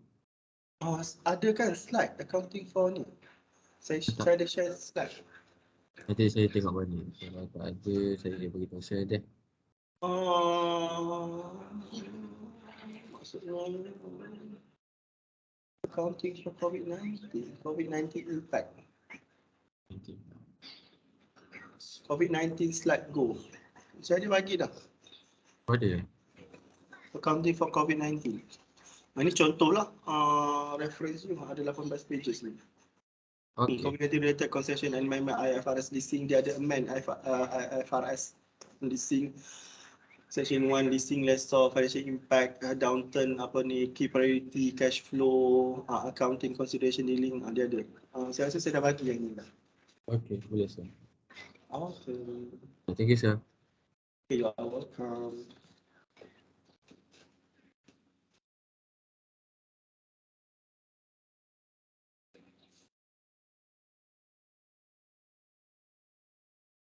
Ada kan slide accounting for ni. Saya ada share slide. Nanti saya tengok mana. Kalau tak ada saya beritahu saya deh. Maksudnya accounting for COVID-19 impact. COVID-19 slide go. Saya ada bagi dah. Ada. Accounting for COVID-19. Ini contohlah reference ni ada 18 pages ni. Okay. COVID-19 related concession and amendment IFRS leasing, dia ada amend IFRS leasing section 1 leasing lessor financial impact downturn key priority cash flow accounting consideration dealing dia ada. Saya rasa saya dah bagi yang ni dah. Okay, boleh sir. Okay. Thank you sir. Okay, you are welcome.